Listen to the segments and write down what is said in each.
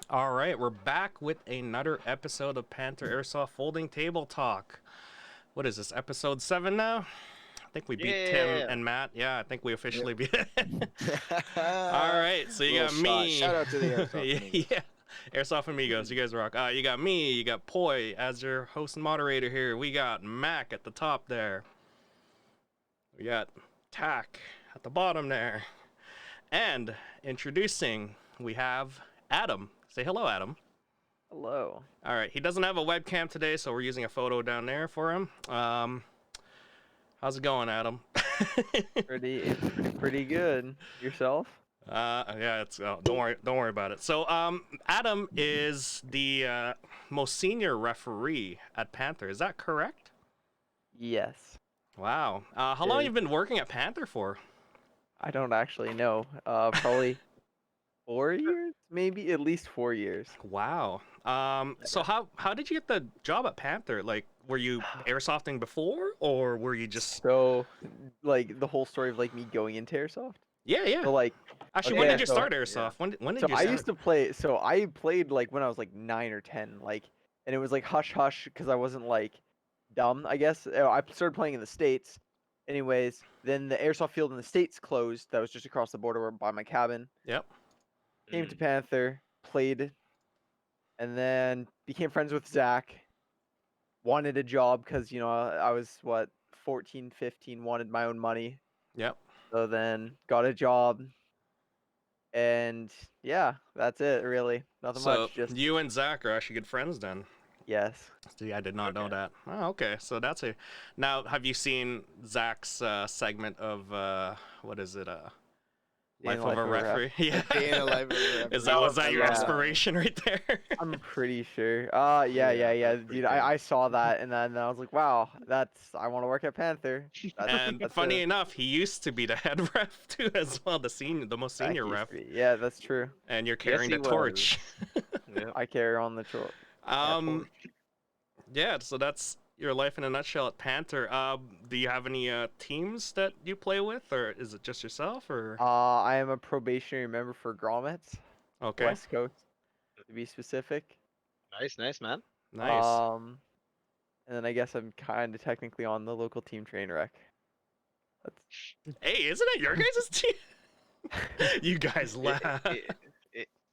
All right, we're back with another episode of Panther Airsoft Folding Table Talk. What is this, episode 7 now? I think we beat Tim Yeah. and Matt. Yeah, I think we officially beat it. All All right, so you got me. Shout out to the Airsoft Amigos. Yeah, Airsoft Amigos, you guys rock. You got me, you got Poi as your host and moderator here. We got Mac at the top there. We got Tack at the bottom there. And introducing, we have Adam. Say hello, Adam. Hello. All right, he doesn't have a webcam today, so we're using a photo down there for him. How's it going, Adam? It's pretty good. Yourself? Yeah, it's don't worry about it. So, Adam is the most senior referee at Panther. Is that correct? Yes. Wow. How long you been working at Panther for? I don't actually know. Probably 4 years, maybe at least 4 years. Wow. So how did you get the job at Panther? Like, were you airsofting before, or were you just? So, like the whole story of like me going into airsoft. Yeah. So like, Actually, okay, when did you so- start airsoft? When did so you I start? used to play. So I played like when I was like 9 or 10, like, and it was like hush hush because I wasn't like dumb. I guess I started playing in the States. Anyways, then the airsoft field in the States closed. That was just across the border by my cabin. Yep. Came to Panther, played, and then became friends with Zach. Wanted a job because, I was, 14, 15, wanted my own money. Yep. So then got a job. And yeah, that's it, really. Nothing So much. Just, you and Zach are actually good friends then. yes. See, I did not know that. Oh, okay. So that's it. Now, have you seen Zach's segment of what is it? Life of a Referee. Yeah. Day in the life of a Was referee. that your Yeah. inspiration right there? I'm pretty sure. Yeah, that's pretty dude. I saw that, and then I was like, wow, I want to work at Panther. And That's funny it. enough, he used to be the head ref too, as well, the most Zach senior used ref, to be- Yeah, that's true. and you're carrying he the torch. Yeah. I carry on the torch. Yeah. So that's your life in a nutshell at Panther. Do you have any teams that you play with, or is it just yourself, or? I am a probationary member for Grommets, Okay. West Coast, to be specific. Nice, man. Nice. And then I guess I'm kind of technically on the local team train wreck. Hey, isn't it your guys' team? You guys laugh.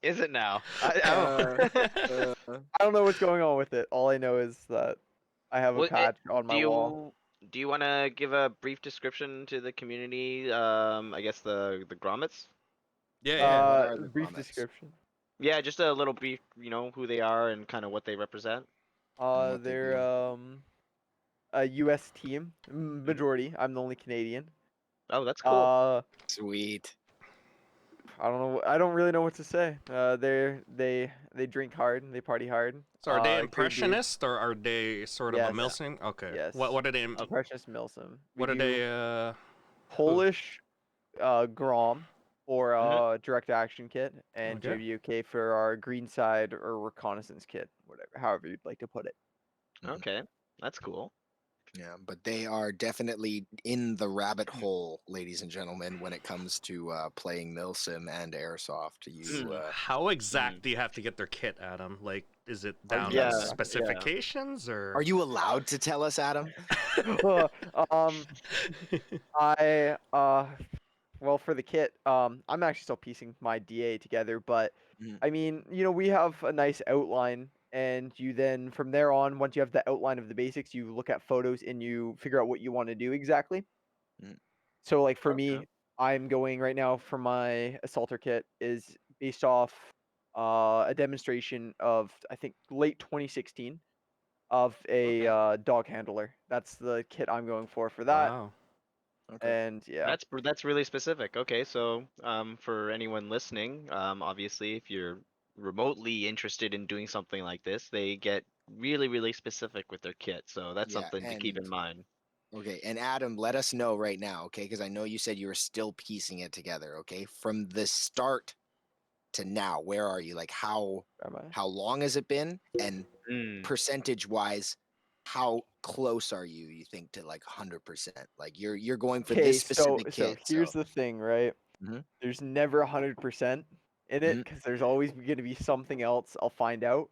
Is it now? I don't know what's going on with it. All I know is that I have a Well, patch on my wall. Do you want to give a brief description to the community? I guess the grommets. Yeah. what are the Brief comments? description. Yeah, just a little brief. Who they are and kind of what they represent. what they They're a U.S. team, majority. I'm the only Canadian. Oh, that's cool. Sweet. I don't know. I don't really know what to say. They drink hard and they party hard. So are they great beer. impressionist, or are they sort of a Yes. milsim? Okay. Yes. What are they? Impressionist Milsim. What are they? Polish, Grom for direct action kit, and Okay. JWK for our green side or reconnaissance kit, whatever, however you'd like to put it. Okay, that's cool. Yeah, but they are definitely in the rabbit hole, ladies and gentlemen, when it comes to playing milsim and airsoft. How exact do you have to get their kit, Adam? Like, is it down yeah, to yeah. specifications, or? Are you allowed to tell us, Adam? Well, for the kit, I'm actually still piecing my DA together, but Mhm. I mean, we have a nice outline, and you then from there on, once you have the outline of the basics, you look at photos and you figure out what you want to do exactly. Mm. So, like for Okay. me, I'm going right now for my assaulter kit is based off a demonstration of I think late 2016 of a dog handler. That's the kit I'm going for that. Wow. Okay. And yeah. That's really specific. Okay, so for anyone listening, obviously if you're remotely interested in doing something like this, they get really specific with their kit. So that's Yeah, something to keep in and- mind. Okay, and Adam, let us know right now, okay? Because I know you said you were still piecing it together, okay? From the start to now, where are you? Like, how long has it been? And percentage-wise, how close are you think, to like 100%? Like, you're going for Okay, this specific so kit. here's the thing, right? Mhm. There's never 100%, in it because there's always gonna be something else I'll find out.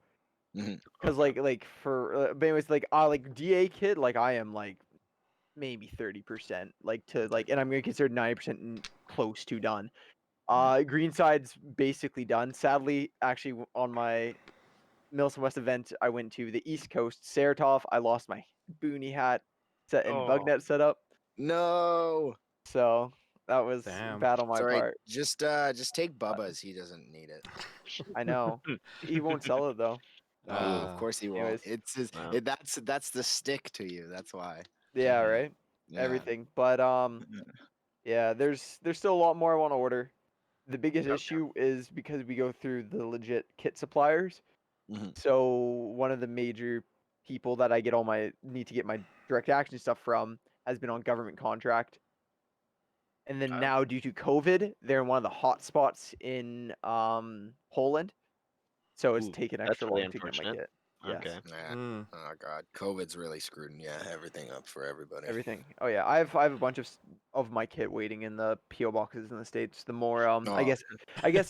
Mhm. Because but anyways, like DA kit, like I am like maybe 30%, like to like, and I'm gonna consider 90% close to done. Green side's basically done. Sadly, actually, on my Mills and West event I went to the East Coast, Saratov, I lost my boonie hat set and bug Oh. net setup. No. So that was Damn. bad on my Sorry. part. Just take Bubba's. He doesn't need it. I know. He won't sell it though. No, of Uh, course he won't. anyways. It's his. Wow. That's the stick to you. That's why. Yeah, Mhm. right. Yeah. Everything, but yeah, there's still a lot more I want to order. The biggest Okay. issue is because we go through the legit kit suppliers. Mhm. So one of the major people that I need to get my direct action stuff from has been on government contract. And then Okay. now due to COVID, they're in one of the hot spots in Poland. So it's Ooh, taken that's extra really long to get my unfortunate. kit. Yes. Okay. Yeah. Mm. Oh God, COVID's really screwed everything up for everybody. Everything. Oh yeah, I have a bunch of my kit waiting in the PO boxes in the States. The more I Oh, guess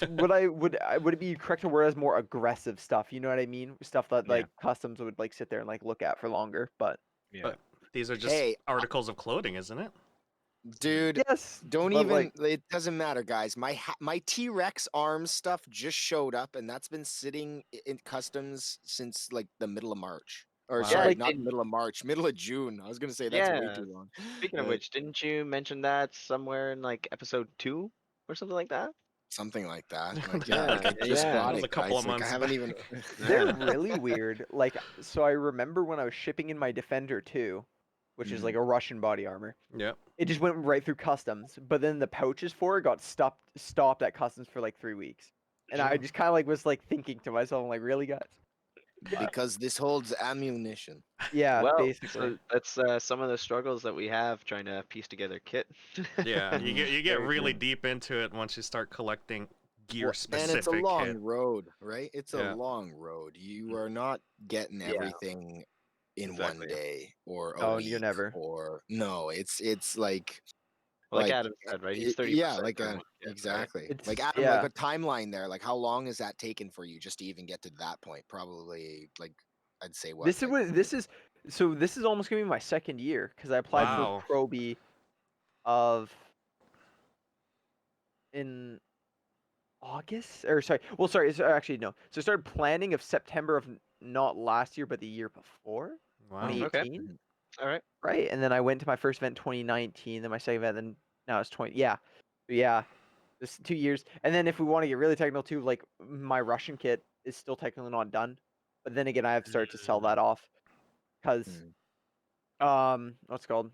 would it be correct to word as more aggressive stuff? You know what I mean? Stuff that Yeah. like customs would like sit there and like look at for longer. But Yeah. But these are just Hey, articles of clothing, isn't it? dude, yes, don't but, even. like, It doesn't matter, guys. My T-Rex arms stuff just showed up, and that's been sitting in customs since like the middle of March. Or Wow. sorry, like, not middle of March, middle of June. I was gonna say that's way Yeah. too long. Speaking of which, didn't you mention that somewhere in like episode 2 or something like that? Something like that. Like Yeah, like I just yeah. got That was it, a couple guys. of Like I months haven't back. even. they're Yeah. really weird. Like, so I remember when I was shipping in my Defender 2, which is like a Russian body armor. Yep. It just went right through customs, but then the pouches for it got stopped at customs for like 3 weeks, and I Oh. just kind of like was like thinking to myself, I'm like, really, guys? Because this holds ammunition. Yeah, Well, basically. so that's some of the struggles that we have trying to piece together kit. Yeah, you get Very really true. deep into it once you start collecting gear Well, And specific it's a long kit. road, right? It's a Yeah. long road. You are not getting Yeah. everything in one Exactly. day or a Oh, you're week never. or no. It's like Like like Adam said, right? He's 30% yeah, like for a one kit, right? exactly. It's Like Adam, like yeah. a timeline there. Like how long is that taken for you just to even get to that point? Probably like I'd say what This is like what this is. So this is almost gonna be my second year because I applied Wow. for Pro B of in August or sorry. Well, sorry. It's actually no. So I started planning of September of not last year, but the year before, Wow. Okay. 2018, All right. right? And then I went to my first event 2019, then my second event, then now it's 20. Yeah, yeah. This 2 years, and then if we want to get really technical too, like my Russian kit is still technically not done, but then again, I have started to sell that off because what's it called?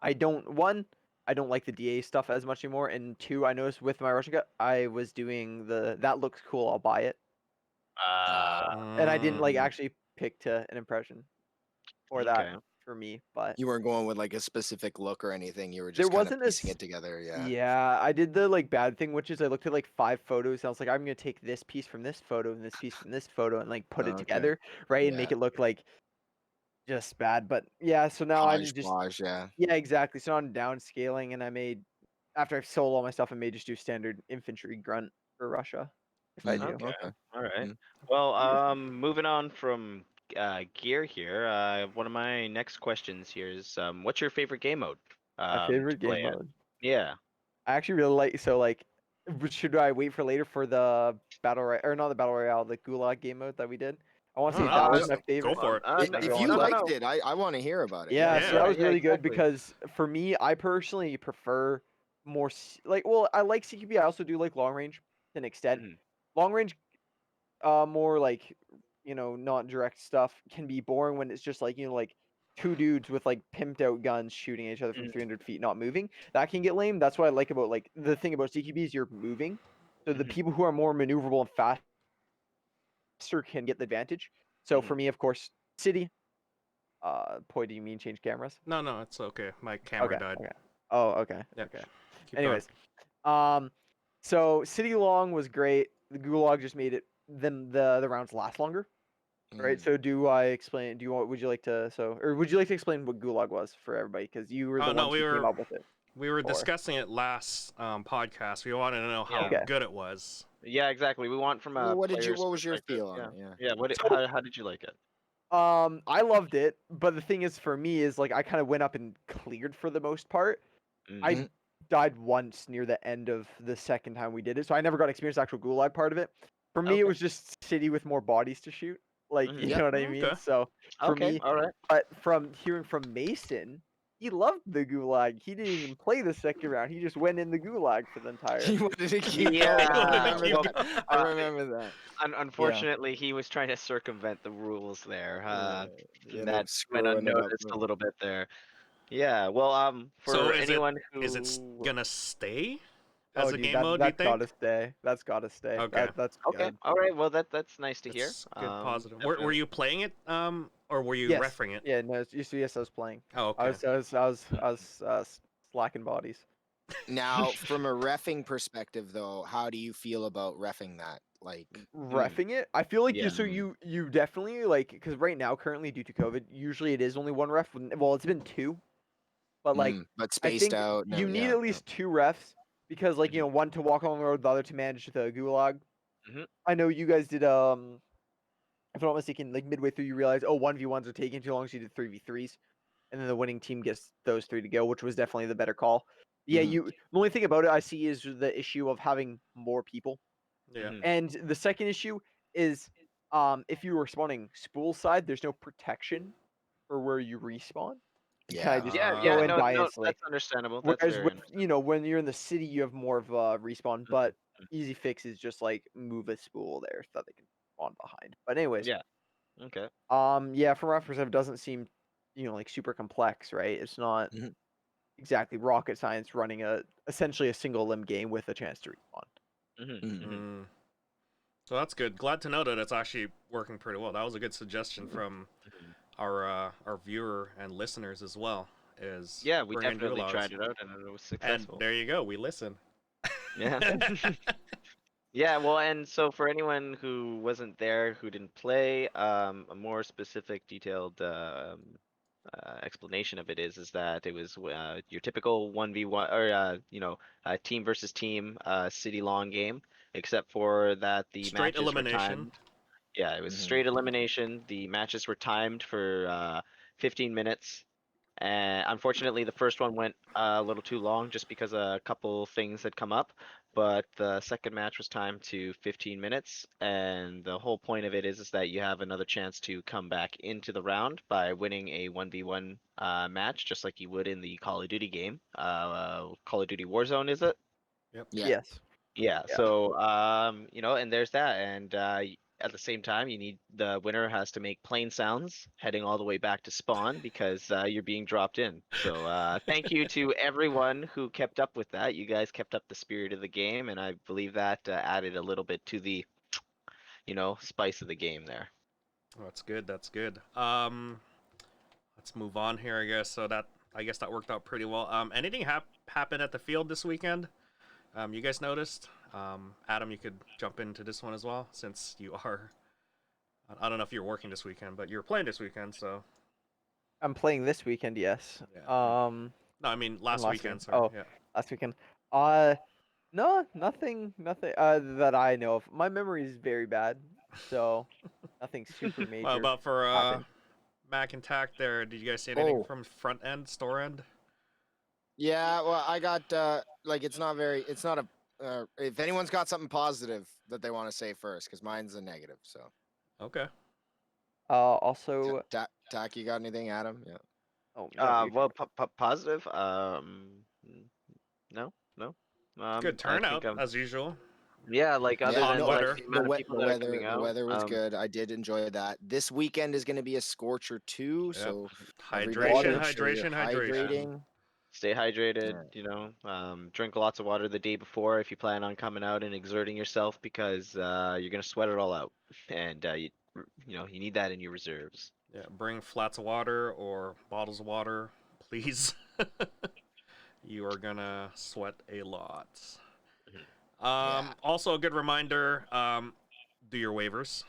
I don't like the DA stuff as much anymore, and two, I noticed with my Russian cut, I was doing that looks cool, I'll buy it, and I didn't like Mm. actually pick to an impression or that Okay. for me, but you weren't going with like a specific look or anything. You were there just kind of wasn't piecing it together. Yeah. yeah, I did the like bad thing, which is I looked at like 5 photos and I was like, I'm gonna take this piece from this photo and this piece from this photo and like put it Okay. together, right, and Yeah. make it look like just bad. But yeah, so now I'm just Hodgepodge, yeah. yeah, exactly. So I'm downscaling, and I made after I've sold all my stuff, I may just do standard infantry grunt for Russia if I do. Okay. Okay. All right. Mm. Well, moving on from gear here. One of my next questions here is, what's your favorite game mode? My To favorite play game it? mode. Yeah. I actually really like should I wait for later for the or not the battle royale, the Gulag game mode that we did? I want to Oh, say that was just my go favorite. for it. Uh, If no, you no, no, liked no. it, I want to hear about it. Yeah, Yeah. so that was Yeah, really good exactly. because for me, I personally prefer more well, I like CQB. I also do like long range to an extent. Mhm. Long range, more like not direct stuff can be boring when it's just like like two dudes with like pimped out guns shooting at each other from Mhm. 300 feet, not moving. That can get lame. That's what I like about like the thing about CQB is you're moving, so the Mhm. people who are more maneuverable and faster can get the advantage. So Mhm. for me, of course, city. Poi, do you mean change cameras? No, it's okay. My camera Okay. died. Okay. Oh, okay. Yeah. Okay. Keep Anyways, so City Long was great. The Gulag just made it then the rounds last longer, right? Mm. So do I explain? Would you like to? Or would you like to explain what Gulag was for everybody? Because you were the Oh no, ones who came up with it. We were Or- discussing it last podcast. We wanted to know how Yeah. Okay. good it was. Yeah, exactly. We want from a Well, player's what was your perspective. feel on Yeah. it? Yeah. Yeah. So- How did you like it? I loved it, but the thing is, for me, is like I kind of went up and cleared for the most part. I Mhm. died once near the end of the second time we did it, so I never got to experience the actual gulag part of it. For me, Okay. it was just city with more bodies to shoot. Like, Mhm. you Yep. know what I mean? Okay. So for Okay. me, All right. but from hearing from Mason, he loved the gulag. He didn't even play the second round. He just went in the gulag for the entire. You wanted to keep Yeah. going. I Wanted to remember keep that. going. I remember that. Unfortunately, he was trying to circumvent the rules there. You ended That up went screwing it up. unnoticed a little bit there. Yeah. Well, So for anyone is it who gonna stay Oh, as a dude, game mode? Do you that's gotta think? stay. That's gotta stay. Okay. That's Okay. good. All right. Well, that's nice to hear. It's good, positive. Were Definitely. you playing it, or were you Yes. referring it? Yeah, no, yes, I was playing. Oh, I okay. was slacking bodies. Now, from a reffing perspective, though, how do you feel about reffing that? Like, Reffing it, I feel like Yeah. you definitely like because right now currently due to COVID, usually it is only one ref. Well, it's been two, but like but I spaced think out. you need at least two refs because like one to walk along the road, the other to manage the gulag. Mhm. I know you guys did if I'm not mistaken, like midway through you realize 1v1s are taking too long, so you did 3v3s, and then the winning team gets those three to go, which was definitely the better call. Yeah, Mhm. the only thing about it I see is the issue of having more people. Yeah. Mhm. And the second issue is if you were spawning spool side, there's no protection for where you respawn. You kind of just Yeah. Ah. Yeah. go and No. die No. instantly. That's understandable. That's Whereas very with understandable. when you're in the city, you have more of a respawn. But Mhm. easy fix is just like move a spool there so that they can spawn behind. But anyways, Yeah. Okay. yeah, from our perspective, it doesn't seem like super complex, right? It's not Mhm. exactly rocket science running essentially a single limb game with a chance to respawn. Mhm. Mhm. Mhm. Mm. So that's good. Glad to know that it's actually working pretty well. That was a good suggestion from Mhm. our viewer and listeners as well. Is Yeah, we bring in definitely gulags. tried it out and it was And successful. there you go. We listen. Yeah. Yeah, well, and so for anyone who wasn't there, who didn't play, a more specific, detailed explanation of it is that it was your typical 1v1 or team versus team city long game, except for that the Straight matches were elimination. timed. Yeah, it was Mhm. straight elimination. The matches were timed for 15 minutes. And unfortunately, the first one went a little too long just because a couple things had come up. But the second match was timed to 15 minutes, and the whole point of it is that you have another chance to come back into the round by winning a 1v1 match, just like you would in the Call of Duty game. Call of Duty Warzone, is it? Yep. Yeah. Yes. Yeah, Yeah. so and there's that, and at the same time, the winner has to make plane sounds heading all the way back to spawn because you're being dropped in. So thank you to everyone who kept up with that. You guys kept up the spirit of the game, and I believe that added a little bit to the spice of the game there. Oh, that's good. That's good. Let's move on here. I guess that worked out pretty well. Anything happen at the field this weekend? You guys noticed? Adam, you could jump into this one as well, since you are. I don't know if you're working this weekend, but you're playing this weekend, so. I'm playing this weekend, yes. Yeah. Um, No, I mean and last last weekend. weekend. Sorry. Oh, Yeah. last weekend. No, nothing that I know of. My memory is very bad, so nothing super Well, major about for happened. Mac and Tac there, did you guys see anything Oh. from front end, store end? Yeah, well, I got like it's not a if anyone's got something positive that they want to say first, because mine's a negative. So, Okay. Also, Tack, you got anything, Adam? Yeah. oh no, you're Well, positive. No, no. Good I think turnout as usual. yeah, like other Yeah, Hot than no, like weather. the the amount of people that are coming the out. weather was good. I did enjoy that. This weekend is going to be a scorcher too, Yep. so everybody Hydration, make sure you're hydration. hydrating. Stay hydrated, Yeah. drink lots of water the day before if you plan on coming out and exerting yourself because you're gonna sweat it all out, and you need that in your reserves. Yeah, bring flats of water or bottles of water, please. You are gonna sweat a lot. Yeah. Also, a good reminder: do your waivers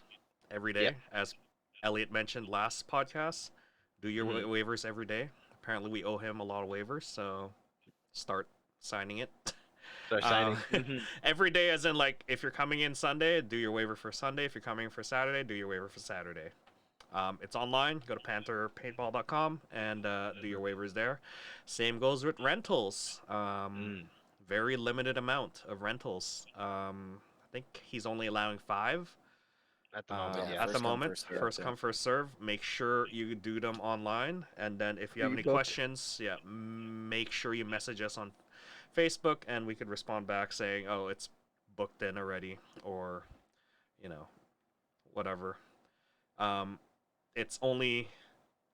every day, Yep. as Elliot mentioned last podcast. Do your Mhm. waivers every day. Apparently, we owe him a lot of waivers, so start signing it. Start signing. Every day, as in, like, if you're coming in Sunday, do your waiver for Sunday. If you're coming in for Saturday, do your waiver for Saturday. It's online. Go to pantherpaintball.com and do your waivers there. Same goes with rentals. Very limited amount of rentals. I think he's only allowing 5 At the moment, Yeah, yeah. at the first come, moment. first serve, First yeah. come, first serve. Make sure you do them online, and then if you have any Pre-book. questions, make sure you message us on Facebook, and we could respond back saying, "Oh, it's booked in already," or, whatever. It's only,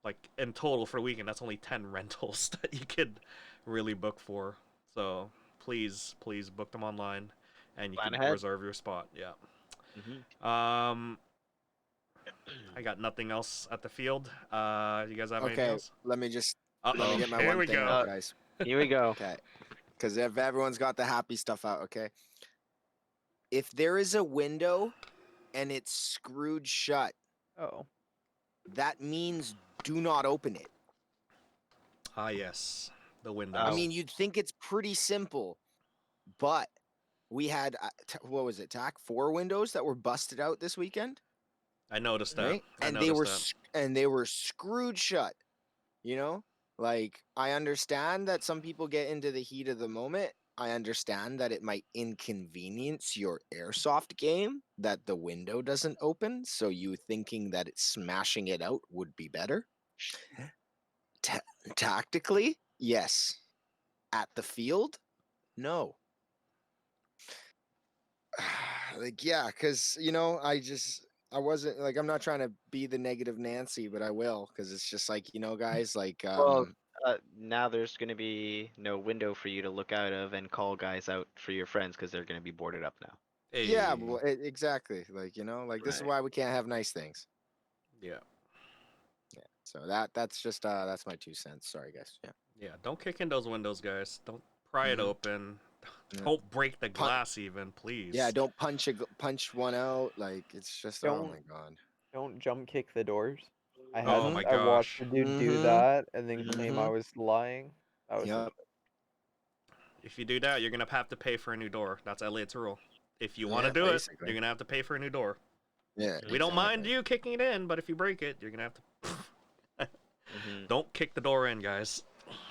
like, in total for the weekend, that's only 10 rentals that you could really book for. So please book them online, and you Plan can ahead. reserve your spot. Yeah. I got nothing else at the field. You guys have anything Okay, else? let me get my Here one we thing go. out, guys. Here we go. Okay, because if everyone's got the happy stuff out, okay. If there is a window and it's screwed shut, Oh. that means do not open it. Ah, yes, the windows. I mean, you'd think it's pretty simple, but we had what was it, Tack? 4 windows that were busted out this weekend, I noticed that. right? I And noticed they were screwed shut. Like, I understand that some people get into the heat of the moment. I understand that it might inconvenience your airsoft game that the window doesn't open, so you thinking that it's smashing it out would be better. Tactically, yes. At the field, no. Like, yeah, because I wasn't like, I'm not trying to be the negative Nancy, but I will, because it's just like, guys, like, Well, now there's going to be no window for you to look out of and call guys out for your friends because they're going to be boarded up now. that. yeah, Hey, well, exactly. Like, like, this is Right. why we can't have nice things. yeah, Yeah. So that's just that's my 2 cents. Sorry, guys. Yeah. yeah. Don't kick in those windows, guys. Don't pry it Mhm. open. Yeah. Don't break the glass, even, please. Yeah, don't punch one out. Like, it's just, oh Don't- my god. Don't jump kick the doors. I had Oh my I watched gosh. a dude do Mhm. that and then claim I Mhm. was lying. That was Yep. If you do that, you're gonna have to pay for a new door. That's Elliot's rule. If you want to Yeah, do it, basically. you're gonna have to pay for a new door. Yeah. We don't mind exactly. you kicking it in, but if you break it, you're gonna have to. Don't kick the door in, guys.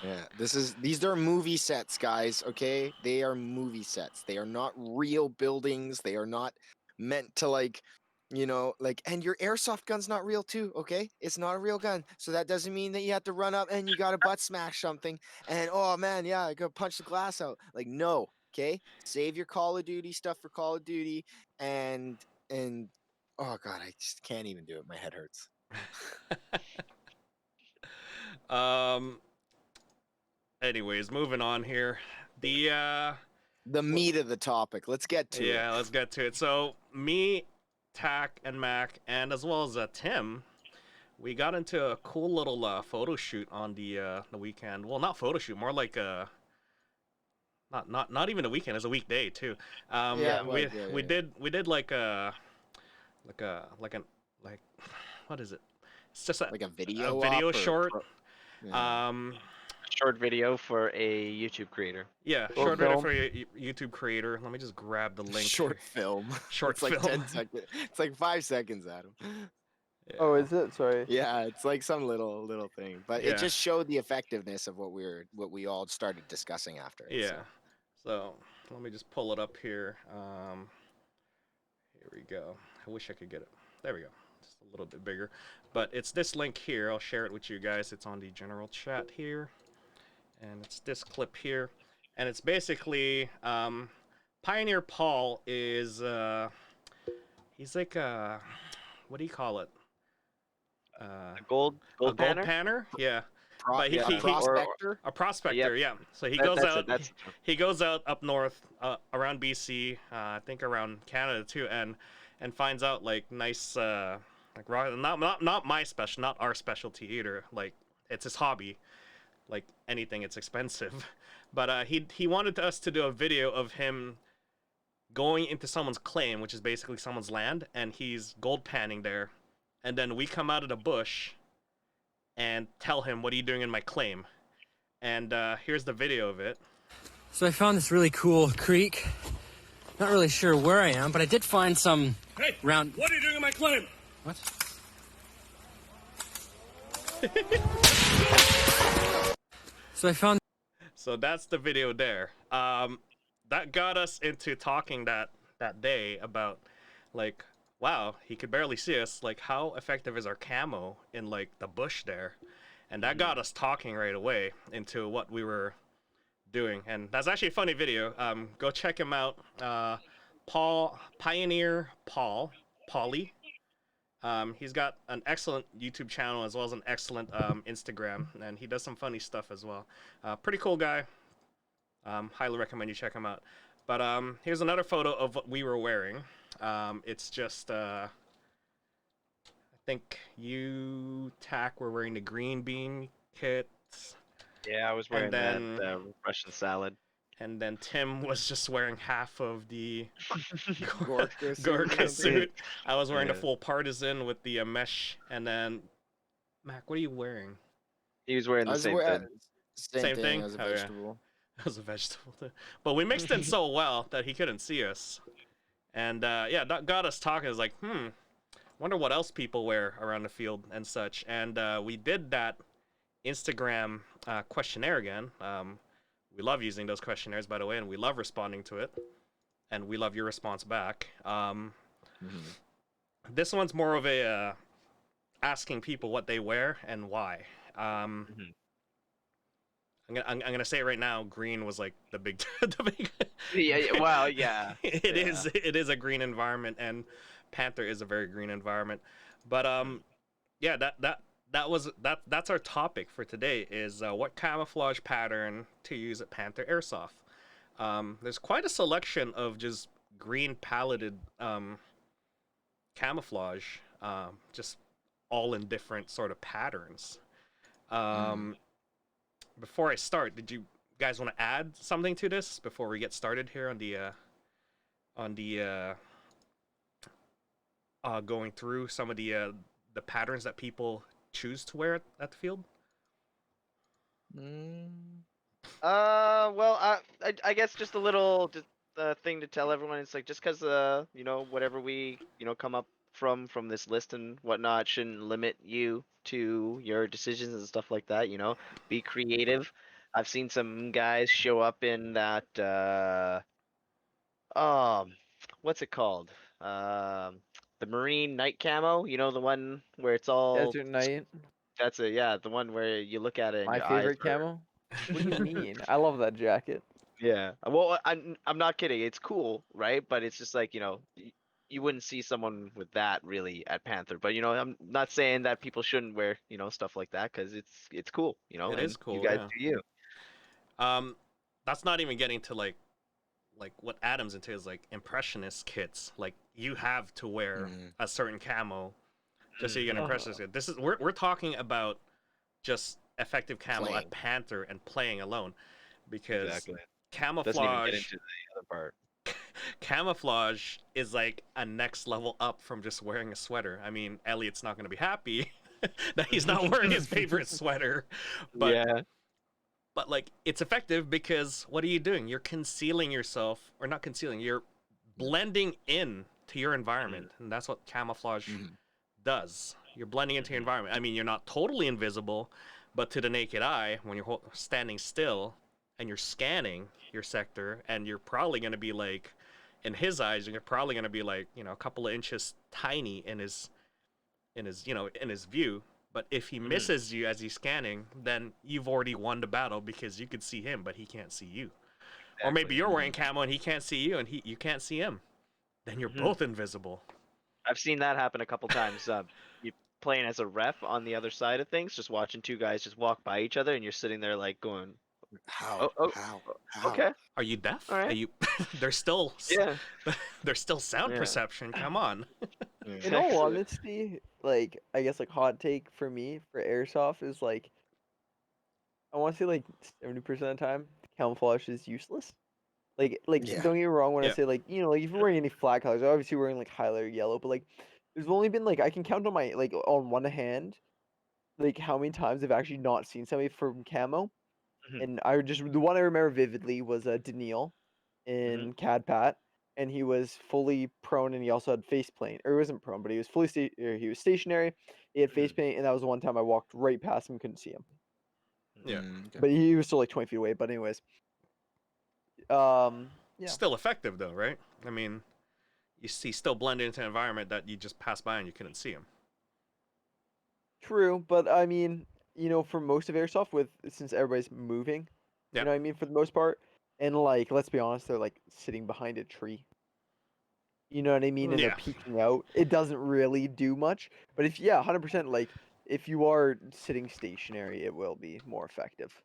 Yeah, these are movie sets, guys, okay? They are movie sets. They are not real buildings. They are not meant to, like, and your airsoft gun's not real too, okay? It's not a real gun. So that doesn't mean that you have to run up and you got to butt smash something and, oh man, yeah, I got to punch the glass out. Like, no, okay? Save your Call of Duty stuff for Call of Duty and oh god, I just can't even do it. My head hurts. Anyways, moving on here. The meat of the topic. Let's get to it. yeah, let's get to it. So me, Tack, and Mac, and as well as Tim, we got into a cool little photo shoot on the weekend. Well, not photo shoot, more like a not even a weekend. It's a weekday too. Yeah, it we was, yeah, we yeah. did like what is it? It's just Like a video video op or short. yeah. Short video for a YouTube creator. Yeah, Short short video film. for a YouTube creator. Let me just grab the link. Short film. Short it's like film. 10 seconds. It's like 5 seconds, Adam. Oh, Yeah. is it? Sorry. Yeah, it's like some little thing, but Yeah. it just showed the effectiveness of what we all started discussing after it. Yeah. So let me just pull it up here. Here we go. I wish I could get it. There we go. Just a little bit bigger. But it's this link here. I'll share it with you guys. It's on the general chat here. And it's this clip here. And it's basically Pioneer Paul is he's like a, what do you call it? A gold A gold panner? panner? Yeah. Pro- But he- a he- prospector. A prospector, yeah. So he goes out. He goes out up north, around BC, I think around Canada too, and finds out like nice, like rock. Not my special, not our specialty either. Like it's his hobby. Like anything, it's expensive. But he wanted us to do a video of him going into someone's claim, which is basically someone's land, and he's gold panning there, and then we come out of the bush and tell him, what are you doing in my claim? And here's the video of it. So I found this really cool creek. Not really sure where I am, but I did find some round. What are you doing in my claim? What? So I found. So that's the video there. That got us into talking that day about, like, wow, he could barely see us. Like, how effective is our camo in like the bush there? And that got us talking right away into what we were doing. And that's actually a funny video. Go check him out. Pioneer Paulie. He's got an excellent YouTube channel as well as an excellent Instagram, and he does some funny stuff as well. Pretty cool guy. Highly recommend you check him out. But here's another photo of what we were wearing. It's just, I think you, Tack, were wearing the green bean kit. Yeah, I was wearing that Russian salad. And then Tim was just wearing half of the Gorka suit. I was wearing the full partisan with the mesh. And then, Mac, what are you wearing? He was wearing the same thing. Same thing. As a Oh, vegetable. Yeah. As a vegetable. But we mixed in so well that he couldn't see us. And yeah, that got us talking. It was like, wonder what else people wear around the field and such. And we did that Instagram questionnaire again. We love using those questionnaires, by the way, and we love responding to it. And we love your response back. This one's more of a asking people what they wear and why. I'm gonna say it right now. Green was like the big, Yeah. Well, yeah. It is a green environment, and Panther is a very green environment. But yeah, that's our topic for today. Is what camouflage pattern to use at Panther Airsoft. There's quite a selection of just green paletted camouflage, just all in different sort of patterns. Before I start, did you guys want to add something to this before we get started here on the going through some of the patterns that people choose to wear at the field? Well, I guess just a little thing to tell everyone. It's like just because whatever we come up from this list and whatnot shouldn't limit you to your decisions and stuff like that. Be creative. I've seen some guys show up in that what's it called? The Marine night camo. The one where it's all Desert Night. That's it. Yeah, the one where you look at it and My your favorite eyes are- camo. What do you mean? I love that jacket. Yeah. Well, I'm not kidding. It's cool, right? But it's just like, you wouldn't see someone with that really at Panther. But I'm not saying that people shouldn't wear, stuff like that because it's cool, It and is cool. You guys Yeah. do you. That's not even getting to like what Adam's into is like impressionist kits. Like you have to wear a certain camo just so you get impressionist kit. This is we're talking about just effective camo Playing. at Panther and playing alone, because Exactly. camouflage Doesn't even get into the other part. camouflage is like a next level up from just wearing a sweater. I mean, Elliot's not going to be happy that he's not wearing his favorite sweater, but Yeah. but like it's effective because what are you doing? You're concealing yourself, or not concealing, you're blending in to your environment, and that's what camouflage does. You're blending into your environment. I mean, you're not totally invisible, but to the naked eye, when you're standing still and you're scanning your sector, and you're probably going to be like, in his eyes, you're probably going to be like, a couple of inches tiny in his view. But if he misses you as he's scanning, then you've already won the battle because you could see him, but he can't see you. Or maybe you're wearing camo and he can't see you, and you can't see him. Then you're both invisible. I've seen that happen a couple times. You playing as a ref on the other side of things, just watching two guys just walk by each other, and you're sitting there like going, How? Oh, How? okay. Are you deaf? All right. Are you? There's still Yeah. there's still sound Yeah. perception. Come on. In all honesty, like I guess like hot take for me for airsoft is like I want to say like 70% of the time camouflage is useless. Like Yeah. don't get me wrong when I Yeah. say like like if you're wearing any flat colors, obviously you're wearing like highlighter yellow, but like there's only been like I can count on my on one hand like how many times I've actually not seen somebody from camo And the one I remember vividly was Daniil in CAD-PAT, and he was fully prone, and he also had face paint, or he wasn't prone, but he was he was stationary. He had face paint, and that was the one time I walked right past him, couldn't see him. Yeah. Okay. But he was still like 20 feet away. But anyways, yeah, Still effective though, right? I mean, you see, still blend into an environment that you just passed by and you couldn't see him. true. But I mean, for most of airsoft, since everybody's moving, Yeah. you know what I mean, for the most part, and like, let's be honest, they're like sitting behind a tree. You know what I mean? And they're Yeah. peeking out. It doesn't really do much. But 100%, like, if you are sitting stationary, it will be more effective.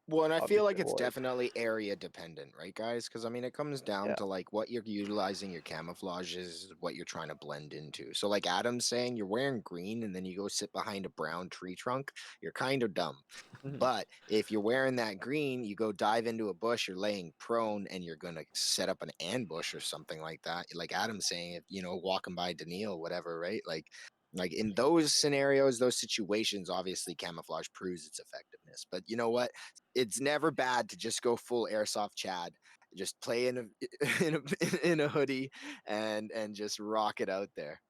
Well, and I feel like Obviously, it's or- definitely area dependent, right, guys? Because I mean, it comes down Yeah. to like what you're utilizing your camouflage is what you're trying to blend into. So, like Adam's saying, you're wearing green and then you go sit behind a brown tree trunk, you're kind of dumb. Mhm. But if you're wearing that green, you go dive into a bush, you're laying prone, and you're gonna set up an ambush or something like that. Like Adam's saying, if walking by Daniil, whatever, right? Like in those scenarios, those situations, obviously camouflage proves its effectiveness. But you know what? It's never bad to just go full airsoft Chad. Just play in a in a hoodie and just rock it out there.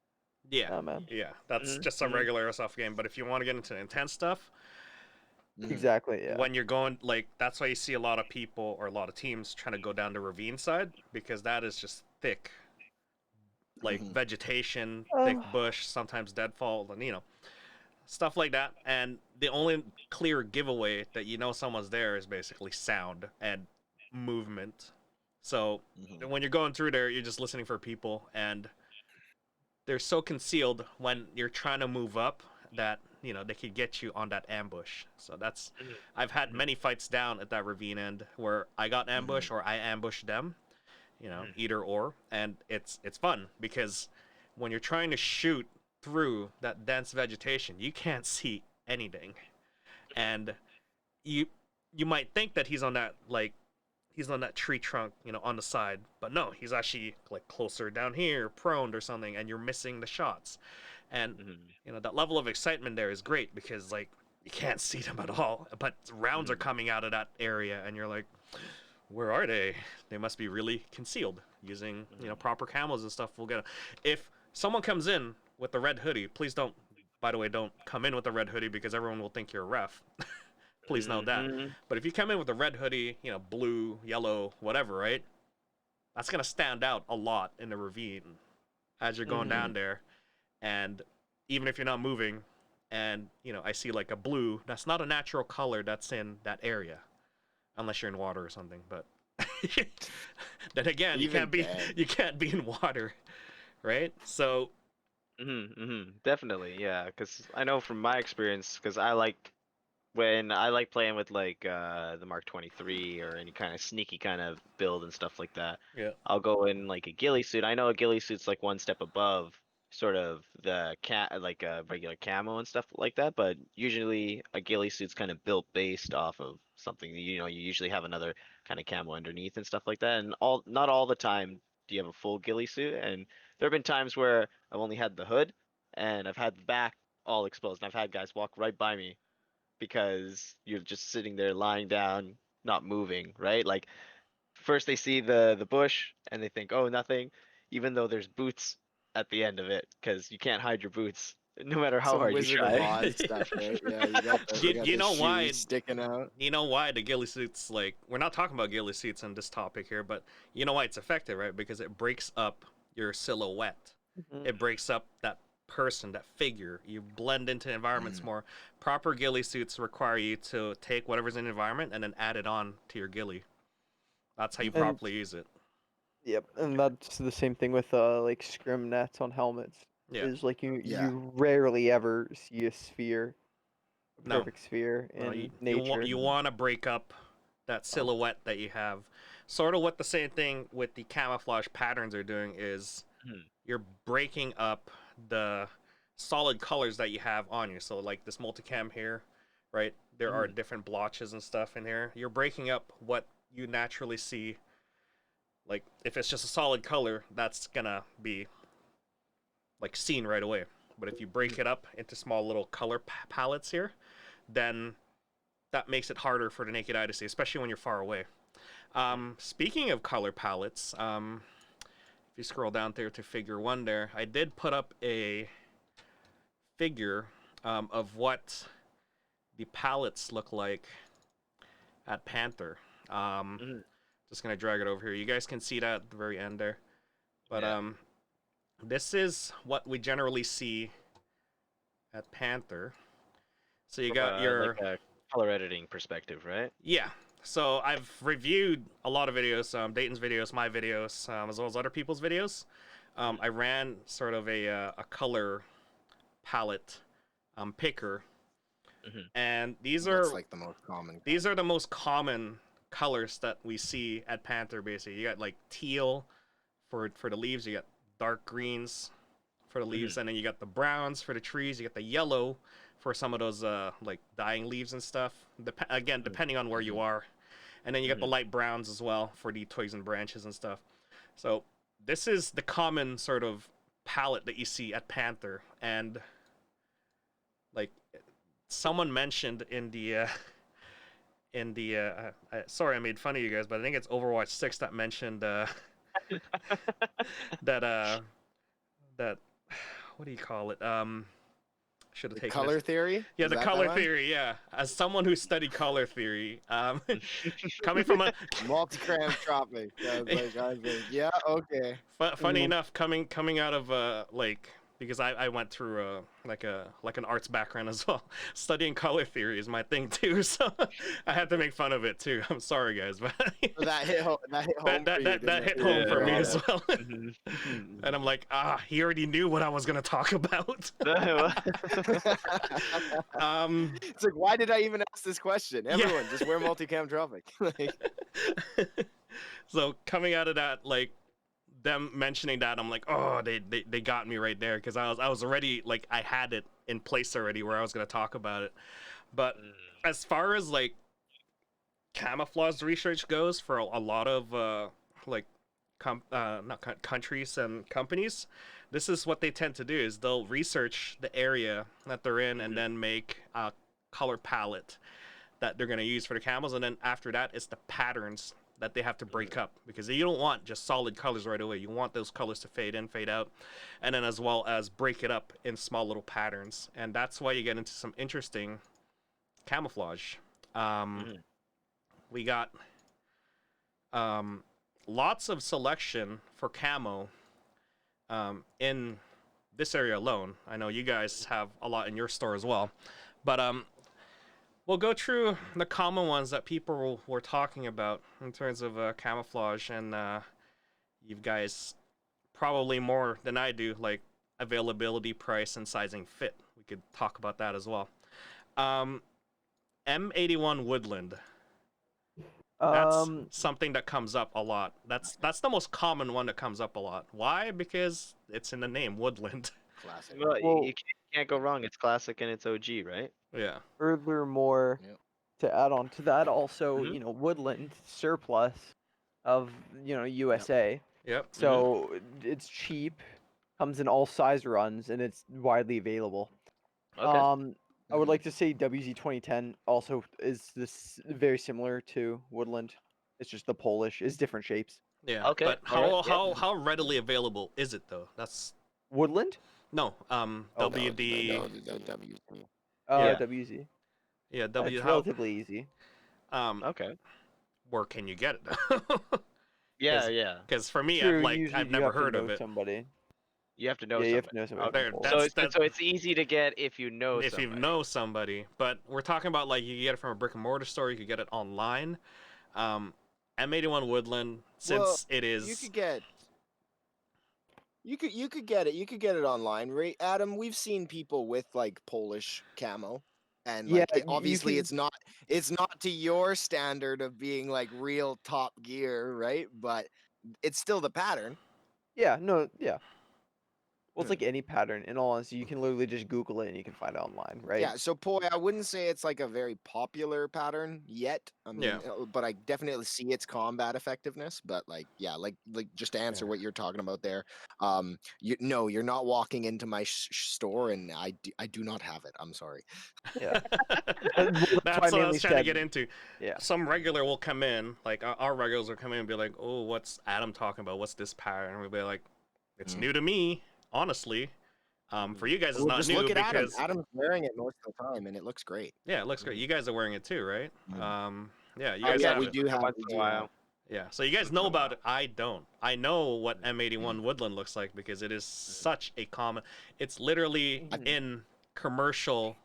Yeah. Yeah, man. Yeah. That's Mhm, just a mhm. regular airsoft game. But if you want to get into intense stuff, Mhm. Exactly, yeah. when you're going, like, that's why you see a lot of people or a lot of teams trying to go down the ravine side, because that is just thick, like Mhm. vegetation, thick bush, sometimes deadfall, and stuff like that. And the only clear giveaway that someone's there is basically sound and movement. So Mhm. when you're going through there, you're just listening for people, and they're so concealed when you're trying to move up that they could get you on that ambush. So that's I've had many fights down at that ravine end where I got ambushed or I ambushed them, either or, and it's fun because when you're trying to shoot through that dense vegetation, you can't see anything, and you you might think that he's on that tree trunk, on the side, but no, he's actually like closer down here, prone or something, and you're missing the shots. And that level of excitement there is great because like you can't see them at all, but rounds are coming out of that area, and you're like, where are they? They must be really concealed using proper camos and stuff. We'll get 'em. If someone comes in with the red hoodie, please don't. By the way, don't come in with a red hoodie because everyone will think you're a ref. Please note that. But if you come in with a red hoodie, blue, yellow, whatever, right? That's gonna stand out a lot in the ravine as you're going down there. And even if you're not moving, and I see like a blue, that's not a natural color that's in that area, unless you're in water or something. But then again, Even then. you can't be in water, right? So Definitely, yeah. Because I know from my experience, because when I like playing with like the Mark 23 or any kind of sneaky kind of build and stuff like that. yeah, I'll go in like a ghillie suit. I know a ghillie suit's like one step above sort of the like a regular camo and stuff like that, but usually a ghillie suit's kind of built based off of something. You usually have another kind of camo underneath and stuff like that. And not all the time do you have a full ghillie suit. And there have been times where I've only had the hood and I've had the back all exposed. And I've had guys walk right by me because you're just sitting there lying down, not moving, right? Like first they see the bush and they think, oh, nothing, even though there's boots at the end of it because you can't hide your boots no matter how Some hard you Wizard of try. Oz stuff, right? Yeah, you got the, you, you got you the know shoes why? sticking out. You know why the ghillie suits, like, we're not talking about ghillie suits on this topic here, but you know why it's effective, right? Because it breaks up your silhouette. It breaks up that person, that figure. You blend into environments more. Proper ghillie suits require you to take whatever's in the environment and then add it on to your ghillie. That's how you And properly use it. yep, and that's the same thing with like scrim nets on helmets. Yeah. Is like you Yeah. rarely ever see a sphere, a No. perfect sphere No, in you nature. want to break up that silhouette that you have. Sort of what the same thing with the camouflage patterns are doing is you're breaking up the solid colors that you have on you. So like this multicam here, right? There are different blotches and stuff in here. You're breaking up what you naturally see. Like if it's just a solid color, that's gonna be like seen right away. But if you break it up into small little color palettes here, then that makes it harder for the naked eye to see, especially when you're far away. Speaking of color palettes, if you scroll down there to figure 1 there, I did put up a figure of what the palettes look like at Panther. Just gonna drag it over here. You guys can see that at the very end there. But this is what we generally see at Panther. So you got your like a color editing perspective, right? yeah. So I've reviewed a lot of videos, Dayton's videos, my videos, as well as other people's videos. I ran sort of a color palette picker, and these are like the most common. These are the most common colors that we see at Panther. Basically, you got like teal for the leaves, you got dark greens for the leaves, and then you got the browns for the trees. You got the yellow for some of those like dying leaves and stuff. Again, depending on where you are, and then you got the light browns as well for the twigs and branches and stuff. So this is the common sort of palette that you see at Panther, and like someone mentioned in the sorry I made fun of you guys, but I think it's Overwatch 6 that mentioned that what do you call it? Should have taken Color this. theory. Yeah, Is the that color one? theory. Yeah, as someone who studied color theory, coming from a Multi-cram tropic. I was like, yeah, okay. funny enough, coming out of like, because I went through like an arts background as well. Studying color theory is my thing too, so I had to make fun of it too. I'm sorry guys, but So that hit home. That hit home for you. that hit home for me as well. And I'm like, he already knew what I was gonna talk about. It's like, why did I even ask this question? Everyone, just wear multicam tropic. Like, so coming out of that, like them mentioning that, I'm like, oh, they got me right there, because I was already like, I had it in place already where I was gonna talk about it. But as far as like camouflage research goes for a lot of like countries and companies, this is what they tend to do: is they'll research the area that they're in and then make a color palette that they're going to use for the camos, and then after that it's the patterns that they have to break up, because you don't want just solid colors right away. You want those colors to fade in, fade out, and then as well as break it up in small little patterns. And that's why you get into some interesting camouflage. We got lots of selection for camo in this area alone. I know you guys have a lot in your store as well, but we'll go through the common ones that people were talking about in terms of camouflage, and you guys probably more than I do, like availability, price, and sizing fit. We could talk about that as well. M81 Woodland. That's something that comes up a lot. That's the most common one that comes up a lot. Why? Because it's in the name, Woodland. classic. Well, you can't go wrong. It's classic and it's OG, right? Yeah. Furthermore, Yep. to add on to that, also, Mhm. Woodland surplus of, USA. Yep. So it's cheap, comes in all size runs, and it's widely available. Okay. I would like to say WZ 2010 also is this very similar to Woodland. It's just the Polish is different shapes. Yeah. Okay, But alright, how readily available is it though? That's Woodland? no. WD. No, the WC. Yeah. WZ. Yeah. W. It's How? relatively easy. Okay. Where can you get it? Yeah, yeah. Because for me, True, I've usually I've you never have to heard of know it. somebody. You have to know Yeah, you have to somebody. know somebody. There- from that's- Polish. So it's easy to get if you know If somebody. you know somebody, but we're talking about like you can get it from a brick and mortar store, you could get it online. M81 Woodland, since Well, it is You could get. You could get it. You could get it online, right, Adam? We've seen people with like Polish camo, and Yeah, like you obviously can- it's not to your standard of being like real top gear, right? But it's still the pattern. Yeah, no, yeah. Well, it's like any pattern. In all honesty, you can literally just Google it and you can find it online, right? Yeah, so Poi, I wouldn't say it's like a very popular pattern yet. I mean, Yeah. but I definitely see its combat effectiveness. But like, yeah, like just to answer what you're talking about there, no, you're not walking into my store, and I do not have it. I'm sorry. Yeah. Well, that's why That's I what I mainly was trying to said- get into. Yeah. Some regular will come in, like our regulars will come in and be like, "Oh, what's Adam talking about? What's this pattern?" And we'll be like, "It's new to me, honestly. For you guys, it's Well, not just new look at Adam. because Adam's wearing it most of the time, and it looks great. yeah, it looks great. You guys are wearing it too, right? Yeah, you Oh, guys yeah, have we it. do have. Once We in a do while. have. Yeah, so you guys know about it. I don't. I know what M81 Woodland looks like because it is such a common. It's literally in commercial,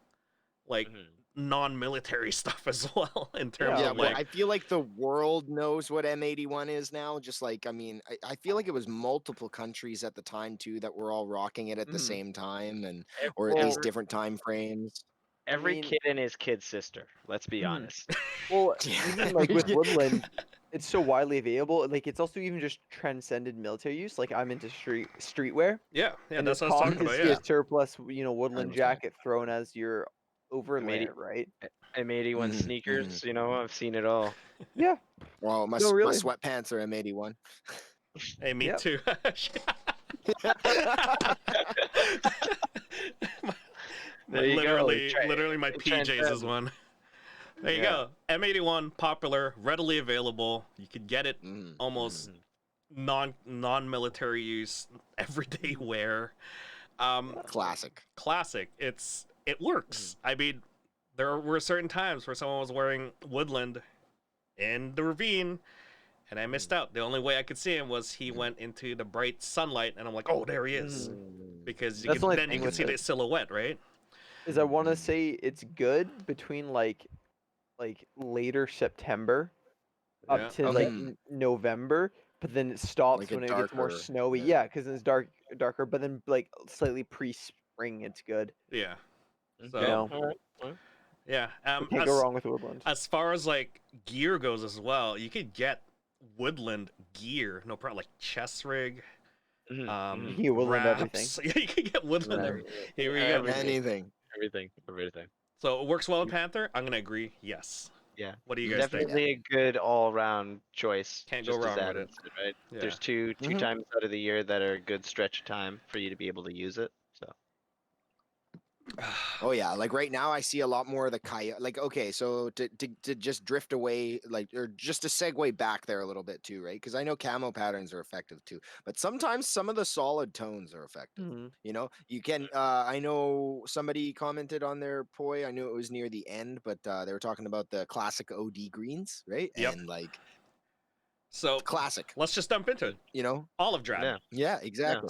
like non-military stuff as well in terms Yeah, of well, like. I feel like the world knows what M81 is now. Just like, I mean, I feel like it was multiple countries at the time too that were all rocking it at the same time, and or at least Well, different time frames. every mean- kid and his kid's sister. Let's be honest. Well, Yeah. even like with Woodland, it's so widely available. Like it's also even just transcended military use. Like I'm into streetwear. Yeah, And that's it's what I was common talking to about. see Yeah, a surplus, Woodland 100%. jacket thrown as your M80 overlayer, right? M81 Mhm, sneakers, I've seen it all. Yeah. Well, my No, my really. sweatpants are M81. hey, me Yep. too. There you go. Literally, my It PJs is transcends. one. There you Yeah. go. M81, popular, readily available. You could get it Mhm, almost non-military use, everyday wear. Classic. Classic. It works. I mean, there were certain times where someone was wearing Woodland in the ravine, and I missed out. The only way I could see him was he went into the bright sunlight, and I'm like, oh, there he is, because That's the only then you thing can with see the it. silhouette, right? Is I want to say it's good between like later September up Yeah. to Okay. like November, but then it stops Like a when it gets more darker- snowy. yeah. Yeah, because it's darker. But then like slightly pre-spring, it's good. Yeah. So You know, All right. yeah. you can't go wrong with Woodland. As far as like gear goes as well, you could get Woodland gear, no problem, like chest rig, Yeah, Woodland wraps. Yeah, you can get Woodland. Here we go. Anything. Everything. So it works well in Panther. I'm gonna agree. Yes. Yeah. What do you guys think? Definitely a good all-round choice. Can't go just as wrong with Adam it. said, right? Yeah. There's two Mhm. times out of the year that are a good stretch of time for you to be able to use it. So Oh yeah, like right now I see a lot more of the coyote. Like, okay, so to just drift away, like, or just to segue back there a little bit too, right? Because I know camo patterns are effective too, but sometimes some of the solid tones are effective. You can. I know somebody commented on their poi. I knew it was near the end, but they were talking about the classic OD greens, right? Yep. And like So classic, let's just jump into it. Olive drab. yeah. yeah, exactly.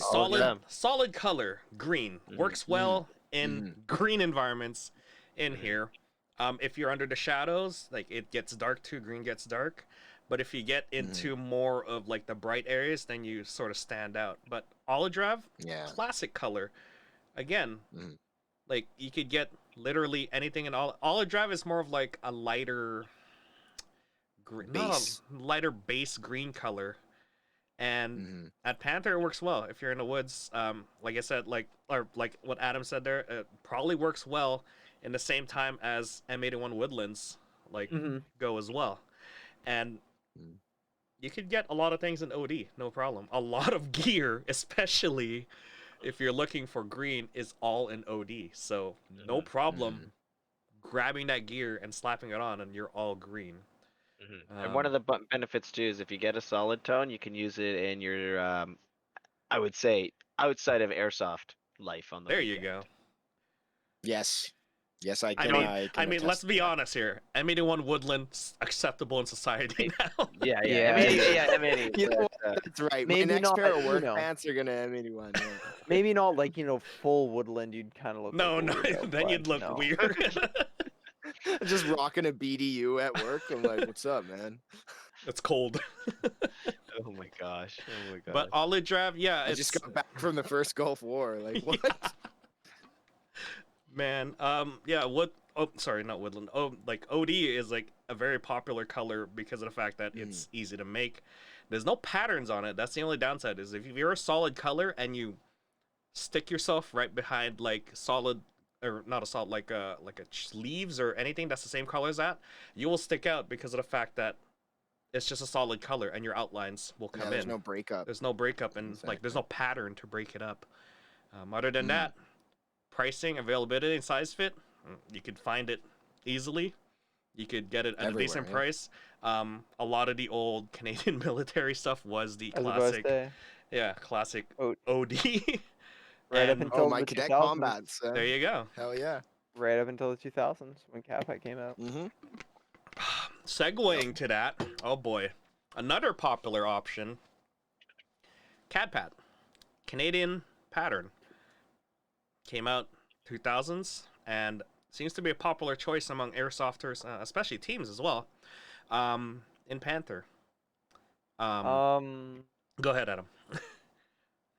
Solid color, green. Works well in green environments in here. If you're under the shadows, like it gets dark too, green gets dark. But if you get into more of like the bright areas, then you sort of stand out. But olive drab, classic color. Again, like you could get literally anything in olive drab is more of like a lighter lighter base green color. And at Panther, it works well if you're in the woods. Like I said, like what Adam said there, it probably works well in the same time as M81 Woodlands go as well. And you could get a lot of things in OD, no problem. A lot of gear, especially if you're looking for green, is all in OD. So no problem grabbing that gear and slapping it on, and you're all green. And one of the benefits too is if you get a solid tone, you can use it in your, I would say, outside of airsoft life on the There you weekend. go. Yes, I can. I mean, let's attest be to that. honest here. M81 Woodland's acceptable in society now. Yeah. You You know know what? That's right. Maybe My next not, pair of work you know. pants are gonna M81. Yeah. Maybe not like full Woodland. You'd kind of look. No, like a no, weirdo, then but you'd look no. weird. Just rocking a BDU at work. I'm like, what's up, man? It's cold. Oh my gosh. But olive drab, yeah, I it's just got back from the first Gulf War. Like, what? man. Yeah. Oh, sorry, not Woodland. Oh, like OD is like a very popular color because of the fact that it's easy to make. There's no patterns on it. That's the only downside. Is if you're a solid color and you stick yourself right behind like solid, or not a solid, like a sleeves or anything that's the same color as that, you will stick out because of the fact that it's just a solid color and your outlines will come Yeah, in. there's no breakup. There's no breakup and like there's Exactly. no pattern to break it up. Other than Mm. that, pricing, availability, and size fit, you could find it easily. You could get it at a Everywhere, decent yeah. price. A lot of the old Canadian military stuff was the I was about to classic, say, classic Oh. OD. right up And- until Oh, my the cadet 2000s. combats. there you go. Hell yeah. Right up until the 2000s when CAFTT came out. Mm-hmm. Segueing to that, oh boy, another popular option, CADPAT, Canadian pattern, came out 2000s and seems to be a popular choice among airsofters, especially teams as well. In Panther. Go ahead, Adam.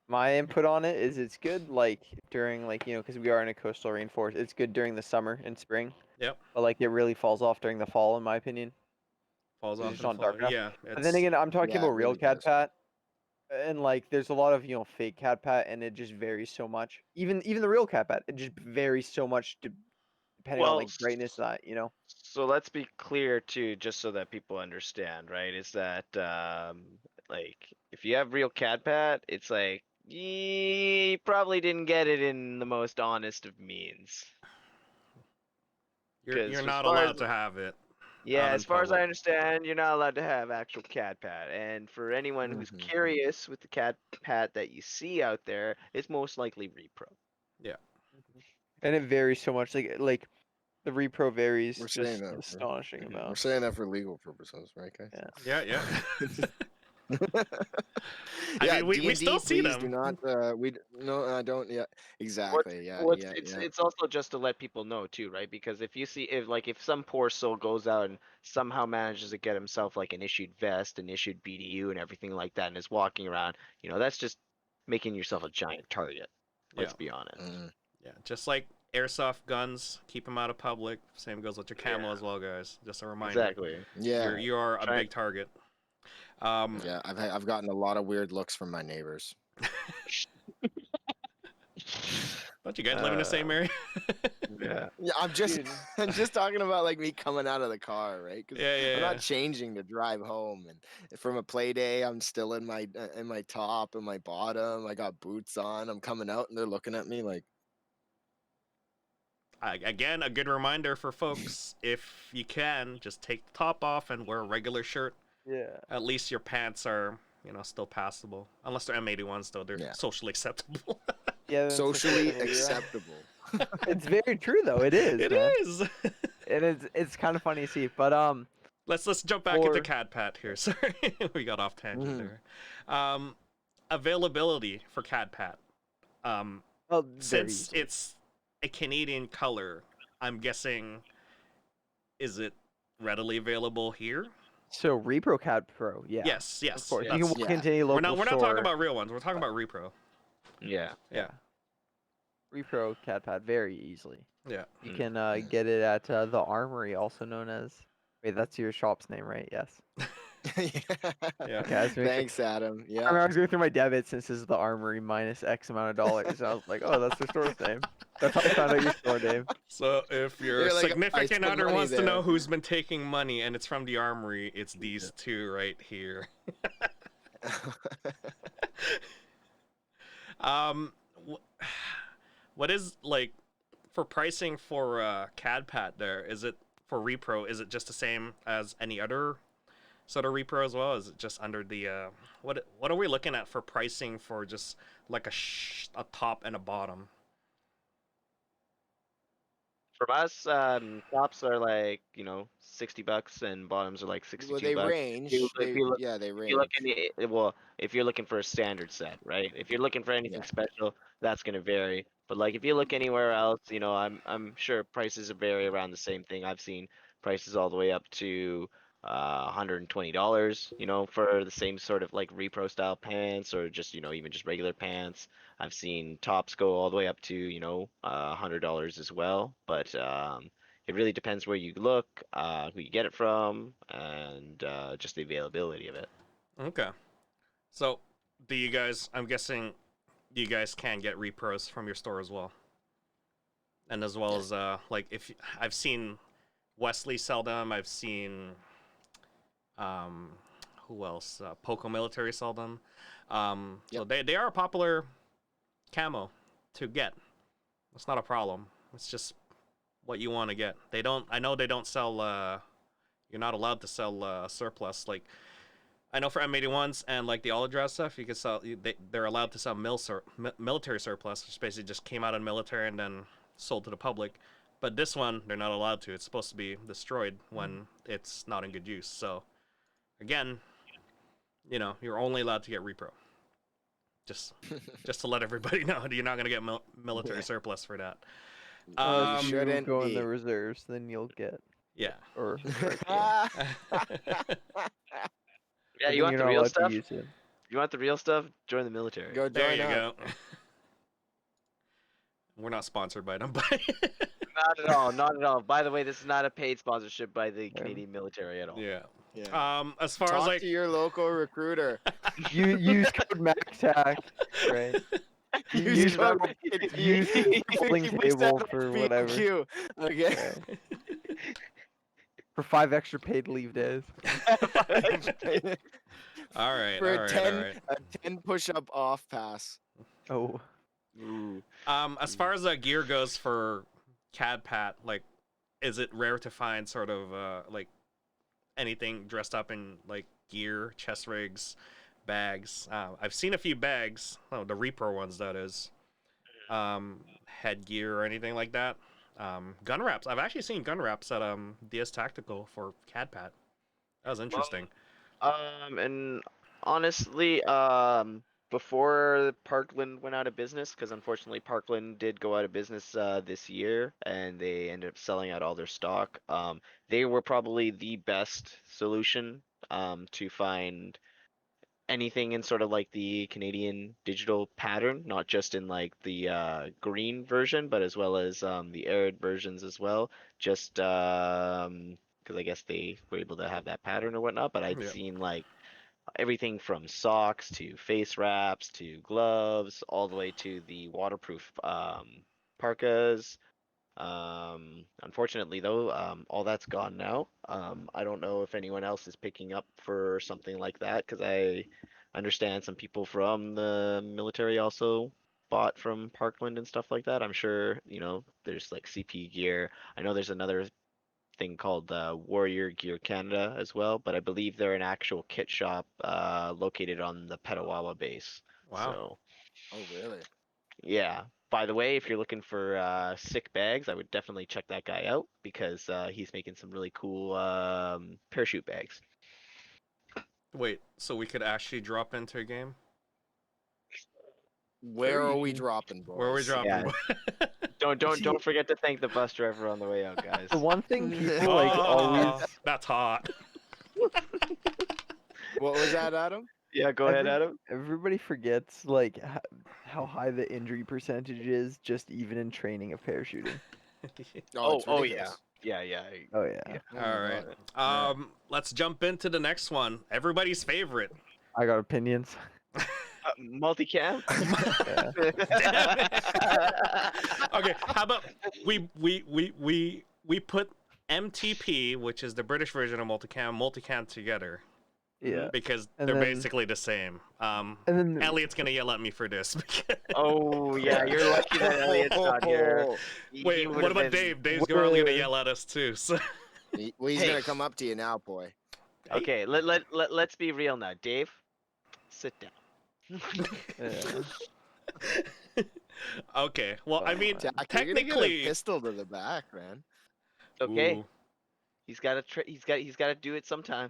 My input on it is it's good like during like because we are in a coastal rainforest. It's good during the summer and spring. Yep. But like it really falls off during the fall, in my opinion. Falls It's off just in the not fall. dark enough. Yeah. But then again, I'm talking Yeah, about it real really does. CADPAT, and like there's a lot of fake CADPAT, and it just varies so much. Even the real CADPAT, it just varies so much depending on Well, like brightness that So let's be clear too, just so that people understand, right? Is that like if you have real CADPAT, it's like you probably didn't get it in the most honest of means. you're 'Cause as not far as allowed to have it. Yeah, out in as far as I public. understand, you're not allowed to have actual CADPAT. And for anyone who's Mhm. curious with the CADPAT that you see out there, it's most likely repro. Yeah. and it varies so much. Like the repro varies We're saying just that. astonishing Mhm. We're amount. saying that for legal purposes, right, guys? Yeah. Yeah. Yeah, I mean, we D&D, still see please them. do not. No, I don't. Yeah, exactly. Yeah, What's yeah, yeah. it's also just to let people know too, right? Because if you see if some poor soul goes out and somehow manages to get himself like an issued vest, an issued BDU, and everything like that, and is walking around, that's just making yourself a giant target. Let's Yeah. be honest. Mm. Yeah. Just like airsoft guns, keep them out of public. Same goes with your camo Yeah. as well, guys. Just a reminder. Exactly. Yeah, You are a Try- big target. yeah. I've gotten a lot of weird looks from my neighbors. Don't you guys live in the same area? Yeah. Yeah, I'm just Dude. I'm just talking about like me coming out of the car, right? 'Cause Yeah, yeah, I'm yeah. not changing to drive home, and from a play day, I'm still in my top and my bottom. I got boots on. I'm coming out, and they're looking at me like, Again, a good reminder for folks: if you can, just take the top off and wear a regular shirt. Yeah. At least your pants are, still passable. Unless they're M81s, though, they're Yeah. socially acceptable. Yeah. that's socially sustainable, yeah. acceptable. It's very true though. It is. It man. is. It is. It's kind of funny to see, but Let's jump back into Or- CADPAT here. Sorry, we got off tangent Mhm. there. Availability for CADPAT. well, very Since easily. it's a Canadian color, I'm guessing, is it readily available here? So Repro CAD Pro, yeah. Yes, yes. Of course, you that's- can walk yeah. into any local we're not store. talking about real ones. We're talking about repro. Yeah. Yeah. Repro CAD pad very easily. Yeah. You Mm. can get it at the Armory, also known as. Wait, that's your shop's name, right? Yes. Yeah. Okay, I was making- Thanks, Adam. I Yeah. remember I was going through my debits since this is the Armory minus X amount of dollars. And I was like, oh, that's their store's name. That's how I found out your store name. So if your You're like, I significant spent other money wants to there. know who's been taking money and it's from the Armory, it's these two right here. What is like for pricing for CADPAT there? Is it for repro? Is it just the same as any other sort of repro as well? Is it just under the what are we looking at for pricing for just like a top and a bottom? From us, tops are like $60 and bottoms are like Well, they $62. range. If you look, Yeah, they if you look range. if you're looking for a standard set, right? If you're looking for anything Yeah. special, that's gonna vary. But like if you look anywhere else, I'm sure prices vary around the same thing. I've seen prices all the way up to $120, for the same sort of like repro style pants or just even just regular pants. I've seen tops go all the way up to $100 as well. But it really depends where you look, who you get it from, and just the availability of it. Okay. So, do you guys? I'm guessing you guys can get repros from your store as well. And as well as like if I've seen Wesley sell them, I've seen who else? Poco Military sell them. So they are a popular camo to get. It's not a problem. It's just what you want to get. They don't. I know they don't sell. You're not allowed to sell surplus. Like I know for M81s and like the all address stuff, you can sell. They're allowed to sell military surplus, which basically just came out of the military and then sold to the public. But this one, they're not allowed to. It's supposed to be destroyed when it's not in good use. So again, you know, you're only allowed to get repro. Just to let everybody know, you're not gonna get military surplus for that. If you shouldn't go in be. the reserves, then you'll get. Yeah. Or Yeah, but you want then the you're not real allowed to stuff? use it. You want the real stuff? Join the military. Go There join you up. go. We're not sponsored by them, but Not at all. Not at all. By the way, this is not a paid sponsorship by the Yeah. Canadian military at all. yeah. Yeah. As far as Talk like to your local recruiter. You use code MACTAC, right? Use code- use folding you push that table on for B&Q, whatever. Okay. Right. For 5 extra paid leave days. all right, For all a right, 10 all right. a 10 push-up off pass. Oh, Ooh. As far as gear goes for CAD-PAT, like, is it rare to find sort of like anything dressed up in like gear, chest rigs, bags? I've seen a few bags, the repro ones that is, headgear or anything like that. Gun wraps. I've actually seen gun wraps at DS Tactical for CAD-PAT. That was interesting. And honestly, before Parkland went out of business, because unfortunately Parkland did go out of business this year, and they ended up selling out all their stock. They were probably the best solution to find anything in sort of like the Canadian digital pattern, not just in like the green version, but as well as the arid versions as well. Just because I guess they were able to have that pattern or whatnot. But I'd Yeah. seen like everything from socks to face wraps to gloves, all the way to the waterproof parkas. Unfortunately though, all that's gone now. I don't know if anyone else is picking up for something like that, because I understand some people from the military also bought from Parkland and stuff like that. I'm sure, you know, there's like CP gear. I know there's another thing called Warrior Gear Canada as well, but I believe they're an actual kit shop located on the Petawawa base. Wow. So Oh, really? yeah. By the way, if you're looking for sick bags, I would definitely check that guy out, because he's making some really cool parachute bags. Wait, so we could actually drop into a game? Where are we dropping, boys? Where are we dropping? Yeah. Don't forget to thank the bus driver on the way out, guys. the one thing people like Oh, always That's hot. What was that, Adam? Yeah, go ahead, Adam. everybody forgets like how high the injury percentage is just even in training of parachuting. Oh, it's yeah. ridiculous. Yeah. Oh yeah. Yeah. Oh All my right. God. Let's jump into the next one. Everybody's favorite. I got opinions. Multicam. Yeah. Damn it. Okay, how about we put MTP, which is the British version of multicam together. Yeah. Because And they're then- basically the same. And then Elliot's gonna yell at me for this. Oh yeah, you're lucky that Elliot's not here. Wait, He what would've about been- Dave? Dave's probably gonna Where- yell at us too. So Well, he's Hey. gonna come up to you now, boy. Okay, let's be real now. Dave, sit down. yeah. okay. Well, I mean, Jack, you're gonna get technically, a pistol to the back, man. Okay, Ooh. he's got to he's got to do it sometime.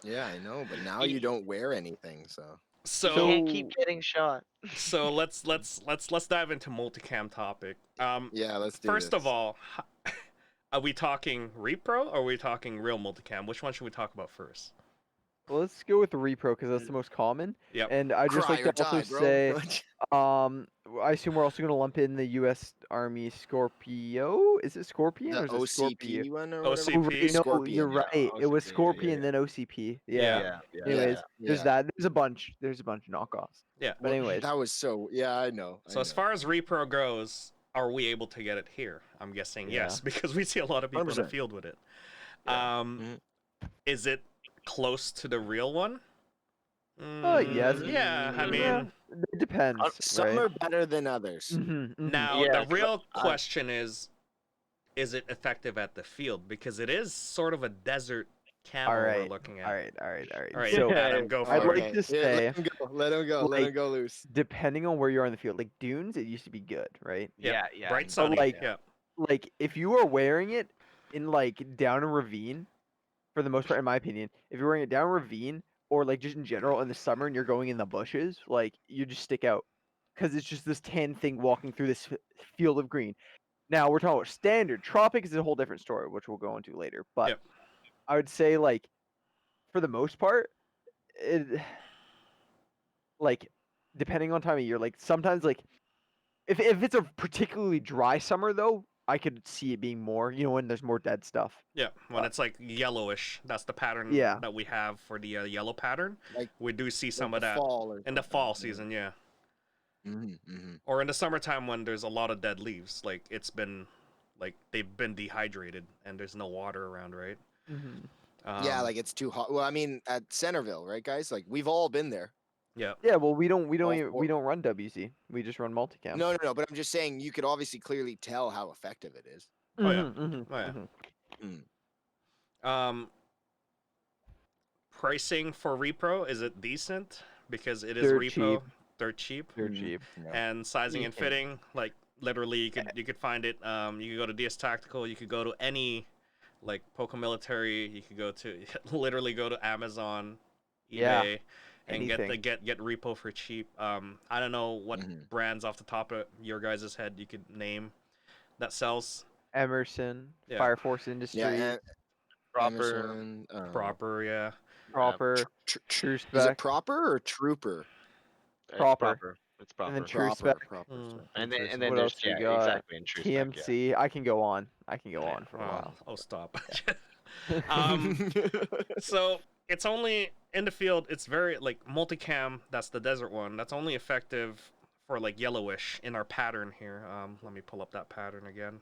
Yeah, I know, but now you don't wear anything, so. He So can't keep getting shot. so let's dive into multicam topic. Yeah, let's do First of this. all, are we talking repro or are we talking real multicam? Which one should we talk about first? Well, let's go with the repro because that's the most common. Yep. And I just Cry like or to also die, bro. say, I assume we're also going to lump in the U.S. Army Scorpio. Is it Scorpion The or is it Scorpio? OCP one or OCP? whatever. Oh, right, no, Scorpion, you're yeah. right. It was OCP, Scorpion, then OCP. Yeah. Yeah. Yeah. Yeah. Anyways, there's yeah. that. There's a bunch. There's a bunch of knockoffs. Yeah. But anyways, That was so. Yeah, I know. So as far as repro goes, are we able to get it here? I'm guessing yes, because we see a lot of people in the 100%. field with it. Yeah. Is it close to the real one? yes. Yeah, I mean, yeah, it depends. Some right? are better than others. now Yeah, the real 'cause question is it effective at the field? Because it is sort of a desert camo All we're right. looking at. All right. All right, So Adam, go for I'd it. like to Yeah, say, let him go. Let him go. Let him like, go loose. depending on where you are in the field, like dunes, it used to be good, right? Yeah, Yeah. bright But, sunny. like, yeah. Like if you are wearing it in like down a ravine, for the most part, in my opinion, if you're wearing it down a ravine or like just in general in the summer and you're going in the bushes, like you just stick out because it's just this tan thing walking through this field of green. Now we're talking about standard. Tropics is a whole different story, which we'll go into later. But Yep. I would say like for the most part, it, like depending on time of year, like sometimes like if it's a particularly dry summer though, I could see it being more, when there's more dead stuff. Yeah, when it's like yellowish, that's the pattern Yeah. that we have for the yellow pattern. Like- we do see some Like of the that fall or in the something, fall season, yeah. Or in the summertime when there's a lot of dead leaves, like it's been, like they've been dehydrated and there's no water around, right? Yeah, like it's too hot. Well, I mean, at Centerville, right, guys? Like we've all been there. yeah, Yeah, well, we don't All even, four- we don't run WC. We just run multicam. No, but I'm just saying you could obviously clearly tell how effective it is. Oh, yeah. Mhm, Oh, yeah. mhm. Pricing for repro, is it decent? Because it is They're repo. cheap. They're cheap. They're cheap. And sizing You and can- fitting, like literally you could find it. You could go to DS Tactical, you could go to any like Poco Military, you could go to literally go to Amazon, eBay, Yeah, and anything. get repo for cheap. I don't know what brands off the top of your guys' head you could name that sells. Emerson, Yeah. Fire Force Industries, Yeah, Proper. Emerson, Proper, yeah. Proper, True Is it Spec, proper or trooper? It's Proper. It's and then proper. True Spec. Proper. And then What there's else we got? exactly in true spec, yeah. TMC. I can go on. I can go Yeah. on for a while. Oh, stop. So it's only in the field. It's very like multicam. That's the desert one. That's only effective for like yellowish in our pattern here. Let me pull up that pattern again.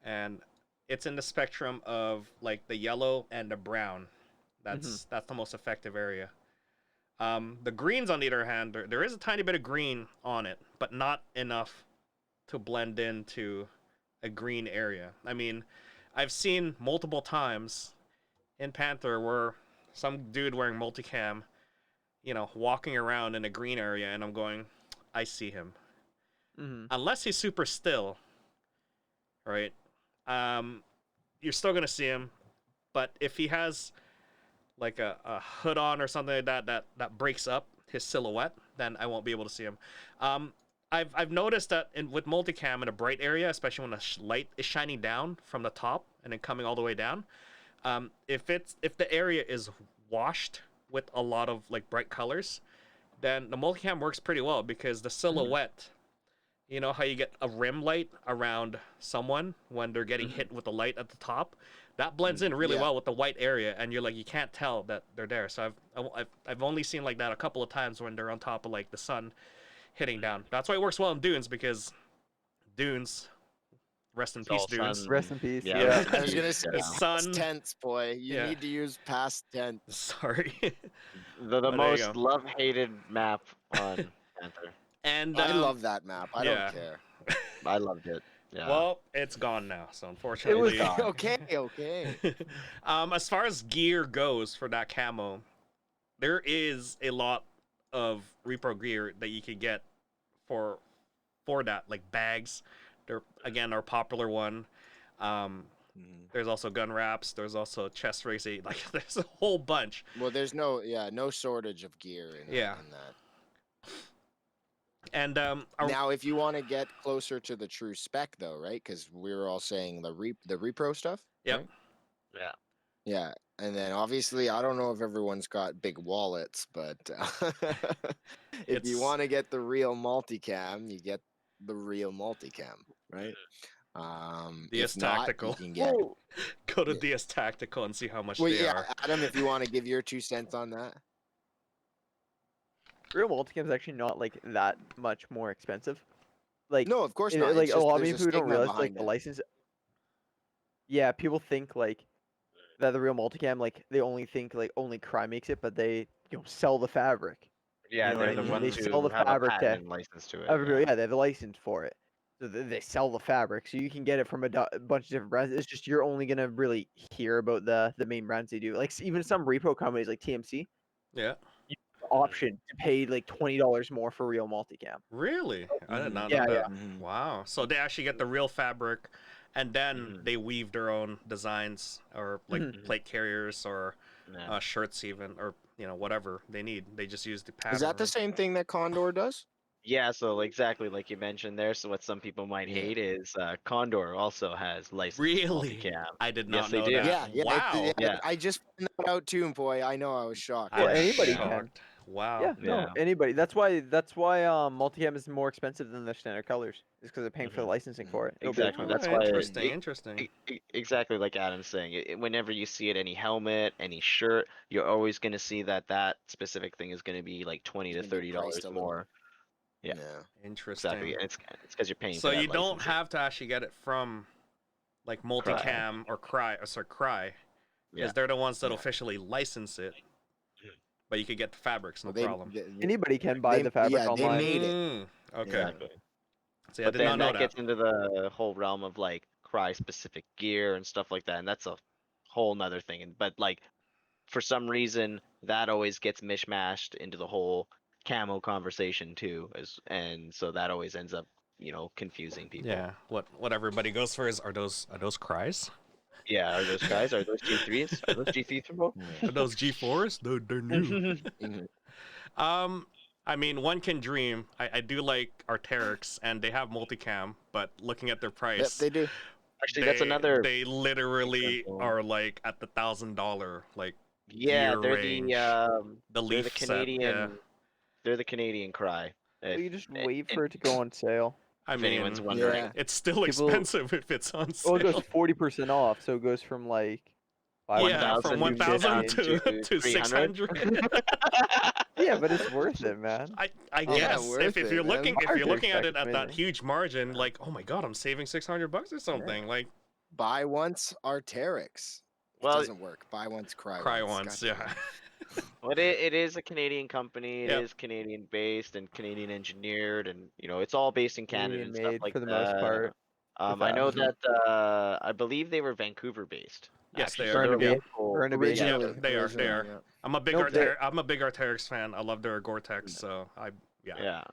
And it's in the spectrum of like the yellow and the brown. That's the most effective area. The greens, on the other hand, there is a tiny bit of green on it, but not enough to blend into a green area. I mean, I've seen multiple times in Panther where some dude wearing multicam, walking around in a green area, and I'm going, I see him. Unless he's super still, right? You're still gonna see him, but if he has like a hood on or something like that breaks up his silhouette, then I won't be able to see him. I've noticed that with multicam in a bright area, especially when the light is shining down from the top and then coming all the way down, if the area is washed with a lot of like bright colors, then the multicam works pretty well because the silhouette, you know how you get a rim light around someone when they're getting hit with the light at the top, that blends in really well with the white area, and you're like, you can't tell that they're there. So I've only seen like that a couple of times when they're on top of like the sun hitting down. That's why it works well in dunes, because dunes, rest in It's peace, all dunes. sun. Rest in peace. Yeah, Yeah. rest in I was gonna peace, say yeah. past tense, boy. You Yeah. need to use past tense. Sorry. The there you most go. love-hated map on Panther. And I love that map. I yeah. don't care. I loved it. Yeah. well, it's gone now, so unfortunately. gone. Okay. As far as gear goes for that camo, there is a lot of repro gear that you can get for that, like bags. They're again our popular one. There's also gun wraps. There's also chest racing. Like there's a whole bunch. Well, there's no shortage of gear in Yeah. in that. And Now, if you want to get closer to the true spec, though, right? Because we were all saying the repro stuff. Yep. right? yeah. Yeah. And then obviously, I don't know if everyone's got big wallets, but if you It's- want to get the real multicam, you get the real multicam, right? DS If not, you Tactical. can get. Well, Go to Yeah. DS Tactical and see how much Well, they yeah, are. Adam, if you want to give your 2 cents on that. real multicam is actually not like that much more expensive. Like, No, of course it- not. like It's a just lot of there's a people don't stigma realize like behind the it. license. Yeah, people think like that the real multicam, like they only think like only Cry makes it, but they sell the fabric. Yeah, know what they're I the mean? ones They sell who the have a fabric patent to and license to it. everybody. Yeah, they have the license for it, so they sell the fabric. So you can get it from a bunch of different brands. It's just you're only gonna really hear about the main brands they do. Like even some repo companies like TMC, Yeah. the option to pay like $20 more for real multicam. Really? I did Mhm. not Yeah, know yeah. that. Mhm. Wow. So they actually get the real fabric, and then Mhm. they weave their own designs, or like Mhm. plate carriers, or Yeah. shirts, even, or whatever they need. They just use the pattern. Is that the same thing that Condor does? Yeah, so exactly like you mentioned there. So what some people might Yeah. hate is Condor also has licensed Really? multicam. I did Yes, not they know do. that. Yeah, yeah, Wow. Yeah. I just found that out too, and boy, I know I was shocked. Well, I'm anybody Yeah. can. shocked. Wow. Yeah, no, Yeah. anybody. That's why multicam is more expensive than the standard colors. Is because they're paying for the Mhm. licensing for it. It'll be Exactly. like That's Oh, why interesting. Interesting. exactly like Adam's saying. Whenever you see it, any helmet, any shirt, you're always going to see that specific thing is going to be like $20 It's to gonna be priced $30 a little. more. Yeah. Interesting. Exactly. And it's because you're paying So for that you don't licensing. have to actually get it from like Multicam or Cry, because Yeah. they're the ones that Yeah. officially license it. But you could get the fabrics, no Well, problem. anybody can buy the fabric yeah, online. they made it. Okay. Yeah. Exactly. See, I But did then not know that that. gets into the whole realm of like Cry specific gear and stuff like that, and that's a whole nother thing. But like for some reason that always gets mishmashed into the whole camo conversation too, and so that always ends up confusing people. Yeah. What everybody goes for are those Cries? Yeah, are those guys? Are those G3s? Are those G3s from both? Are those G4s? They're new. Mhm. I mean, one can dream. I do like Arc'teryx, and they have multicam, but looking at their Yep, price, they do. Actually, that's another They literally example. are like at the $1,000 like Yeah, gear they're range. the The Leaf Canadian. set, yeah. They're the Canadian Cry. Well, you just wait if- for it to go on sale. I if mean, anyone's wondering. Yeah. it's still People- expensive if it's on sale. Well, it goes 40% off, so it goes from like Yeah, from 1,000 to 300. 600. Yeah, but it's worth it, man. I Yeah, guess worth if it, you're man. looking Arc'teryx at it is at that amazing. huge margin, like, oh my god, I'm saving $600 or something. Like Buy once Arc'teryx. It Well, doesn't work. Buy once, cry, cry once. once, yeah. Well, it is a Canadian company. It Yep. is Canadian based and Canadian engineered, and it's all based in Canada Canadian and stuff made like for the that. most part. I know Mhm. that I believe they were Vancouver based. Yes, actually, they so are. they're Yeah. local. Burnaby. Originally, Yeah, they are. They are. yeah. I'm a big Nope, they- I'm a big Arc'teryx fan. I love their Gore-Tex, so yeah. Yeah.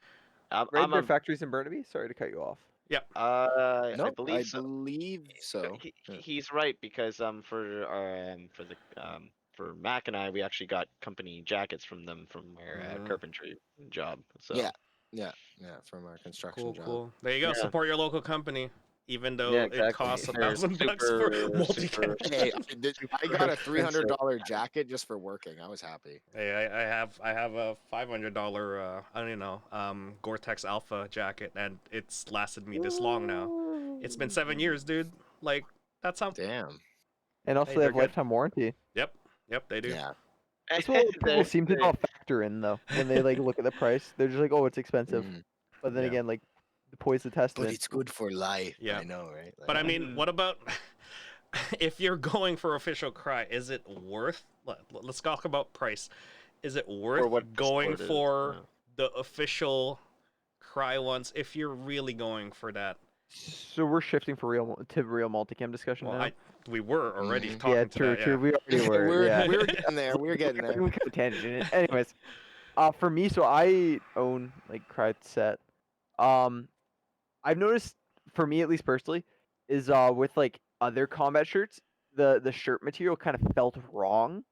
Right, I'm their a factories in Burnaby. Sorry to cut you off. I No, believe so. so. Yeah. He's right because for Mac and I, we actually got company jackets from them from our Mm. carpentry job. So Yeah, from our construction Cool, job. cool. There you go. Yeah. Support your local company, even though Yeah, it exactly. costs They're $1,000 for multicam. Hey, I got a $300 jacket just for working. I was happy. Hey, I have a $500 I don't know Gore-Tex Alpha jacket, and it's lasted me this long now. It's been 7 years, dude. Like that's how. Damn. And also, Hey, they they're have good. lifetime warranty. Yep, they do. Yeah. That's what people seem to not factor in, though, when they like look at the price. They're just like, "Oh, it's expensive," Mhm. but then Yeah. again, like, the poise the But testament. it's good for life. Yeah. I know, right? But I Like, mean, what about if you're going for official Cry? Is it worth? Let's talk about price. Is it worth what the going sport is, for yeah. the official Cry ones if you're really going for that? So we're shifting to real multicam discussion Well, now. we were already Mhm. talking Yeah, to true, that. true. Yeah. We already were. we're Yeah. we're getting there. We're getting there. We could tangent it. Anyways, for me, so I own like Cry set. I've noticed, for me at least personally, is with like other combat shirts, the shirt material kind of felt wrong.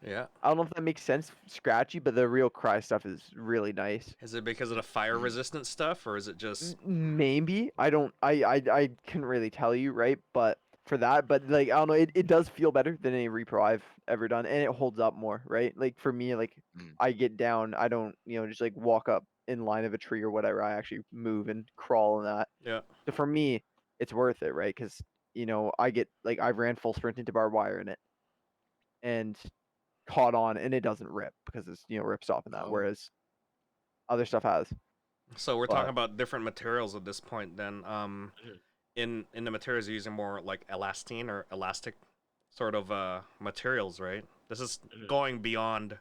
Yeah. I don't know if that makes sense, scratchy, but the real Cry stuff is really nice. Is it because of the fire resistant stuff, or is it just? Maybe I don't. I couldn't really tell you, right? But for that, but like I don't know, it does feel better than any repro I've ever done, and it holds up more, right? Like for me, like Mm. I get down, I don't just like walk up in line of a tree or whatever. I actually move and crawl and that. Yeah. So for me, it's worth it, right? Because I get like I ran full sprint into barbed wire in it and caught on, and it doesn't rip because it's rips off in that, Oh. whereas other stuff has. So we're But- talking about different materials at this point. Then, in the materials you're using more like elastine or elastic sort of materials, right? This is going beyond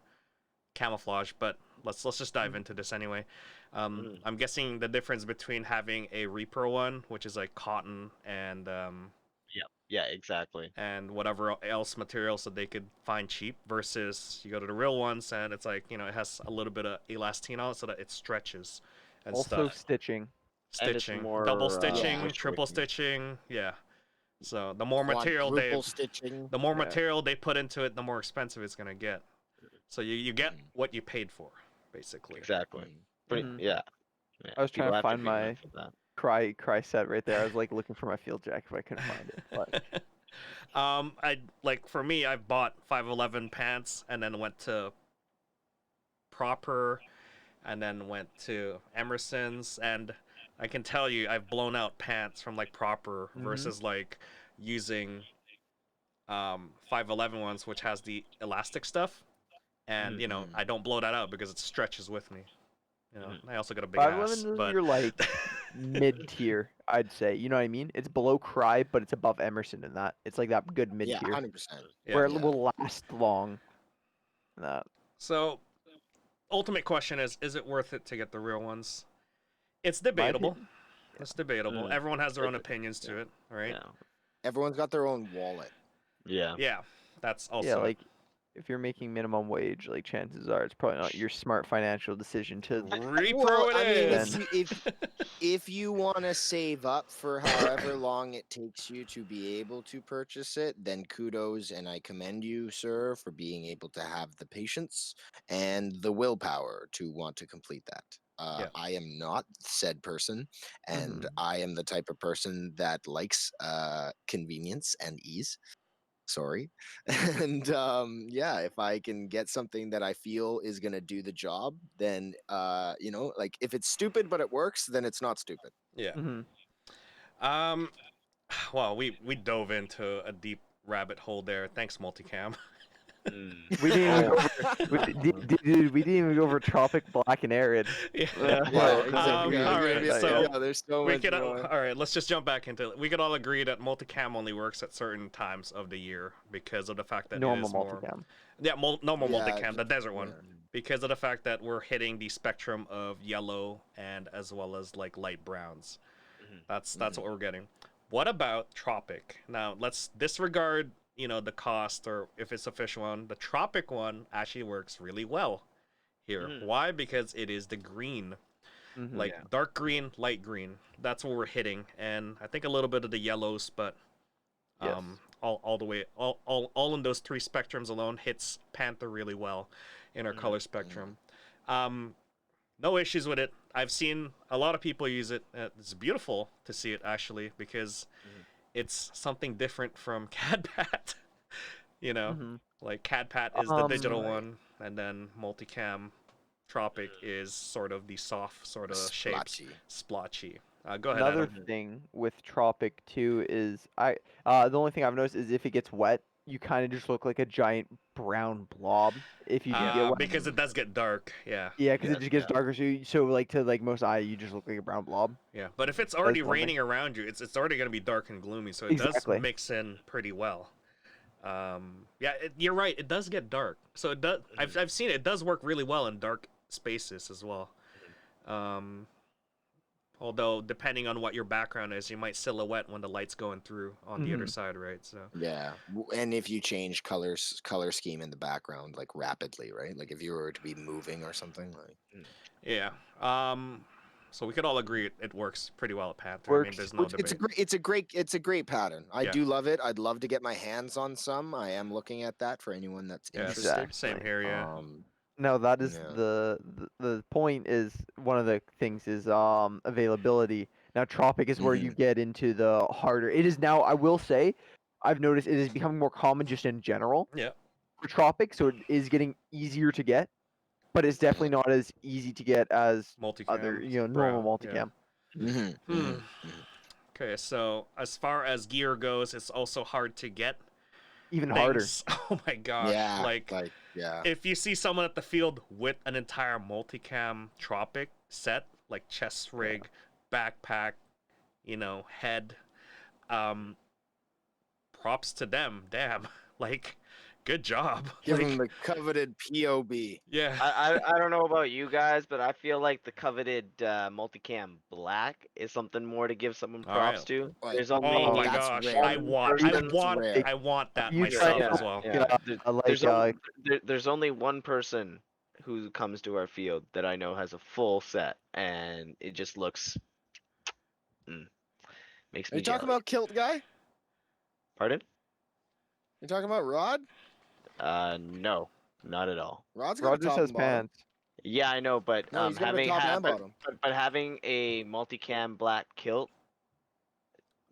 camouflage, but let's just dive into this anyway. I'm guessing the difference between having a repro one, which is like cotton and Yeah, exactly. and whatever else materials that they could find cheap, versus you go to the real ones and it's like it has a little bit of elastine on it so that it stretches and Also stuff. stitching. And it's Stitching, more, double stitching, wish triple wicking. stitching, yeah. So the more material Quadruple stitching. the more Yeah. material they put into it, the more expensive it's gonna get. So you get what you paid for, basically. Exactly. Mm. Pretty, Mhm. yeah. I was People trying to have find agree my with that. cry set right there. I was like looking for my field jacket, but I couldn't find it. But I like, for me, I've bought 511 pants and then went to Proper and then went to Emerson's, and I can tell you I've blown out pants from like Proper versus like using 511 ones, which has the elastic stuff, and I don't blow that out because it stretches with me. I also got a big ass, 511 but you're like mid tier, I'd say. You know what I mean? It's below Cry, but it's above Emerson in that. It's like that good mid Yeah, tier 100%. yeah. where it will last long. That So, ultimate question is it worth it to get the real ones? It's my debatable. opinion, It's debatable. Mm. Everyone has their own It's- opinions to yeah. it, right? Yeah. Everyone's got their own wallet. Yeah. Yeah, that's also yeah, it. like if you're making minimum wage, like chances are it's probably not your smart financial decision to. Repro Well, it I mean, is. if you want to save up for however long it takes you to be able to purchase it, then kudos and I commend you, sir, for being able to have the patience and the willpower to want to complete that. Yeah. I am not said person, and Mhm. I am the type of person that likes convenience and ease. Sorry. And yeah, if I can get something that I feel is going to do the job, then like if it's stupid but it works, then it's not stupid. Yeah. Mhm. Well, we dove into a deep rabbit hole there. Thanks, multicam. Mm. We didn't even Oh. go over, dude, we didn't even go over Tropic, Black, and Arid. Yeah. Yeah, But, exactly. all right, so yeah, there's so we much could more. all right. Let's just jump back into it. We could all agree that multicam only works at certain times of the year because of the fact that normal it is more. multicam. Yeah, normal Yeah, multicam, the desert one, yeah. because of the fact that we're hitting the spectrum of yellow and as well as like light browns. Mhm. That's what we're getting. What about Tropic? Now let's disregard the cost or if it's official one. The Tropic one actually works really well here. Mhm. Why? Because it is the green, Mhm. like Yeah. dark green, light green. That's what we're hitting, and I think a little bit of the yellows, but Yes. all the way, all in those three spectrums alone hits Panther really well in our color spectrum. No issues with it. I've seen a lot of people use it. It's beautiful to see it actually because it's something different from CAD-PAT. Mhm. Like CAD-PAT is the digital Right. one, and then multicam Tropic is sort of the soft sort of shapes, Splotchy. splotchy. Go ahead, Another Adam. thing with Tropic too is the only thing I've noticed is if it gets wet, you kind of just look like a giant brown blob if you do get wet. Because it does get dark. Yeah. Yeah, because Yeah, it just gets yeah. darker. So like to like most eye, you just look like a brown blob. Yeah. But if it's already one thing. raining around you, it's already going to be dark and gloomy, so it Exactly. does mix in pretty well. Yeah, you're right. It does get dark, so it does. I've seen it. It does work really well in dark spaces as well. Although depending on what your background is, you might silhouette when the light's going through on the other side, right? So Yeah, and if you change color scheme in the background like rapidly, right? Like if you were to be moving or something, like yeah. So we could all agree it works pretty well at Panther. I mean, Works. there's no debate. it's a great pattern. I Yeah. do love it. I'd love to get my hands on some. I am looking at that for anyone that's Yeah, interested. same here. Yeah. No, that is Yeah. the point is one of the things is availability. Now Tropic is where you get into the harder. It is now, I will say, I've noticed it is becoming more common just in general Yeah. for tropic, so it is getting easier to get, but it's definitely not as easy to get as other, Multicam. normal Yeah. multicam. Hmm. Okay, so as far as gear goes, it's also hard to get Even harder. things. Oh my gosh. Yeah, Like, yeah. if you see someone at the field with an entire multicam tropic set, like chest rig, backpack, head, um, props to them. Damn. Like, good job. Give Like, him the coveted POB. yeah. I don't know about you guys, but I feel like the coveted multicam black is something more to give someone All right. props to. Like, There's Oh only my that's gosh. rare. I want I That's want rare. I want that You myself try as to- well. Yeah. like There's only one person who comes to our field that I know has a full set, and it just looks makes Are me you talking jelly. about Kilt Guy? Pardon? You talking about Rod? No, not at all. Rod's got Rod a just top has and bottom. pants. Yeah, I know, but No, he's got a top and bottom. but having a multicam black kilt.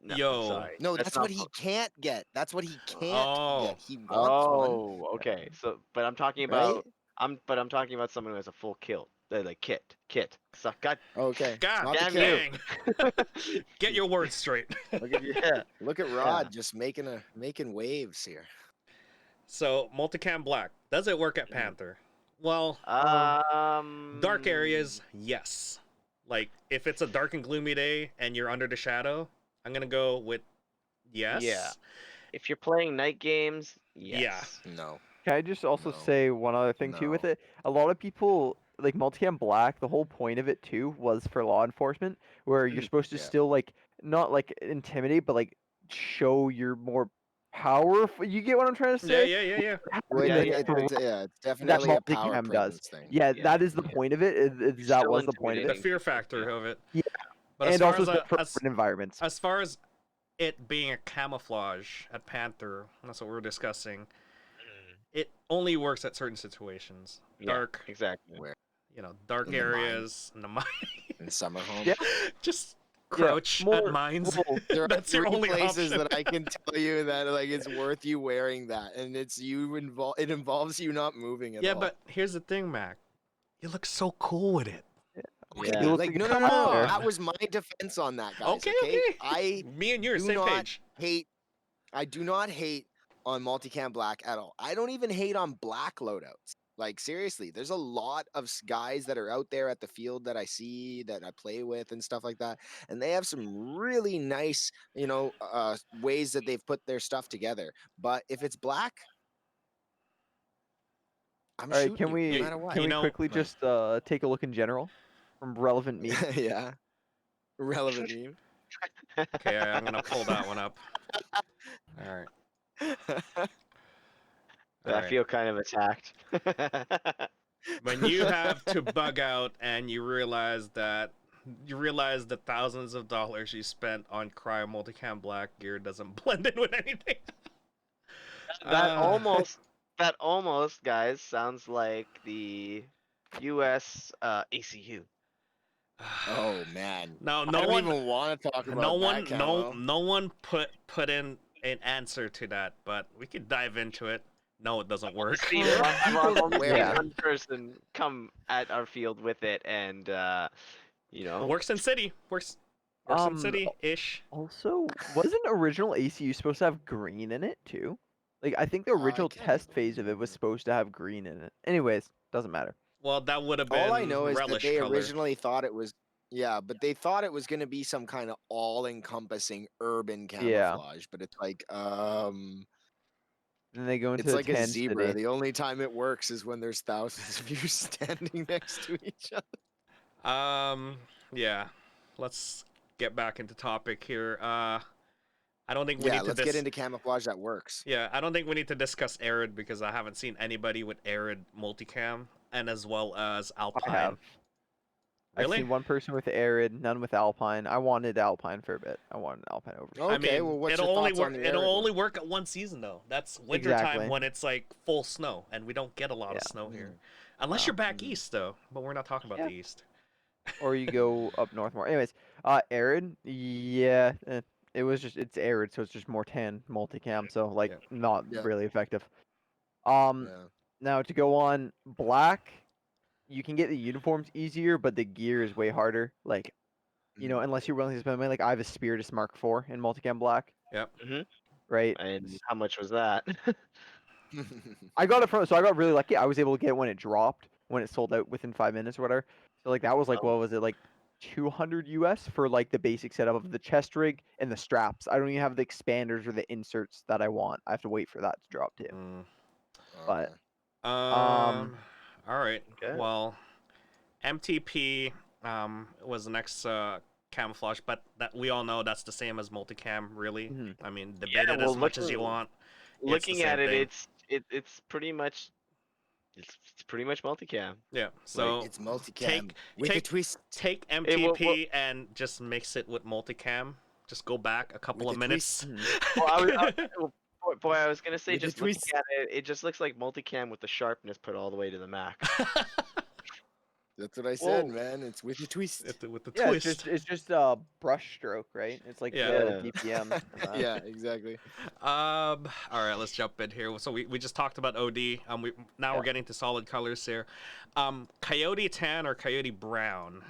No, I'm Yo. sorry. No, that's not what he can't get. That's what he can't Oh. get. He wants one, Oh, okay. So, but I'm talking right? about I'm talking about someone who has a full kilt, like kit. So, God Okay. God not the damn Kilt. you. dang. Get your words straight. Look at Yeah. look at Rod just making waves here. So, multicam black. Does it work at Mhm. Panther? Well, dark areas, yes. Like, if it's a dark and gloomy day and you're under the shadow, I'm going to go with yes. Yeah. If you're playing night games, Yeah. yes. No. Can I just also No. say one other thing too with No. it? A lot of people like multicam black. The whole point of it too was for law enforcement, where you're supposed to Yeah. still like not like intimidate, but like show your more powerful. You get what I'm trying to Yeah, say? yeah. Well, Yeah, it's definitely a power multicam does. presence thing. Yeah, Yeah, that is the yeah. point of it. You're That still was the point of The intimidating it. fear people, factor yeah. of it. Yeah. But as And far also as, it's for as, urban environments. as far as it being a camouflage at Panther, that's what we're discussing. It only works at certain situations. Yeah, Dark, exactly. Where dark In the mine. areas in the mine. in summer home. Yeah. Just Yeah, crouch at more- mines. well, There are That's your three only places option. that I can tell you that like it's worth you wearing that, and it's it involves you not moving at Yeah, all. but here's the thing, Mac. You look so cool with it. Okay, Yeah. You look like like no, a no, no, no, Come no. on. That was my defense on that, guys. Okay, Okay, okay. I Me and you are do same not page. hate. I do not hate on multicam black at all. I don't even hate on black loadouts. Like seriously, there's a lot of guys that are out there at the field that I see that I play with and stuff like that, and they have some really nice, ways that they've put their stuff together. But if it's black, I'm All right, shooting can you, we no matter what. can we know, quickly like- just take a look in general from relevant memes? yeah, relevant meme. Okay, I'm gonna pull that one up. All right. All I right. feel kind of attacked. When you have to bug out and you realize the thousands of dollars you spent on cryo multicam black gear doesn't blend in with anything. That Uh, almost, guys, sounds like the U.S. ACU. Oh man, No, I no don't one, even want to talk about no one, that camo. no one put in an answer to that, but we could dive into it. No, it doesn't work. See, I've only seen Yeah. one person come at our field with it, and It works in city. Works in city ish. Also, wasn't original ACU supposed to have green in it too? Like I think the I original can't test phase of it was supposed to have green in it. Anyways, doesn't matter. Well, that would have been All I know is that relish they color. originally thought it was, yeah, but they thought it was going to be some kind of all-encompassing urban Yeah. camouflage. But it's like, Then they go into it's a like a tan zebra. city. The only time it works is when there's thousands of you standing next to each other. Yeah. Let's get back into topic here. I don't think we Yeah, need let's to get into camouflage that works. Yeah, I don't think we need to discuss Arid because I haven't seen anybody with Arid multicam and as well as Alpine. I have. Really? I've seen one person with Arid, none with Alpine. I wanted Alpine for a bit. I wanted Alpine over. Okay, I mean, well, what's it'll your only thoughts work. on the It'll Arid one? only work at one season though. That's wintertime Exactly. when it's like full snow, and we don't get a lot of Yeah. snow here, unless No. you're back east though. But we're not talking about Yeah. the east. Or you go up north more. Anyways, Arid, yeah, It was just it's arid, so it's just more tan multicam, so like Yeah. not Yeah. really effective. Yeah. Now to go on black, you can get the uniforms easier, but the gear is way harder. Like, unless you're willing to spend money. Like I have a Spiritus Mark IV in multicam black, Yep. right? And how much was that? I got it so I got really lucky. I was able to get it when it dropped, when it sold out within 5 minutes or whatever. So like that was like Oh. what was it like 200 US for like the basic setup of the chest rig and the straps. I don't even have the expanders or the inserts that I want. I have to wait for that to drop too. Mm. But All right. Okay. Well, MTP was the next camouflage, but that we all know that's the same as multicam. Really, Mhm. I mean, debate Yeah, it well, as much as you want. the Looking at same it, thing. it's pretty much multicam. Yeah. So It's multicam take- with a take- twist. take Hey, well- MTP and just mix it with multicam. Just go back a couple With of a minutes. Well, boy, I was gonna say, With a just looking twist. at it, it just looks like multicam with the sharpness put all the way to the max. That's what I said, Well, man. It's with a twist. with the yeah, twist. it's just brush stroke, right? It's like Yeah. the Yeah. DPM. and that. Yeah, exactly. All right, let's jump in here. So we just talked about OD. Now we're Yeah. getting to solid colors here. Coyote tan or coyote brown.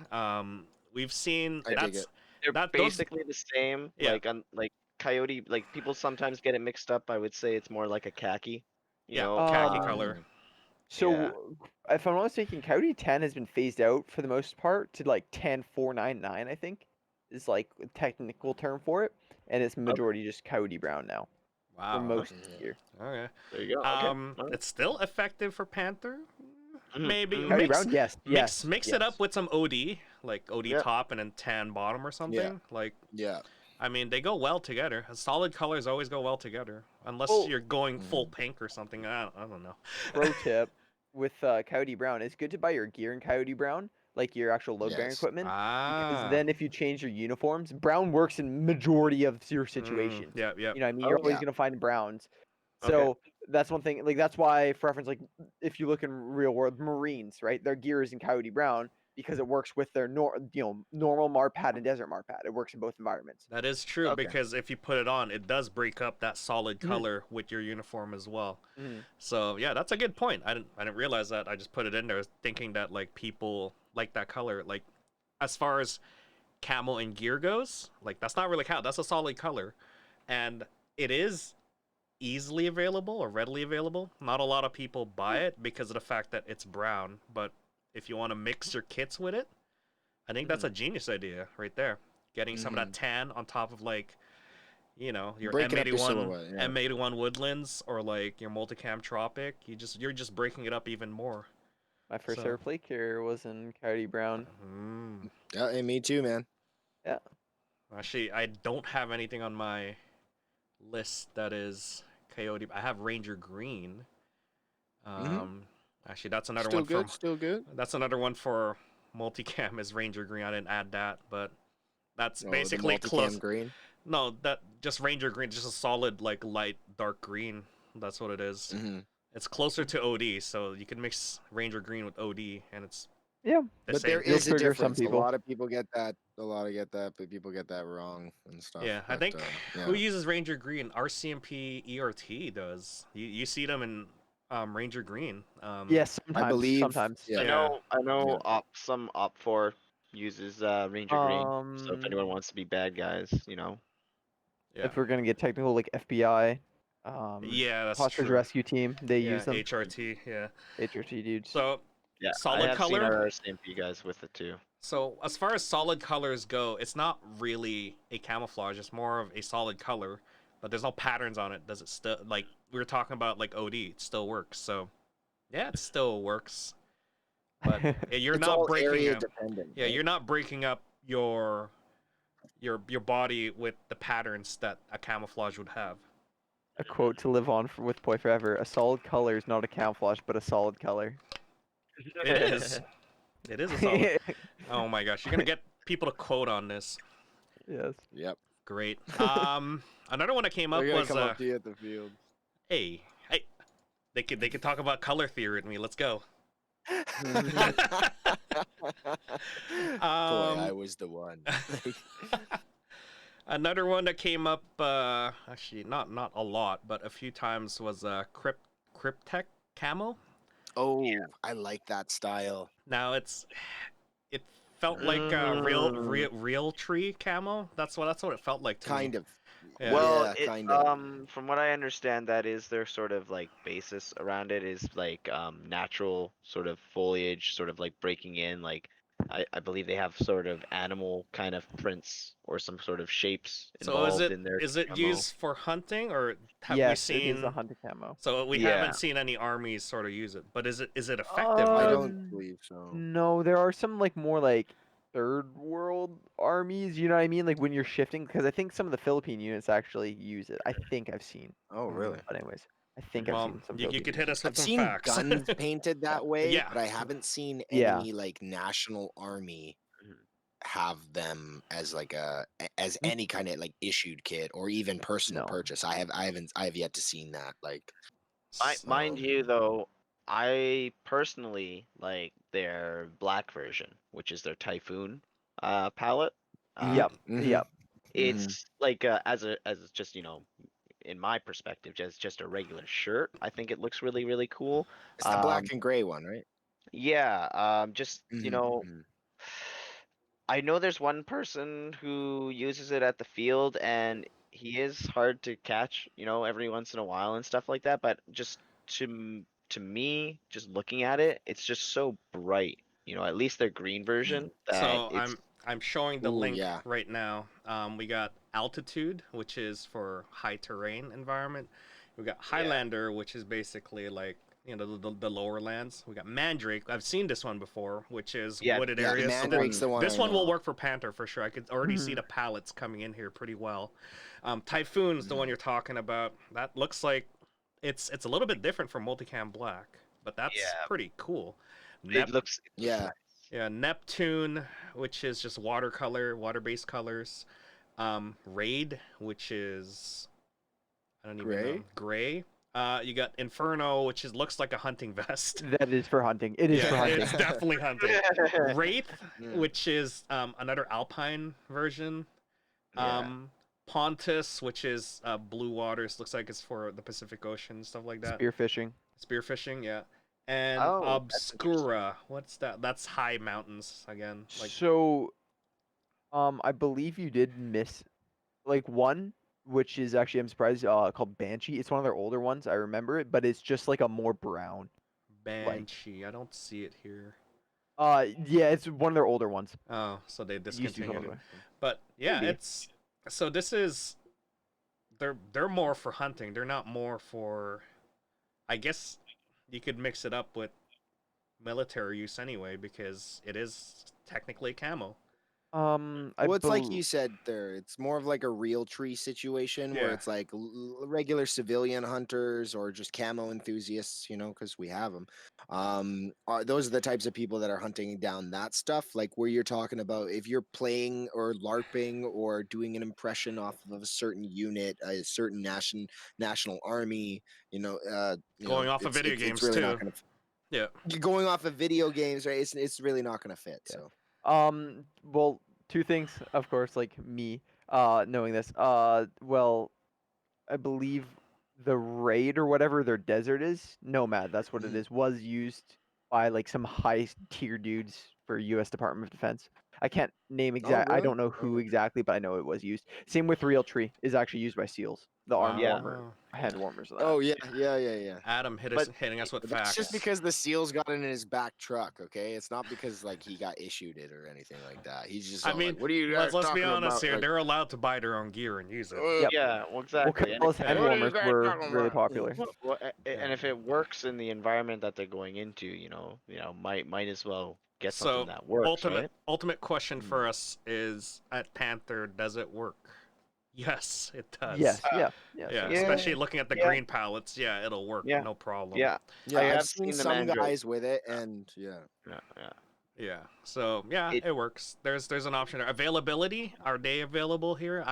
We've seen I dig that's it. They're those- basically the same. Yeah. Like coyote, like people sometimes get it mixed up. I would say it's more like a khaki. You Yeah, know, khaki Um, color. So, Yeah. if I'm not mistaken, Coyote 10 has been phased out for the most part to like 10499, I think, is like a technical term for it, and it's majority just Coyote Brown now for Wow. most Yeah. gear. Okay. There you go. Okay. Alright. It's still effective for Panther. Mhm, Maybe mhm. Coyote mix, Brown, yes, yes, mix yes. it up with some OD, like OD Yeah. top and then tan bottom or something. Like, Yeah. I mean, they go well together. Solid colors always go well together, unless Well- you're going full pink or something. I don't know. Pro tip with Coyote Brown, it's good to buy your gear in Coyote Brown, like your actual load bearing Yes. equipment, Ah. because then if you change your uniforms, brown works in majority of your situations. Yeah, yeah. You know what I mean? Oh, You're always yeah. gonna find browns. Okay. So that's one thing. Like that's why, for reference, like if you look in real world, Marines, right? Their gear is in Coyote Brown because it works with their normal Marpad and Desert Marpad. It works in both environments. That is true Okay. because if you put it on, it does break up that solid Mhm. color with your uniform as well. Mhm. So yeah, that's a good point. I didn't realize that. I just put it in there thinking that like people like that color. Like as far as camo and gear goes, like that's not really camo. That's a solid color, and it is easily available or readily available. Not a lot of people buy it because of the fact that it's brown. But if you want to mix your kits with it, I think that's a genius idea right there. Getting some of that tan on top of like, your Breaking up your M81 silhouette, yeah. M81 Woodlands or like your multicam Tropic. You're just breaking it up even more. My first So- ever plate carrier was in Coyote Brown. Mm. Yeah, and me too, man. Actually, I don't have anything on my list that is Coyote. I have Ranger Green. Actually, that's another Still one good. from. Still good. That's another one for multicam is Ranger Green. I didn't add that, but that's Oh, the basically multicam close. green. No, that just Ranger Green, just a solid like light dark green. That's what it is. Mhm. It's closer to OD, so you can mix Ranger Green with OD, and it's Yeah, the But same. there You'll is a trigger some difference. people. A lot of people get that. But people get that wrong and stuff. Yeah, I but, think yeah. who uses Ranger Green? RCMP ERT does. You see them in Ranger Green. yes, sometimes. believe- sometimes. Yeah. I know. Yeah. Some Op4 uses Ranger Green. So if anyone wants to be bad guys, Yeah. If we're gonna get technical, like FBI, Yeah, that's Hostage true. Rescue Team, they Yeah, use them. HRT. Yeah. HRT dudes. So yeah, Solid I have seen color? our RCMP guys with it too. So as far as solid colors go, it's not really a camouflage. It's more of a solid color, but there's no patterns on it. Does it still like we were talking about like OD? It still works. So yeah, it still works. But you're It's not all breaking area up. dependent. Yeah, right? you're not breaking up your body with the patterns that a camouflage would have. A quote to live on with Poi forever: "A solid color is not a camouflage, but a solid color." It is. It is a solid. Oh my gosh, you're gonna get people to quote on this. Yes. Yep. Great. Another one that came up They're gonna was come up to you at the field. hey, they could talk about color theory with me. Let's go. Boy, I was the one. Another one that came up, actually not a lot, but a few times was Cryptech camo. Oh, I like that style. Now it felt like Mm. real tree camo. That's what it felt like to me. Kind of. Yeah. Well, Yeah, it kind of. from what I understand, that is their sort of like basis around it is like natural sort of foliage, sort of like breaking in. Like I believe they have sort of animal kind of prints or some sort of shapes So is involved it in their is it camo. used for hunting, or have we Yes, it is a seen? hunting camo. So we Yeah. haven't seen any armies sort of use it, but is it effective? I though? don't believe so. No, there are some like more like third world armies. You know what I mean? Like when you're shifting, because I think some of the Philippine units actually use it. I think I've seen. Oh, really? But anyways, I think I've Well, seen some. you Philippine could hit units us with I've some seen facts. guns painted that way, Yeah. but I haven't seen Yeah. any like national army Mhm. have them as like as Mm. any kind of like issued kit or even personal No. purchase. I have yet to seen that. Like, Mind so- you, though, I personally like their black version, which is their Typhoon palette. Yep. Mhm. Yep. It's like as just in my perspective, just a regular shirt. I think it looks really cool. It's the black and gray one, right? Yeah, just Mhm. I know there's one person who uses it at the field, and he is hard to catch, every once in a while and stuff like that. But just to me, just looking at it, it's just so bright. At least their green version that So it's I'm showing the Ooh, link yeah. right now. We got altitude, which is for high terrain environment. We got Highlander, which is basically like the lower lands. We got Mandrake. I've seen this one before, which is Yeah, wooded Yeah, areas. Mandrake's the one. This I one will know. work for Panther for sure. I could already see the pallets coming in here pretty well. Typhoon's the one you're talking about. That looks like it's a little bit different from Multicam Black, but that's yeah, pretty cool. it looks Yeah. nice. Yeah, Neptune, which is just watercolor, water-based colors. Raid, which is I don't even know, Gray? gray. You got Inferno, which looks like a hunting vest. That is for hunting. It is for Yeah, hunting. it's definitely hunting. Wraith, Mm. which is another Alpine version. Yeah. Pontus, which is blue waters, looks like it's for the Pacific Ocean, stuff like that. Spearfishing. Spearfishing, yeah. And Oh, that's Obscura, what's that? That's high mountains again. Like So, I believe you did miss like one, which is actually I'm surprised. Called Banshee. It's one of their older ones. I remember it, but it's just like a more brown. Banshee. I don't see it here. Yeah, it's one of their older ones. Oh, so they It used to be discontinued called it. But yeah, Maybe. it's so this is they're more for hunting. They're not more for I guess you could mix it up with military use anyway because it is technically camo. Well, it's like you said there. It's more of like a real tree situation where Yeah. it's like regular civilian hunters or just camo enthusiasts, because we have them. Those are the types of people that are hunting down that stuff. Like where you're talking about if you're playing or LARPing or doing an impression off of a certain unit, a certain national army, Going off of video it's games really too. not going to. Yeah. Going off of video games, right? It's really not going to fit. Yeah. So. Well, two things, of course, like me, knowing this. Well, I believe the raid or whatever their desert is, Nomad, that's what it is, was used by like some high tier dudes for U.S. Department of Defense. I can't name exact. I really? don't know who exactly, but I know it was used. Same with Real Tree is actually used by SEALs, the arm Yeah. warmer, hand warmers of that. Oh yeah. Adam hitting us with But that's facts. just because the seals got it in his back truck, okay? It's not because like he got issued it or anything like that. He's just I all mean, like, what are you guys let's talking be honest about? here. Like, They're allowed to buy their own gear and use it. Yep. Yeah, well, Well, exactly. And Cabela's hand What are you warmers guys were talking really about? popular. and if it works in the environment that they're going into, might as well get something So that works, right? ultimate question for us is at Panther, does it work? Yes, it does. Yes, yeah, Yeah, Yeah. especially looking at the Yeah. green palettes. Yeah, it'll work. Yeah. No problem. Yeah, Yeah, I I've have seen seen the some Mandrake. guys with it, and yeah. Yeah. Yeah. So yeah, It- it works. There's an option there. Availability. Are they available here?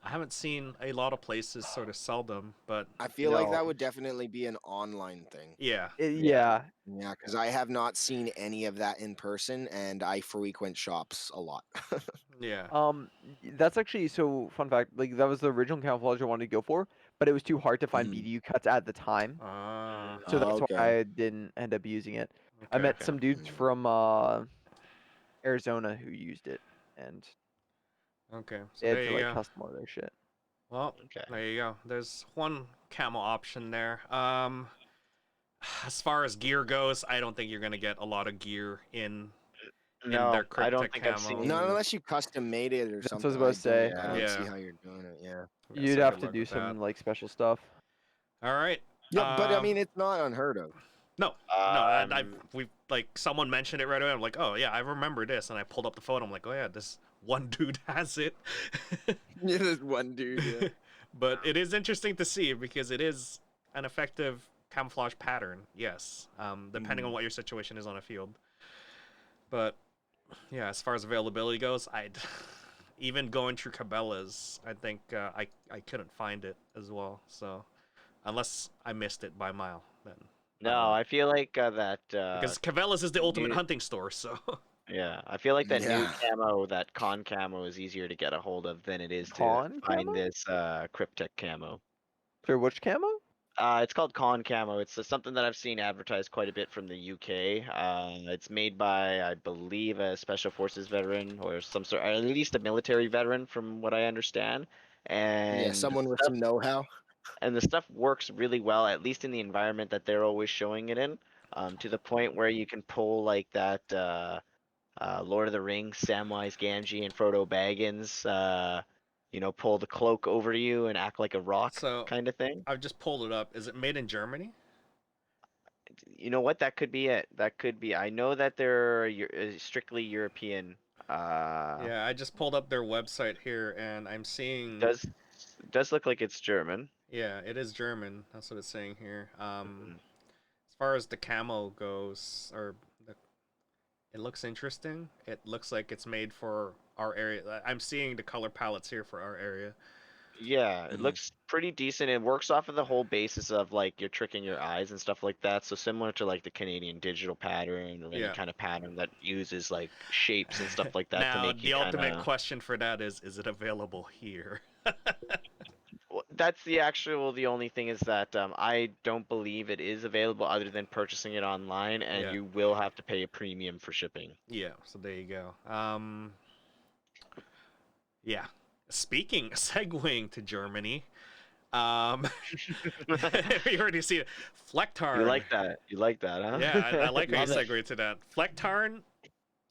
I haven't seen a lot of places sort of sell them, but I feel like No. that would definitely be an online thing. yeah. Yeah. Yeah, because I have not seen any of that in person, and I frequent shops a lot. Yeah. That's actually so fun fact. Like that was the original camouflage I wanted to go for, but it was too hard to find Mhm. BDU cuts at the time, Ah. so that's Okay. why I didn't end up using it. I Okay, met okay. some dudes Mm. from Arizona who used it, and Okay. So they had there to you like go. custom order their shit. Well, Okay. there you go. There's one camo option there. As far as gear goes, I don't think you're gonna get a lot of gear in No, their I don't cryptic think I've camo. seen. Not unless you custom made it or That's what I something. was about to say. I don't see Yeah. how you're doing it. Yeah. Yeah, You'd so have good to luck do with that. some like special stuff. All right. Yeah, but I mean, it's not unheard of. No, I Um, we like someone mentioned it right away. I'm like, oh yeah, I remember this, and I pulled up the photo. I'm like, oh yeah, this one dude has it. Yeah, there's one dude. Yeah. But it is interesting to see because it is an effective camouflage pattern. Yes, depending on what your situation is on a field. But yeah, as far as availability goes, I'd even going through Cabela's, I think I couldn't find it as well. So unless I missed it by a mile, then no, I feel like that. because Cabela's is the ultimate new- hunting store. So Yeah, I feel like that new Yeah. camo, that con camo, is easier to get a hold of than it is to Con find camo? this cryptic camo. For which camo? It's called con camo. It's something that I've seen advertised quite a bit from the UK. It's made by, I believe, a special forces veteran or some sort, or at least a military veteran, from what I understand. Yeah, And someone with stuff, some know-how. and the stuff works really well, at least in the environment that they're always showing it in. To the point where you can pull like that. Lord of the Rings, Samwise Gamgee, and Frodo Baggins, pull the cloak over you and act like a rock so kind of thing. I've just pulled it up. Is it made in Germany? You know what? That could be it. That could be. I know that they're strictly European. Yeah, I just pulled up their website here, and I'm seeing. Does look like it's German. Yeah, it is German. That's what it's saying here. Mhm. As far as the camo goes, it looks interesting. It looks like it's made for our area. I'm seeing the color palettes here for our area. Yeah, it Mhm. looks pretty decent. It works off of the whole basis of like you're tricking your eyes and stuff like that. So similar to like the Canadian digital pattern or any Yeah. kind of pattern that uses like shapes and stuff like that to Now, make you the kind ultimate of. question for that is it available here? That's the only thing is that I don't believe it is available other than purchasing it online, and Yeah. you will have to pay a premium for shipping. Yeah, so there you go. Yeah. Segueing to Germany, you already see it. Flecktarn. You like that, huh? Yeah, I like how you Love it. segue to that. Flecktarn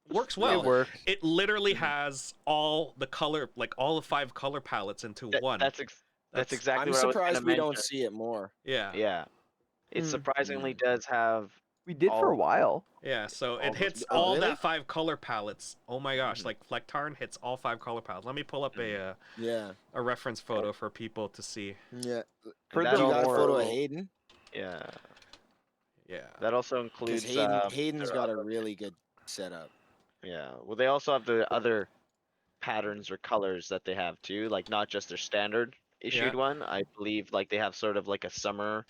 works well. It works. It literally has all the color, like all the 5 color palettes into one. That's exactly I'm what I was surprised gonna we don't mention. see it more. Yeah. Yeah, it Mm. surprisingly does have. We did for a all- while. Yeah, so All it those- hits Oh, all really? that 5 color palettes. Oh my gosh, Mhm. like Flecktarn hits all 5 color palettes. Let me pull up Yeah. a reference photo for people to see. Yeah. For and that You got a photo of also- Hayden? Yeah, Yeah. that also Because includes Hayden's their got a other- really good setup. Yeah, well, they also have the other patterns or colors that they have too, like not just their standard issued Yeah. one. I believe like they have sort of like a summer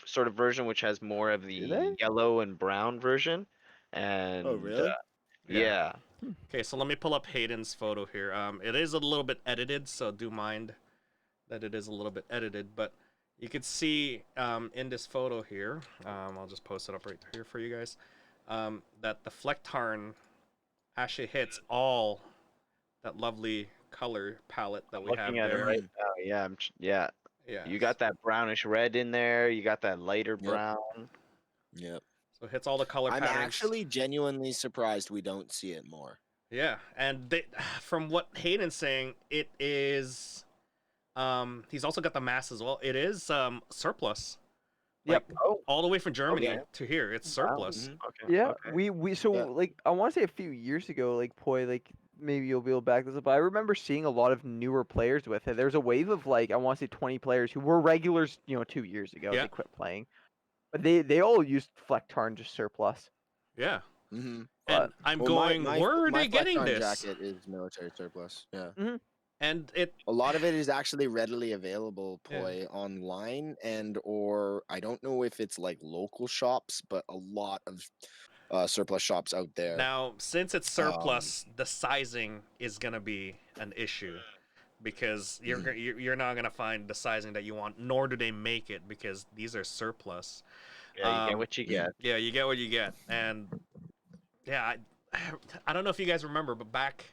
sort of version, which has more of Do the they? yellow and brown version. And really? yeah, Okay, so let me pull up Hayden's photo here. It is a little bit edited, so do mind that it is a little bit edited, but you could see in this photo here, I'll just post it up right here for you guys, that the Flecktarn actually hits all that lovely color palette that we have looking at it there. right now, yeah, yeah. Yeah. You got that brownish red in there. You got that lighter Yep. brown. Yep. So it hits all the color I'm patterns. actually genuinely surprised we don't see it more. Yeah, and from what Hayden's saying, it is. He's also got the mass as well. It is surplus. Yep. Like, Oh, all the way from Germany okay. to here, it's Wow. surplus. Mhm. Okay. Yeah, Okay. we so Yeah. like I want to say a few years ago, like Poi, like maybe you'll be able to back this up. But I remember seeing a lot of newer players with it. There's a wave of like I want to say 20 players who were regulars, 2 years ago. Yeah. They quit playing, but they all used Flecktarn just surplus. Yeah, Mm-hmm. and I'm Well, going. Where are my they getting Flecktarn this? jacket is military surplus. Yeah. And it A lot of it is actually readily available, Yeah. Poi, online, and or I don't know if it's like local shops, but a lot of surplus shops out there. now, since it's Um, surplus, the sizing is gonna be an issue because Mhm. you're not gonna find the sizing that you want, nor do they make it because these are surplus. Yeah, you get what you Mhm. get. Yeah, you get what you get, and yeah, I don't know if you guys remember, but back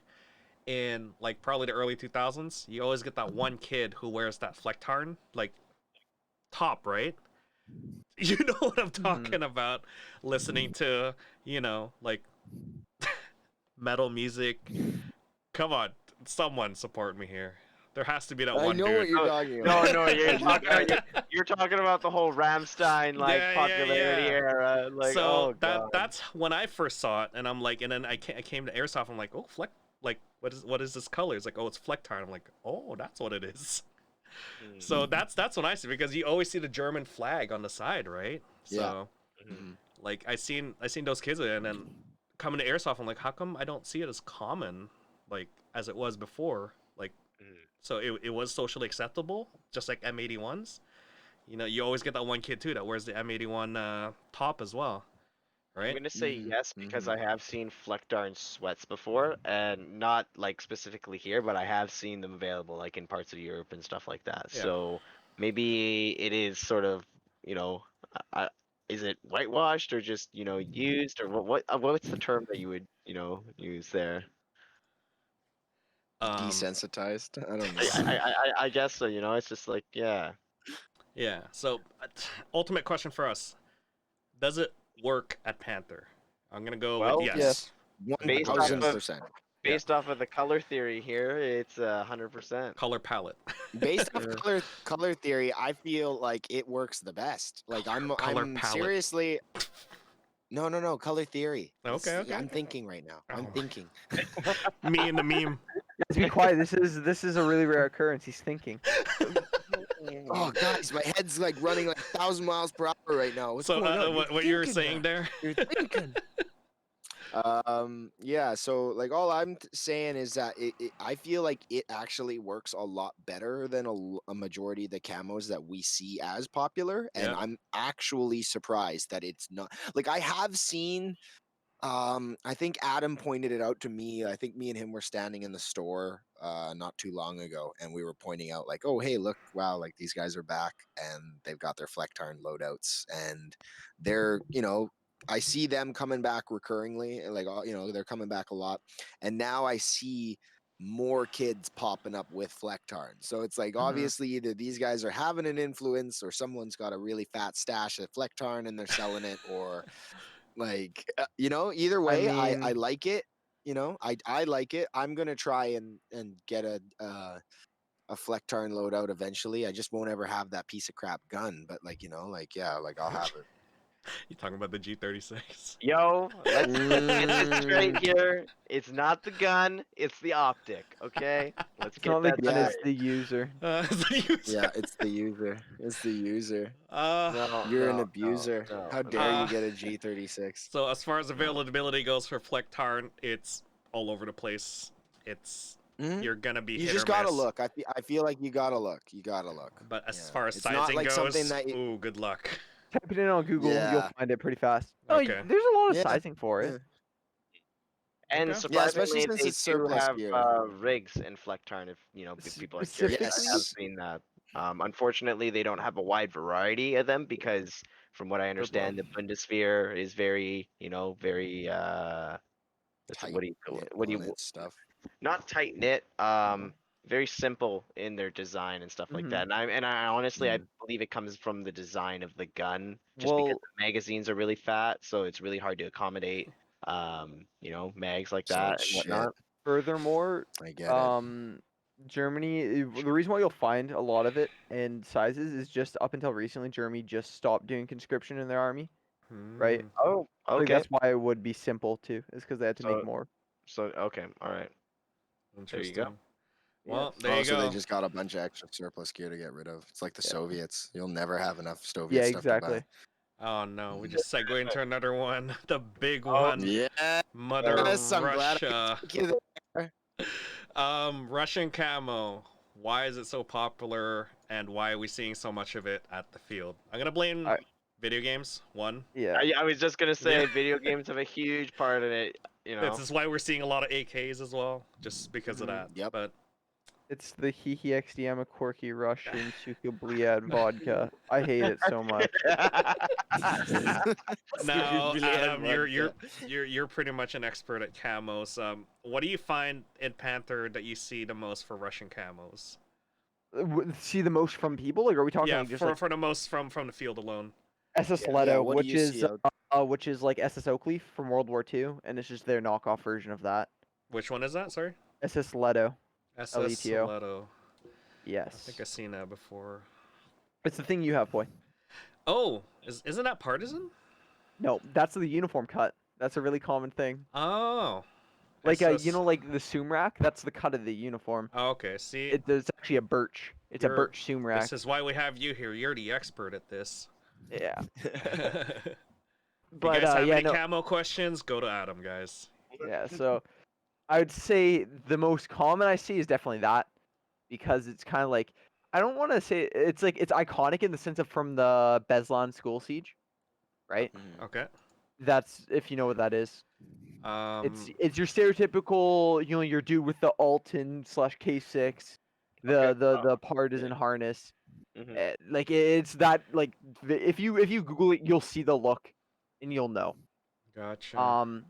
in like probably the early 2000s, you always get that one kid who wears that flecktarn like top, right? You know what I'm talking about, listening to, like metal music. Come on, someone support me here. There has to be that I one know dude. what you're Oh, talking no, about. no, you're Like, talking you're talking about the whole Ramstein like Yeah, yeah, popularity yeah. era. Like, So oh god. that's when I first saw it, and I'm like, and then I came to Airsoft. I'm like, oh, Fleck, like what is this color? It's like, oh, it's Flecktarn. I'm like, oh, that's what it is. So that's what I see because you always see the German flag on the side, right? Yeah. So Mhm. like I seen those kids, and then coming to Airsoft, I'm like, how come I don't see it as common, like as it was before? Like, so it was socially acceptable, just like M81s. You always get that one kid too that wears the M81 top as well, I'm right? gonna say Mhm. yes because Mhm. I have seen Fleckdarn sweats before, and not like specifically here, but I have seen them available like in parts of Europe and stuff like that. Yeah. So maybe it is sort of, you know, I, is it whitewashed or just used or what's the term that you would use there? Um, Desensitized. I don't I know. I I, I I guess so. It's just like yeah. yeah. So, ultimate question for us: does it work at Panther? I'm gonna go with Well, yes. Yes. I'm gonna based go with off yes. of 1000%. Yeah. based off of the color theory here, it's 100%. Color palette. Based off Sure. color theory, I feel like it works the best. Like Color I'm palette. seriously no, color theory. Okay, okay, I'm okay. thinking right now. I'm Oh, thinking. me and the meme. Guys, be quiet. This is a really rare occurrence. He's thinking. Oh, guys, my head's like running like 1,000 miles per hour right now. What's So, going on? You're what you were thinking, saying man. there? You're thinking. Yeah, so like all I'm saying is that I feel like it actually works a lot better than a majority of the camos that we see as popular, and Yeah. I'm actually surprised that it's not like I have seen. I think Adam pointed it out to me. I think me and him were standing in the store not too long ago, and we were pointing out like, oh hey, look, wow, like these guys are back and they've got their Flecktarn loadouts, and they're I see them coming back recurringly, and like they're coming back a lot, and now I see more kids popping up with Flecktarn. So it's like obviously either these guys are having an influence, or someone's got a really fat stash of Flecktarn and they're selling it, or like either I way, I mean, like it. I like it. I'm gonna try and get a Flecktarn loadout eventually. I just won't ever have that piece of crap gun, but like like yeah, like I'll have it. You talking about the G36? Yo, let's get this straight mm, here. It's not the gun, it's the optic, okay? Let's it's get not the that gun. Yeah. It's the user. Yeah, it's the user. It's the user. Uh, No, You're an no, no, abuser. no, How dare no, you get a G36? so as far as no. availability goes for Flecktarn, it's all over the place. It's Mhm. You're gonna be You hit just or gotta miss. look. I feel like you gotta look. You gotta look. But as Yeah. far as It's not sizing like something goes, that ooh, good luck. Type it in on Google. You'll yeah. find it pretty fast. Oh, Okay. there's a lot of Yeah. sizing for Yeah. it. And Okay. Yeah, especially surprisingly, since they it's do surplus have gear. rigs in Flecktarn if people are curious. Specifically, I have Yes. seen that. Unfortunately, they don't have a wide variety of them because, from what I they're low. understand, the Bundeswehr is very, very Tight what do you knit what do on you it stuff. not tight knit, very simple in their design and stuff like Mhm. that. And I honestly I Mm. believe it comes from the design of the gun, just because Well, the magazines are really fat, so it's really hard to accommodate mags like So that it's and shit. whatnot. furthermore, I get it. Germany. The reason why you'll find a lot of it in sizes is just up until recently, Germany just stopped doing conscription in their army, right? Hmm, Oh, Like okay. that's why it would be simple too. Is because they had to make So more. okay, all right. There you go. interesting. Yeah. Well, there Oh, you so they go. just got a bunch of extra surplus gear to get rid of. It's like the Yeah. Soviets. You'll never have enough Soviet Yeah, stuff to buy. exactly. Oh no, we Mhm. just segue into another one. The big Oh, one. Yes, Mother I'm glad I Russia. could take you there. Russian camo. Why is it so popular, and why are we seeing so much of it at the field? I'm gonna blame I- video games. One, Yeah. I was just gonna say Yeah. video games have a huge part in it. You know. this is why we're seeing a lot of AKs as well, just because of that. Yep. But It's the Hihi XD. I'm a quirky Russian Sukabliad vodka. I hate it so much. now, Really Adam, had you're pretty much an expert at camos. What do you find in Panther that you see the most for Russian camos? See the most from people? Like, are we talking Yeah, like just for like for the most from the field alone. SS Yeah, Leto, what do which you is see out- which is like SS Oakley from World War II, and it's just their knockoff version of that. Which one is that? Sorry. SS Leto. SS LETO. Stiletto. I Yes. think I've seen that before. It's the thing you have, boy. Oh, isn't that partisan? No, that's the uniform cut. That's a really common thing. Oh. Like you SS know, like the Sumrak. That's the cut of the uniform. Oh, okay, see, It's actually a birch. It's a You're- birch Sumrak. this is why we have you here. You're the expert at this. Yeah. If you But guys have yeah, any no. camo questions, go to Adam, guys. Yeah, so I would say the most common I see is definitely that, because it's kind of like, I don't want to say it's like it's iconic in the sense of from the Beslan school siege, right? Mhm. Okay. That's, if you know what that is. Um, It's your stereotypical, you know, your dude with the Alton / K6, the partisan harness. Mhm. Like it's that, like if you Google it, you'll see the look, and you'll know. gotcha.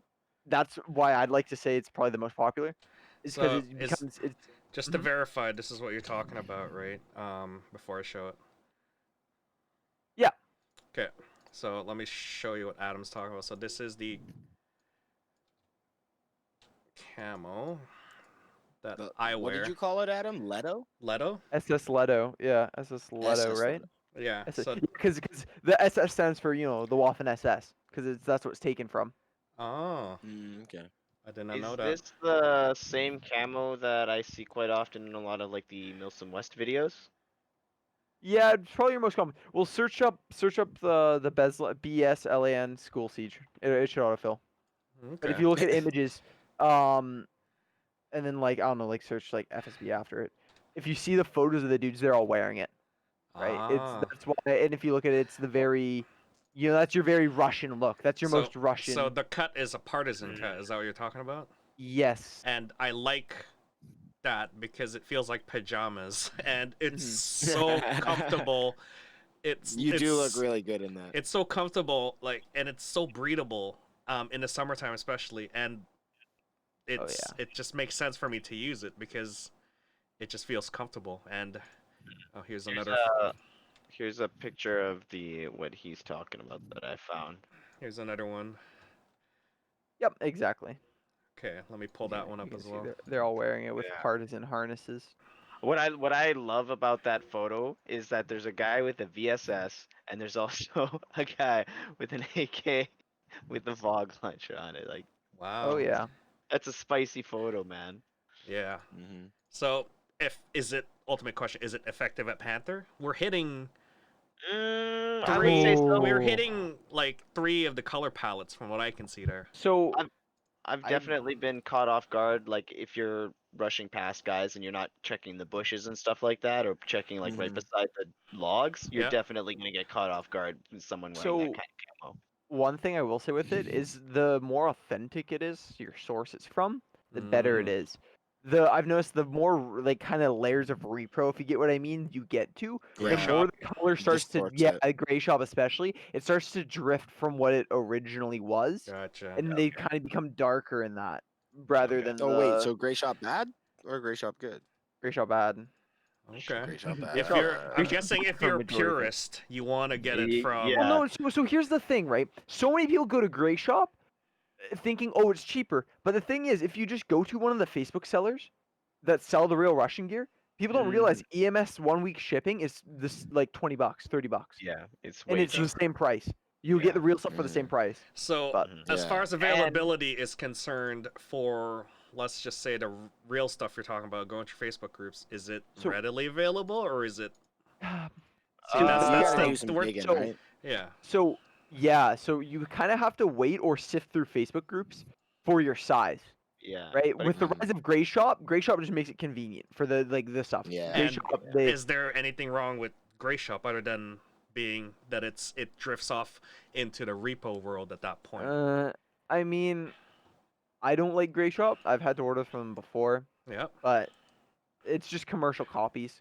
That's why I'd like to say it's probably the most popular. Is because So, it becomes it's Just to Mhm. verify, this is what you're talking about, right? Before I show it. Yeah. Okay. So let me show you what Adam's talking about. So this is the camo that The- I what wear. did you call it, Adam? Leto? Leto? SS Leto, yeah, SS Leto, SS right? Leto. Yeah. So Because the SS stands for, you know, the Waffen SS, because that's what it's taken from. oh, Okay. I did not Is know that. this the same camo that I see quite often in a lot of like the Milsim West videos? Yeah, it's probably your most common. Well, search up the BSLAN school siege. It should autofill. But if Okay. you look at images, and then like I don't know, like search like FSB after it. If you see the photos of the dudes, they're all wearing it, right? Ah. That's why. And if you look at it, it's the very, you know, that's your very Russian look. That's your most Russian. So the cut is a partisan cut. Is that what you're talking about? Yes. And I like that because it feels like pajamas, and it's Mhm. so comfortable. You do look it's- really good in that. It's so comfortable, like, and it's so breathable. In the summertime especially, and it just makes sense for me to use it because it just feels comfortable. And oh, here's another. Here's a picture of the what he's talking about that I found. Here's another one. Yep. Exactly. Okay, let me pull that one You up can as see well. they're all wearing it with Yeah. partisan harnesses. What I love about that photo is that there's a guy with a VSS and there's also a guy with an AK with the Vogue launcher on it. Like Wow. Oh yeah. that's a spicy photo, man. Yeah. Mm-hmm. So, is it ultimate question? Is it effective at Panther? We're hitting I would say so. we're Oh. hitting like 3 of the color palettes from what I can see there. So I've I- definitely been caught off guard. Like if you're rushing past guys and you're not checking the bushes and stuff like that, or checking like right Mhm. beside the logs, you're Yeah. definitely gonna get caught off guard with someone wearing So- that kind of camo. one thing I will say with it is the more authentic it is, your source it's from, the better it is. I've noticed the more like kind of layers of repro, if you get what I mean, you get to, Gray the shop. more the color starts to, distorts yeah, it. a gray shop especially, it starts to drift from what it originally was, Gotcha. and they kind of become darker in that rather Okay. than Oh the wait, so gray shop bad or gray shop good? gray shop bad. Okay. Gray shop bad. If So- you're, I'm Gray guessing if for you're a majority of it. purist, you want to get it Ye- from. yeah. Well, no. So here's the thing, right? So many people go to gray shop, thinking, oh, it's cheaper. But the thing is, if you just go to one of the Facebook sellers that sell the real Russian gear, people don't realize EMS 1 week shipping is this like $20, $30, Yeah, it's and way it's the cheaper. same price. You Yeah. get the real stuff for the same price. So, But as far Yeah. as availability is concerned, for let's just say the real stuff you're talking about, going through Facebook groups, is it So- readily available or is it? See, Uh, that's You that's gotta do the some word. digging, so- right? Yeah. so yeah, so you kind of have to wait or sift through Facebook groups for your size. Yeah. right? But With the again- rise of Gray Shop just makes it convenient for the stuff. Yeah. Gray And Shop, they, is there anything wrong with Gray Shop other than being that it drifts off into the repo world at that point? I mean, I don't like Gray Shop. I've had to order from them before, Yep. but it's just commercial copies,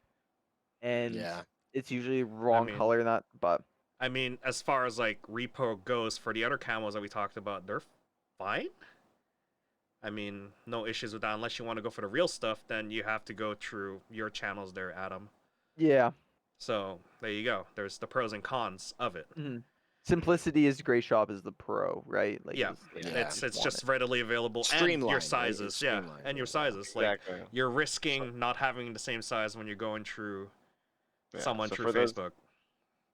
and Yeah. it's usually wrong mean- color in that. But I mean, as far as like repo goes for the other camos that we talked about, they're fine. I mean, no issues with that. Unless you want to go for the real stuff, then you have to go through your channels there, Adam. yeah, So there you go. There's the pros and cons of it. simplicity is Gray Shop is the pro, right? Like, Yeah, is- Yeah. it's want just it. readily available and Streamlined, your right? sizes, It's yeah, streamlined, and your yeah. sizes. Like Exactly. you're risking not having the same size when you're going through Yeah, someone so through for those- Facebook.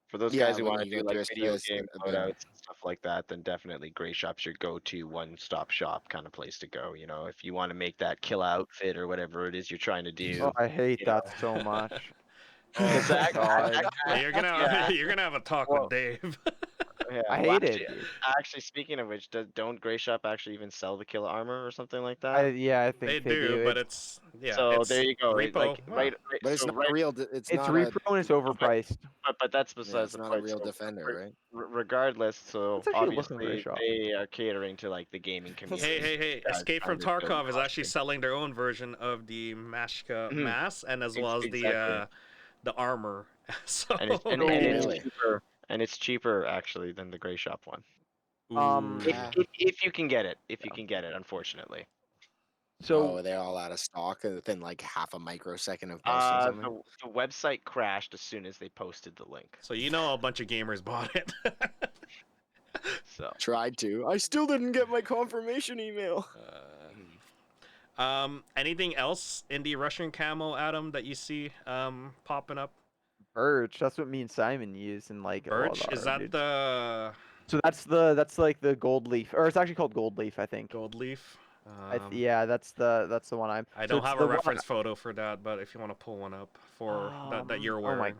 For those Yeah, guys who when want to you do go like through video space, game a better- loadouts and stuff like that, then definitely Gray Shop's your go-to one-stop shop kind of place to go. You know, if you want to make that kill outfit or whatever it is you're trying to do. Oh, I hate you know. that so much. Because Oh my God. You're gonna yeah. you're gonna have a talk Well, with Dave. Yeah, I well, hate it. actually, Dude. actually, speaking of which, don't Gray Shop actually even sell the kill armor or something like that? I think they they do, but It's, it's so it's there you go. Repo. Like Wow. right, But it's so not right, real. It's not repro and it's overpriced. but that's Yeah, besides it's the not a point. real So defender, right? regardless, so Let's actually look on Gray obviously Shop. they are catering to like the gaming community. Hey! guys Escape from trying to build Tarkov is actually costumes. selling their own version of the Mashka Mhm. mask and as well as Exactly. the armor. So and it's Really? cheaper. And it's cheaper actually than the Gray Shop one. Um, Ooh. Yeah. If you can get it, Yeah. unfortunately. So They're all out of stock within like half a microsecond of posting something. The website crashed as soon as they posted the link. So you know a bunch of gamers bought it. So Tried to. I still didn't get my confirmation email. Anything else in the Russian camo, Adam, that you see popping up? Birch, that's what me and Simon use in like a lot Birch, of is our that dudes. the So that's like the gold leaf, or it's actually called gold leaf, I think. gold leaf? Yeah, that's the one I'm. I so don't it's have the a one- reference photo for that, but if you want to pull one up for that you're Oh wearing. my gosh.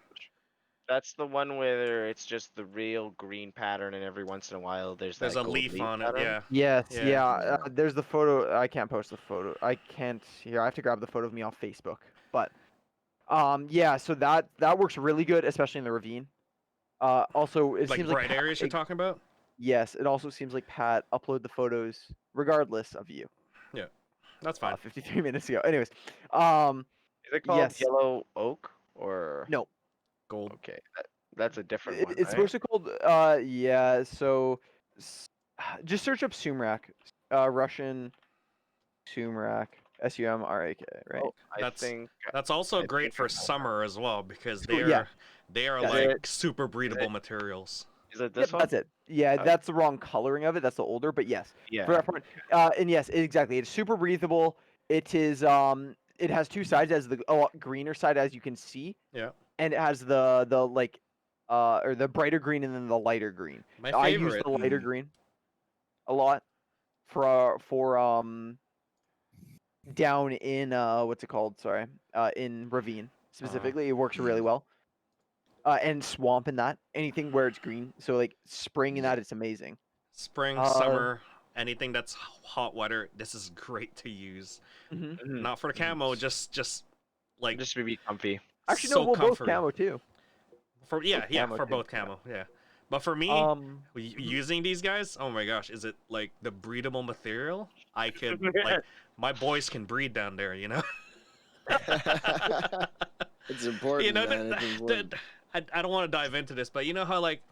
that's the one where it's just the real green pattern, and every once in a while there's There's that a gold leaf on it, pattern. yeah. Yes, Yeah. yeah. Yeah. There's the photo. I can't post the photo. I can't. Here, I have to grab the photo of me off Facebook. But, yeah. So that works really good, especially in the ravine. Also, it Like seems bright like areas you're talking about? yes. It also seems like Pat upload the photos regardless of you. That's fine. 53 minutes ago. Anyways, Is it called Yes. yellow oak or? no. Gold. Okay, that's a different one. It's right? mostly called yeah. So, just search up Sumrak, Russian Sumrak, Sumrak, right? Oh, I That's- think That's also I great think I for know summer as well because So, yeah. they are Yeah. like Is super breedable materials. is it Yep, this one? that's it. Yeah, Okay. that's the wrong coloring of it. That's the older, but yes. Yeah. For that part, and yes, exactly. It's super breathable. It is it has two sides, as the greener side as you can see. Yeah. And it has the like or the brighter green and then the lighter green. My I use favorite. the lighter green a lot for down in what's it called? Sorry. In Ravine specifically. It works really well. And swamp in that. Anything where it's green. So like spring in that, it's amazing. Spring, Uh, summer, anything that's hot weather, this is great to use. Mhm. Mhm. Not for the camo, just like Just to be comfy. Actually, so no, well, both comfy. camo too. For yeah, both yeah, camo for too, both yeah. camo, yeah. But for me, using these guys, oh my gosh, is it like the breedable material? I could like my boys can breed down there, you know. It's important, you know, man. It's important. I don't want to dive into this, but you know how like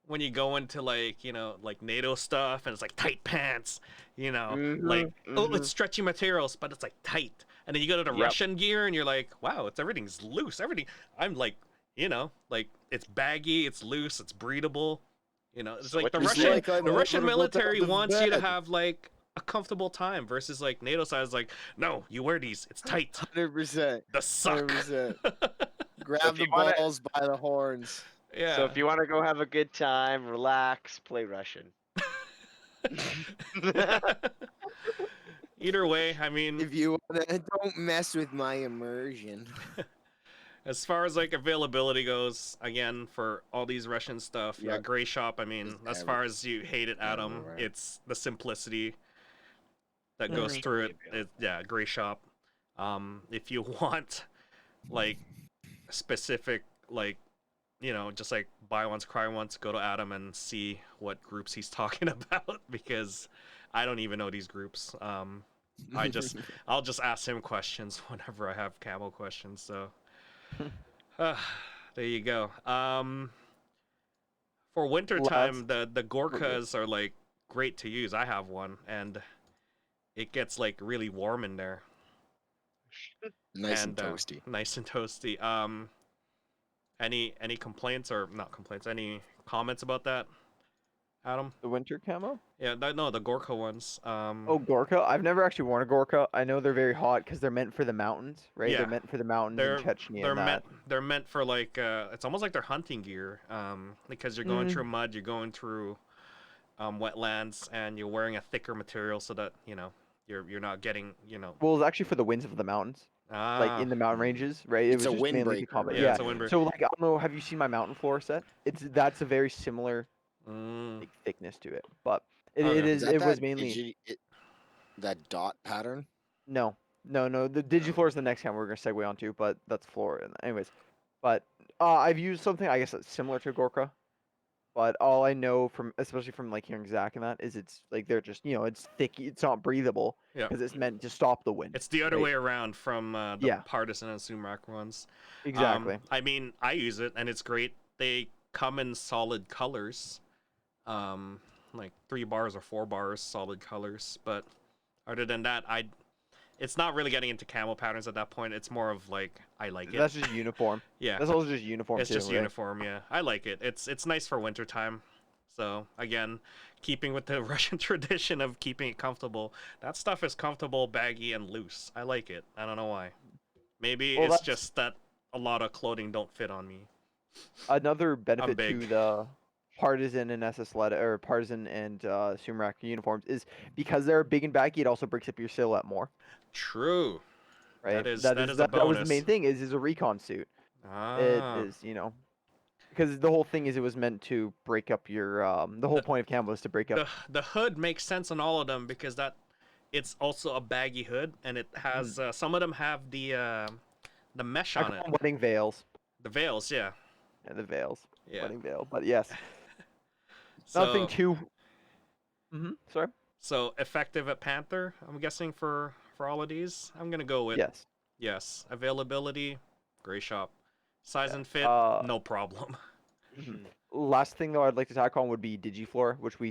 when you go into like you know like NATO stuff and it's like tight pants, you know, like oh it's stretchy materials, but it's like tight, and then you go to the Yep. Russian gear and you're like wow, it's everything's loose, everything. I'm like you know like it's baggy, it's loose, it's breathable, you know. It's So like what the you It's Russian like I'm the Russian able to go military to wants you to bed. have like a comfortable time versus like NATO side is like no, you wear these, it's tight, 100%. the suck. 100%. Grab if the you wanna- balls by the horns. Yeah. So if you want to go have a good time, relax, play Russian. Either way, I mean, If you wanna, don't mess with my immersion. as far as like availability goes, again for all these Russian stuff, yeah, Yep. Gray Shop. I mean, Just as far as you hate it, Adam, everywhere. it's the simplicity. that goes through it. Yeah, gray shop. If you want like specific, like, just like buy once cry once, go to Adam and see what groups he's talking about, because I don't even know these groups. I'll just ask him questions whenever I have camo questions. So there you go. For winter time, the Gorkas are like great to use. I have one, and it gets like really warm in there. Nice and toasty. Nice and toasty. Any complaints, or not complaints? Any comments about that, Adam? The winter camo? Yeah, no, the Gorka ones. Oh, Gorka? I've never actually worn a Gorka. I know they're very hot because they're meant for the mountains, right? Yeah. They're meant for the mountains in Chechnya. They're meant for like it's almost like they're hunting gear. Because you're going through mud, you're going through wetlands, and you're wearing a thicker material so that you're not getting Well, it's actually for the winds of the mountains, like in the mountain ranges, right? It's it a was just mainly to windbreaker, combat. right? Yeah, it's a windbreaker. So like I don't know, have you seen my mountain floor set? That's a very similar like, thickness to it, but it was mainly that dot pattern. No. The Digifloor is the next camo we're gonna segue onto, but that's floor. Anyways, but I've used something I guess that's similar to Gorka, but all I know especially from like hearing Zach and that, is it's like they're just it's thick, it's not breathable because it's meant to stop the wind. It's the other way around from the Partisan and Sumac ones. Exactly. I mean, I use it and it's great. They come in solid colors, like 3 bars or 4 bars, solid colors. But other than that, it's not really getting into camo patterns at that point. It's more of like, I like it. That's just uniform. Yeah. That's also just uniform. It's just uniform, yeah. I like it. It's nice for wintertime. So again, keeping with the Russian tradition of keeping it comfortable, that stuff is comfortable, baggy, and loose. I like it. I don't know why. Maybe it's just that a lot of clothing don't fit on me. Another benefit to the Partisan and SS or Partisan and Sumac uniforms is because they're big and baggy, it also breaks up your silhouette more. True. Right. That is a bonus. That was the main thing. Is a recon suit. It is because the whole thing is it was meant to break up your the whole point of camo is to break up. The hood makes sense on all of them because it's also a baggy hood, and it has some of them have the mesh on it. Wedding veils. The veils, yeah. Yeah, the veils. Yeah. Wedding veil, but yes. Nothing too. Sorry. So effective at Panther, I'm guessing for all of these. I'm gonna go with yes. Availability, gray shop. Size and fit, no problem. Last thing though, I'd like to tack on would be Digifloor, which we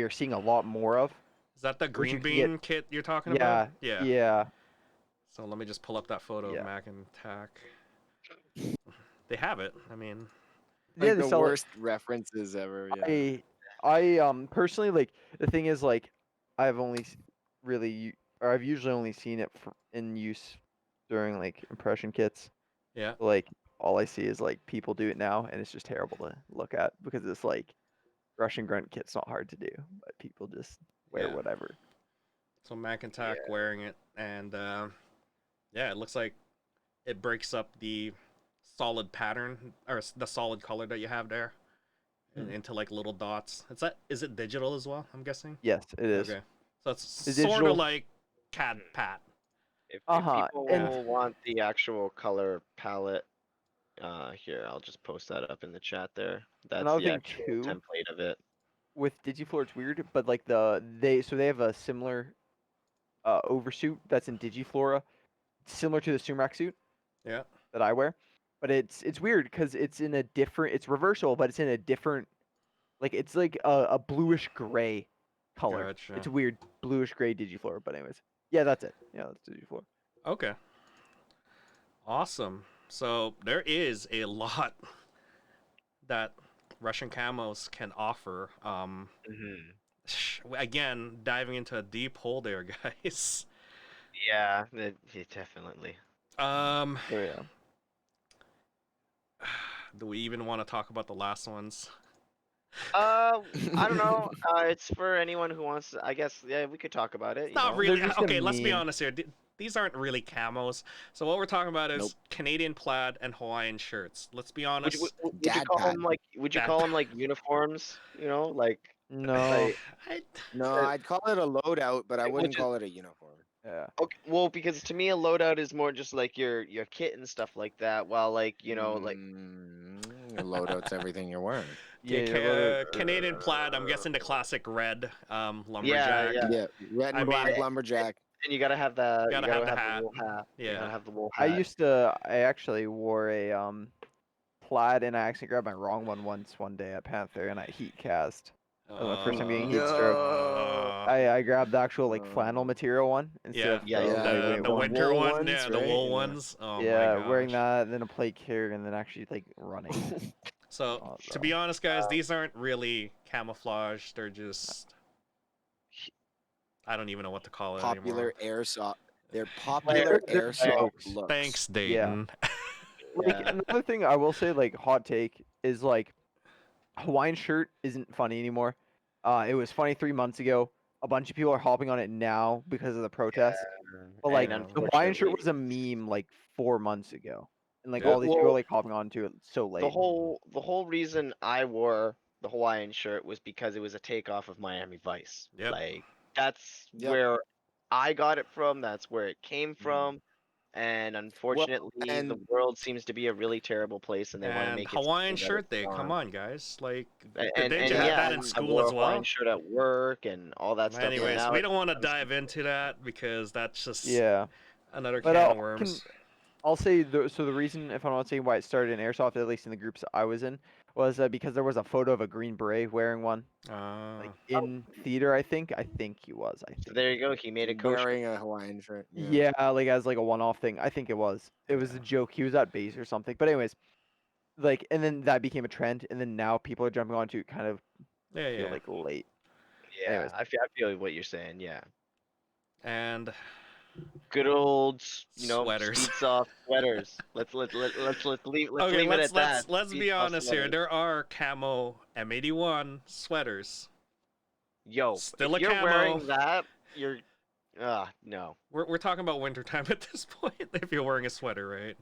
are seeing a lot more of. Is that the green bean kit you're talking about? Yeah. So let me just pull up that photo of Mac and Tack. They have it. I mean, like the worst references ever. Yeah. I personally, like, the thing is, like, I've usually only seen it in use during like impression kits. Yeah. Like all I see is like people do it now, and it's just terrible to look at because it's like Russian grunt kit's not hard to do, but people just wear whatever. So Mac and Tack wearing it, and it looks like it breaks up the solid pattern or the solid color that you have there into like little dots. Is it digital as well? I'm guessing. Yes, it is. Okay, so it's sort of like CAD Pat. If people want the actual color palette, here I'll just post that up in the chat there. That's the actual template of it. With Digifloor, it's weird, but like they have a similar oversuit that's in Digiflora, similar to the Sumac suit. Yeah. That I wear. But it's weird because it's reversible, but it's in a different, like it's like a bluish gray color. Gotcha. It's a weird bluish gray Digifloor, but anyways, yeah, that's it. Yeah, that's Digifloor. Okay. Awesome. So there is a lot that Russian camos can offer. Again, diving into a deep hole there, guys. Yeah, definitely. Do we even want to talk about the last ones? I don't know. It's for anyone who wants to, I guess, we could talk about it. Not really. Okay, let's be honest here. These aren't really camos. So what we're talking about is Canadian plaid and Hawaiian shirts. Let's be honest. Would you call them like uniforms? You know, like No. Like, I, No, Uh, I'd call it a loadout, but I which wouldn't is call it a uniform. Yeah. okay. Well, because to me, a loadout is more just like your kit and stuff like that. While like like A loadout's everything you're wearing. Yeah. okay, Loadout, Canadian plaid. I'm guessing the classic red yeah, lumberjack. yeah. Yeah, red I and mean, black lumberjack. And you gotta have the Gotta have the hat. wool hat. You Yeah. gotta have the wool I hat. I actually wore a plaid and I accidentally grabbed my wrong one once one day at Panther and I heat cast. That was my first time getting heat stroke. I grabbed the actual like flannel material one instead Yeah, of Yeah, the yeah, lightweight the one. winter wool one, ones, yeah, the right? wool Yeah. ones. Oh Yeah, my gosh. wearing that and then a plate carrier and then actually like running. So Oh, to be honest, guys, these aren't really camouflage. They're just I don't even know what to call it anymore. Popular airsoft. They're popular they're airsoft jokes. looks. Thanks, Dayton. Like Yeah. another thing I will say, like hot take, is like Hawaiian shirt isn't funny anymore. It was funny 3 months ago. A bunch of people are hopping on it now because of the protests. But like And the Hawaiian shirt unfortunately, was a meme like 4 months ago, and like Yeah. all these people are Well, like hopping onto it so the late. whole reason I wore the Hawaiian shirt was because it was a takeoff of Miami Vice. Yep. Like that's Yep. where I got it from. That's where it came Mhm. from. And unfortunately, the and- world seems to be a really terrible place, and they want to And make it Hawaiian something that shirt it's day. Come not. on, guys. Like, And did you yeah, have that and in I school wore as a Hawaiian well? shirt at work and all that stuff. Anyways, now we it don't want to becomes- dive into that because that's just Yeah, another but can of worms. I'll say so. The reason, if I'm not saying why it started in airsoft, at least in the groups I was in, was because there was a photo of a Green Beret wearing one, like in theater. I think he was. I So think. there you go. He made it kosher. wearing a Hawaiian shirt. Yeah, like as like a one-off thing. I think it was. It was a joke. He was at base or something. But anyways, like, and then that became a trend, and then now people are jumping onto it kind of Yeah, feel yeah. like late. Yeah, Anyways. I feel what you're saying. Yeah, And good old Sweaters. speed soft sweaters. Let's leave okay, leave it let's at that. let's Speed be soft honest here. sweaters. There are camo M81 sweaters. Yo, Still if a you're camo. wearing that, you're no. We're talking about wintertime at this point. If you're wearing a sweater, right?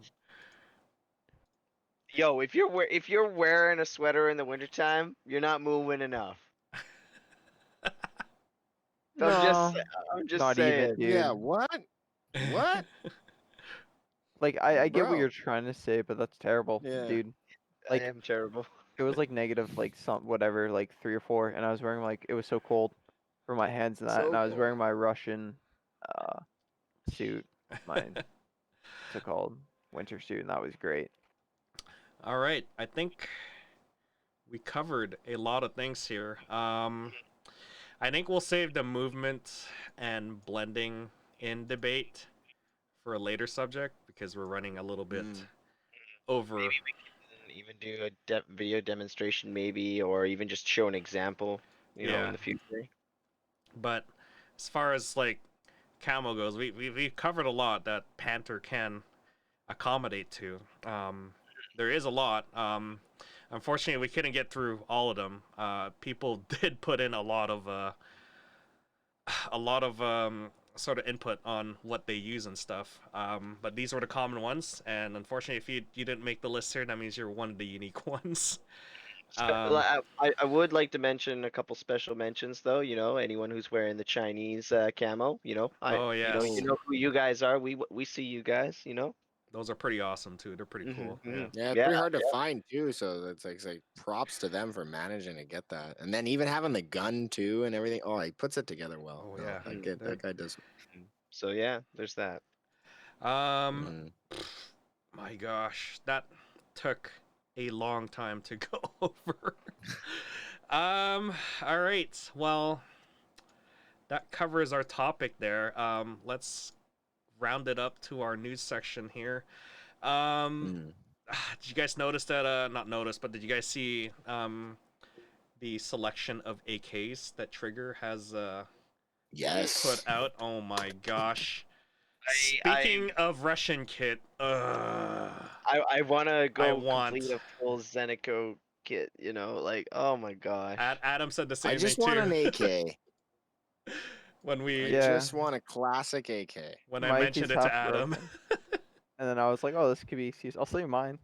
Yo, if you're wearing a sweater in the wintertime, you're not moving enough. No, I'm just not saying. even, dude. Yeah, what? What? Like I get what Bro. you're trying to say, but that's terrible, Yeah. dude. I Like am terrible. it was like negative, like some whatever, like 3 or 4, and I was wearing like it was so cold for my hands and that, So and I was cold. wearing my Russian suit, my what's it called, winter suit, and that was great. All right, I think we covered a lot of things here. I think we'll save the movement and blending in debate for a later subject because we're running a little bit over. Maybe we can even do a video demonstration, maybe, or even just show an example. You know, Yeah. in the future. But as far as like camo goes, we've covered a lot that Panther can accommodate to. There is a lot. Unfortunately, we couldn't get through all of them. People did put in a lot of sort of input on what they use and stuff. But these were the common ones, and unfortunately, if you didn't make the list here, that means you're one of the unique ones. I would like to mention a couple special mentions, though. You know, anyone who's wearing the Chinese camo. You know, Oh, you yes. know who you guys are. We see you guys. You know. Those are pretty awesome too. They're pretty cool. Yeah. Yeah, it's pretty hard to find too. So it's like props to them for managing to get that, and then even having the gun too and everything. Oh, he puts it together well. Oh, No, yeah. that guy does. So yeah, there's that. My gosh, that took a long time to go over. All right. Well, that covers our topic there. Let's round it up to our news section here. Did you guys notice that? Not notice, but did you guys see the selection of AKs that Trigger has Yes. put out? Oh my gosh. I Speaking of Russian kit, I want to go want- complete a full Zenico kit. You know, like oh my gosh. Adam said the same I just thing want too. an AK. when we I Yeah. just want a classic AK. when My I AK's mentioned it to half Adam. broken. And then I was like, oh, this could be excuse. I'll show you mine.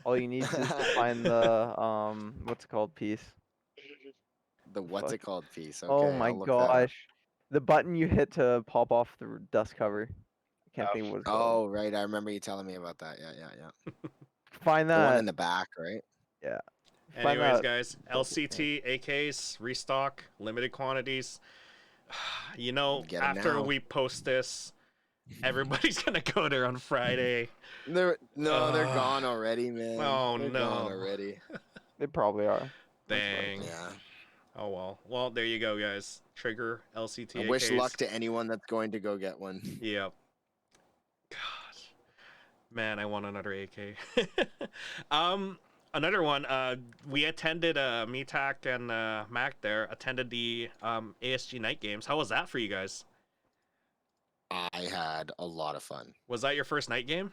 All you need is to find the what's it called piece. The what's Fuck. it called piece. Okay, Oh my I'll look that up. gosh. The button you hit to pop off the dust cover. I can't think of what it's called. Oh, right. I remember you telling me about that. Yeah. Find The one that. in the back, right? Yeah. Find Anyways, that. guys, focus tank. LCT AKs restock, limited quantities. You know, Get 'em after now. we post this, everybody's gonna go there on Friday. They're Ugh. gone already, man. Oh, They're no. gone already. They probably are. Dang. Yeah. Oh well. Well, there you go, guys. Trigger LCT I AKs. wish luck to anyone that's going to go get one. Yep. God. Man, I want another AK. Another one. We attended me, Tak, and Mac there attended the ASG night games. How was that for you guys? I had a lot of fun. Was that your first night game?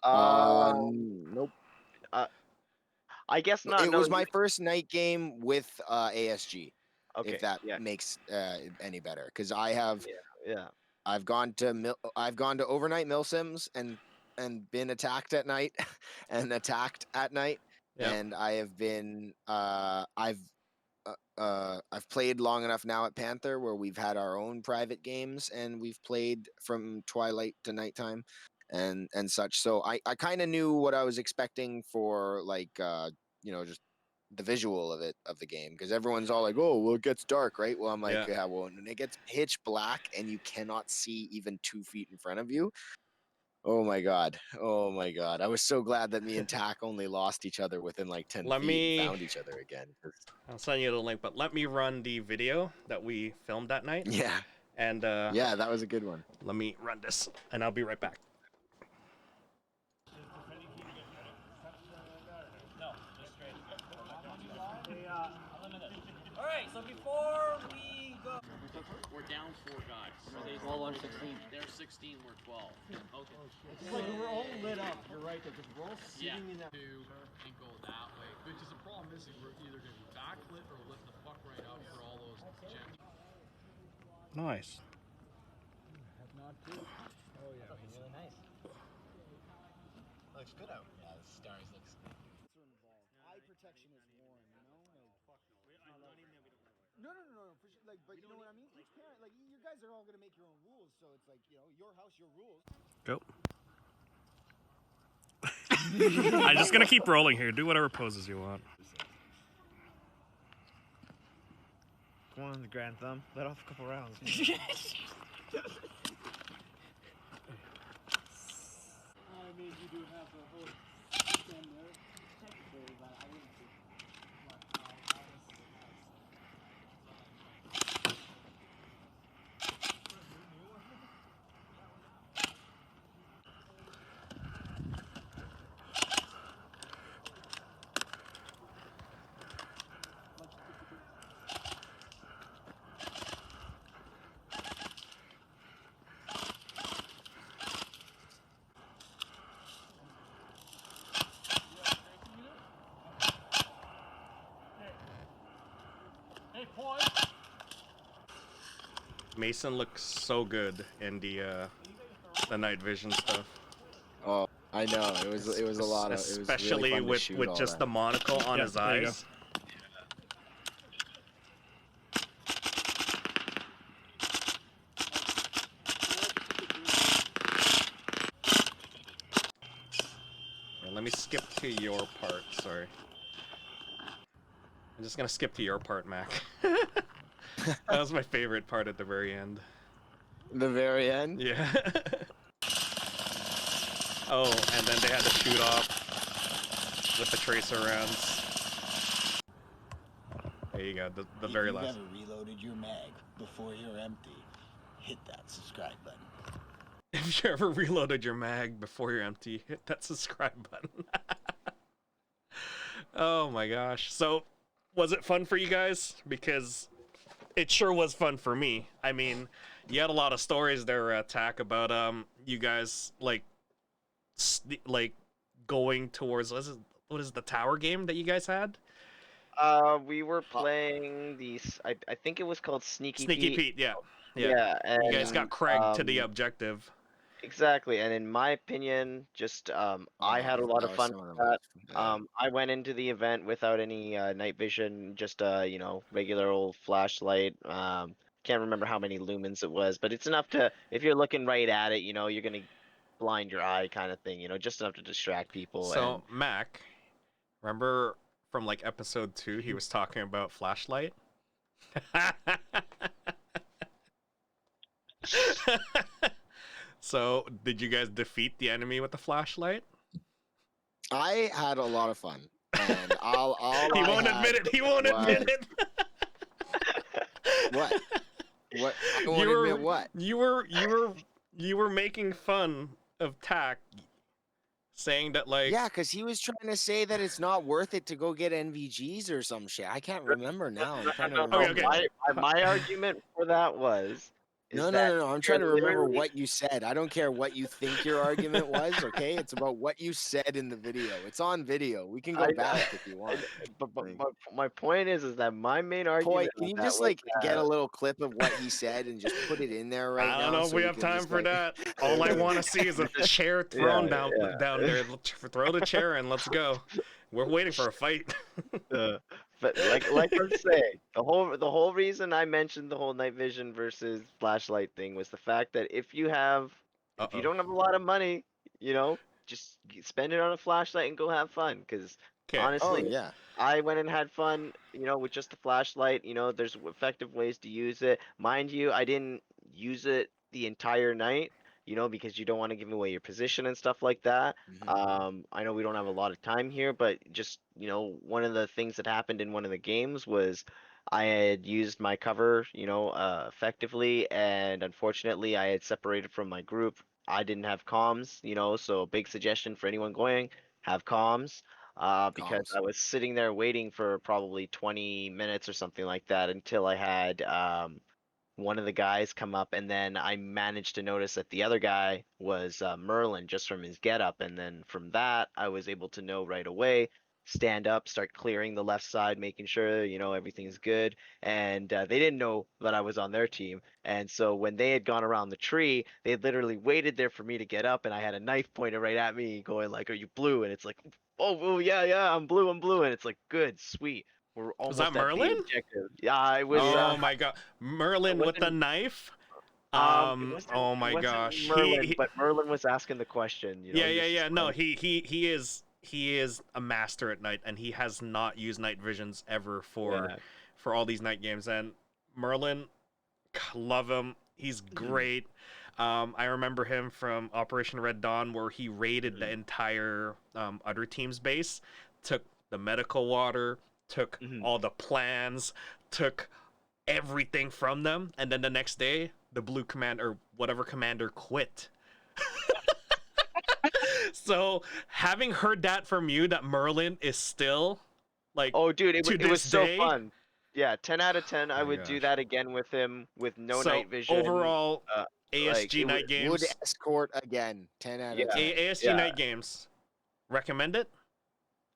Nope. I guess not. It no, was my first night game with ASG. Okay. If that yeah. makes any better, because I have Yeah. I've gone to overnight milsims and been attacked at night and attacked at night, Yep. and I have been I've played long enough now at Panther where we've had our own private games and we've played from twilight to nighttime and such. So I kind of knew what I was expecting for like just the visual of the game, because everyone's all like, oh well, it gets dark, right? Well, I'm like, yeah, well, and it gets pitch black and you cannot see even 2 feet in front of you. Oh my god. I was so glad that me and Tak only lost each other within like 10 feet and found each other again. I'll send you the link, but let me run the video that we filmed that night. Yeah. And yeah, that was a good one. Let me run this and I'll be right back. All right, so before we go, we're down 4 guys. Are they all on 16? They're 16. We're 12. Okay. It's like we're all lit up. You're right, because we're all sitting in that. And go that way. Because the problem is we're either going to be backlit or lit the fuck right up for all those gens. Nice. Not too. Oh yeah. Looking really nice. Looks good out. Yeah, the stars looks. Eye protection is worn, you know. No. For sure, like, but you know what I mean. Each parent, like, you guys are all gonna make your own rules, so it's like, your house, your rules. Go. I'm just gonna keep rolling here. Do whatever poses you want. Come on, the grand thumb. Let off a couple rounds. I mean, you do have the whole system there, technically, but I wouldn't do. Mason looks so good in the night vision stuff. Oh, I know. It was a lot of, especially it was really fun to shoot with all just that. the monocle on his there you eyes. Yeah, let me skip to your part. Sorry. I'm just gonna skip to your part, Mac. That was my favorite part at the very end. The very end? Yeah. Oh, and then they had to shoot off with the tracer rounds. There you go, the very last. If you've ever reloaded your mag before you're empty, hit that subscribe button. If you ever reloaded your mag before you're empty, hit that subscribe button. Oh my gosh. So, was it fun for you guys? Because it sure was fun for me. I mean, you had a lot of stories there, Tak, about you guys like going towards what is the tower game that you guys had? We were playing these. I think it was called Sneaky Sneaky Pete, yeah. Yeah, and You guys got Craig to the objective. Exactly, and in my opinion, just I had a lot of that was fun some of with the that. most. Yeah. I went into the event without any night vision, just regular old flashlight. Can't remember how many lumens it was, but it's enough to, if you're looking right at it, you're gonna blind your eye kind of thing, just enough to distract people. So Mac, remember from like episode 2, he was talking about flashlight. So, did you guys defeat the enemy with the flashlight? I had a lot of fun, and all He I won't had admit it. He won't admit was it. what? What? I You won't were, admit what? you were making fun of Tack, saying that like Yeah, because he was trying to say that it's not worth it to go get NVGs or some shit. I can't remember now. I'm trying to No, remember. Okay. My argument for that is No, that I'm you're trying to remember literally what you said. I don't care what you think your argument was, okay? It's about what you said in the video. It's on video. We can go I- back if you want. but Like, my point is that my main Poi, argument can with you that just was like get a little clip of what he said and just put it in there right I don't now? know if so we have can time just, for like... that. All I want to see is a chair thrown down there. Throw the chair and let's go. We're waiting for a fight. But like I'm saying, the whole reason I mentioned the whole night vision versus flashlight thing was the fact that if you Uh-oh. don't have a lot of money, just spend it on a flashlight and go have fun. Because Okay. Oh, honestly, yeah. I went and had fun, with just the flashlight. There's effective ways to use it. Mind you, I didn't use it the entire night, because you don't want to give away your position and stuff like that. I know we don't have a lot of time here, but just, one of the things that happened in one of the games was I had used my cover, effectively, and unfortunately I had separated from my group. I didn't have comms, so a big suggestion for anyone going, have comms. Because Comms. I was sitting there waiting for probably 20 minutes or something like that until I had one of the guys come up, and then I managed to notice that the other guy was Merlin just from his getup, and then from that I was able to know right away, stand up, start clearing the left side, making sure everything's good, and they didn't know that I was on their team, and so when they had gone around the tree, they had literally waited there for me to get up, and I had a knife pointed right at me, going like, "Are you blue?" And it's like, "Oh, yeah, I'm blue, and it's like, "Good, sweet." We're Was that almost at the Merlin? objective. Yeah, it was. Oh my god. Merlin with the wasn't knife? it Oh my wasn't gosh. Merlin, but Merlin was asking the question. Yeah, he was just No, like, he is a master at night, and he has not used night visions ever for all these night games. And Merlin, love him. He's great. I remember him from Operation Red Dawn, where he raided the entire other team's base, took the medical water, took all the plans, took everything from them, and then the next day, the blue commander, or whatever commander, quit. So having heard that from you, that Merlin is still like, "Oh, dude, to it was this so day. fun." Yeah, 10 out of 10. I My would do gosh. that again with him with no So night vision. overall, Like ASG it was, night Would games, escort again. 10 out of yeah, 10. ASG night games, recommend it.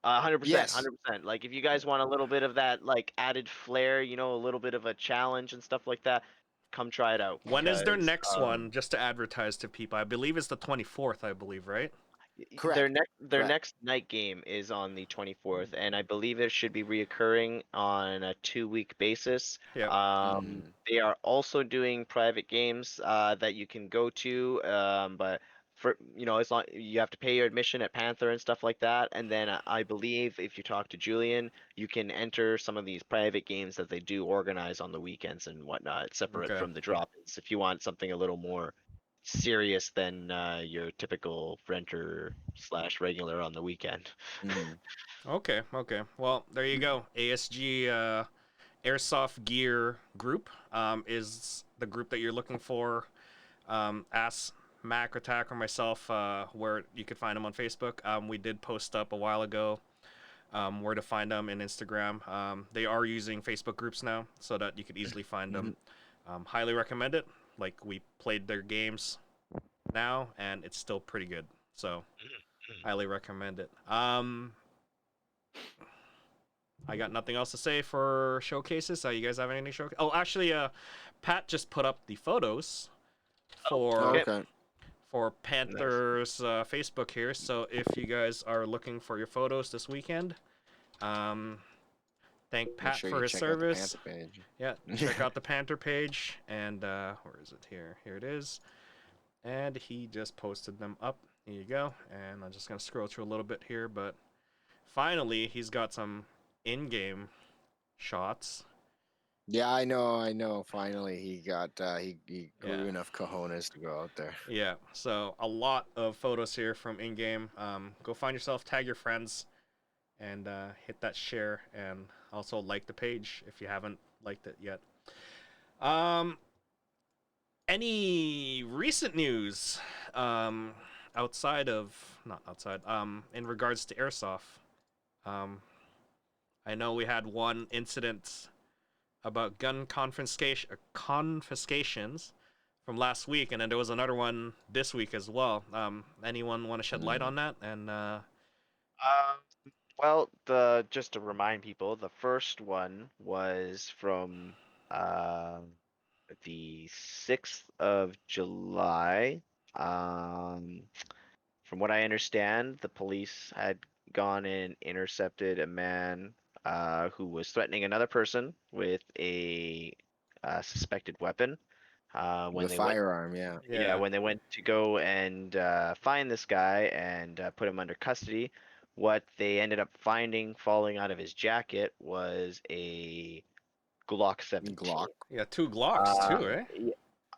100%, Yes. 100%. Like if you guys want a little bit of that like added flair, a little bit of a challenge and stuff like that, come try it out. When is their Because, next one? Just to advertise to people, I believe it's the 24th. I believe, right? Their Correct. their Correct. next night game is on the 24th, and I believe it should be reoccurring on a 2-week basis. Yeah. They are also doing private games that you can go to, but for as long you have to pay your admission at Panther and stuff like that, and then I believe if you talk to Julian, you can enter some of these private games that they do organize on the weekends and whatnot, separate Okay. from the drop-ins. If you want something a little more serious than your typical renter / regular on the weekend. Okay. Well, there you go. ASG Airsoft Gear Group is the group that you're looking for. Ask Mac or Tack or myself where you could find them on Facebook. We did post up a while ago where to find them in Instagram. They are using Facebook groups now, so that you could easily find them. Highly recommend it. Like, we played their games now, and it's still pretty good. So, highly recommend it. I got nothing else to say for showcases. You guys have anything to showcase? Oh, actually, Pat just put up the photos for for Panther's Facebook here. So if you guys are looking for your photos this weekend, thank Make Pat sure for you his check out the service. Panther page. Yeah, check out the Panther page, and where is it here? Here it is. And he just posted them up. Here you go. And I'm just gonna scroll through a little bit here, but finally he's got some in-game shots. Yeah, I know. Finally, he got he grew Yeah. enough cojones to go out there. Yeah, so a lot of photos here from in-game. Go find yourself, tag your friends, and hit that share, and also like the page if you haven't liked it yet. Any recent news outside of not outside in regards to airsoft? I know we had one incident about gun confiscations from last week, and then there was another one this week as well. Anyone want to shed light on that? And Well, just to remind people, the first one was from the 6th of July. Um, from what I understand, the police had gone and intercepted a man who was threatening another person with a suspected weapon. When The they went, firearm, yeah. yeah, when they went to go and find this guy and put him under custody, what they ended up finding falling out of his jacket was a Glock 17. Glock. yeah, 2 Glocks Uh, too,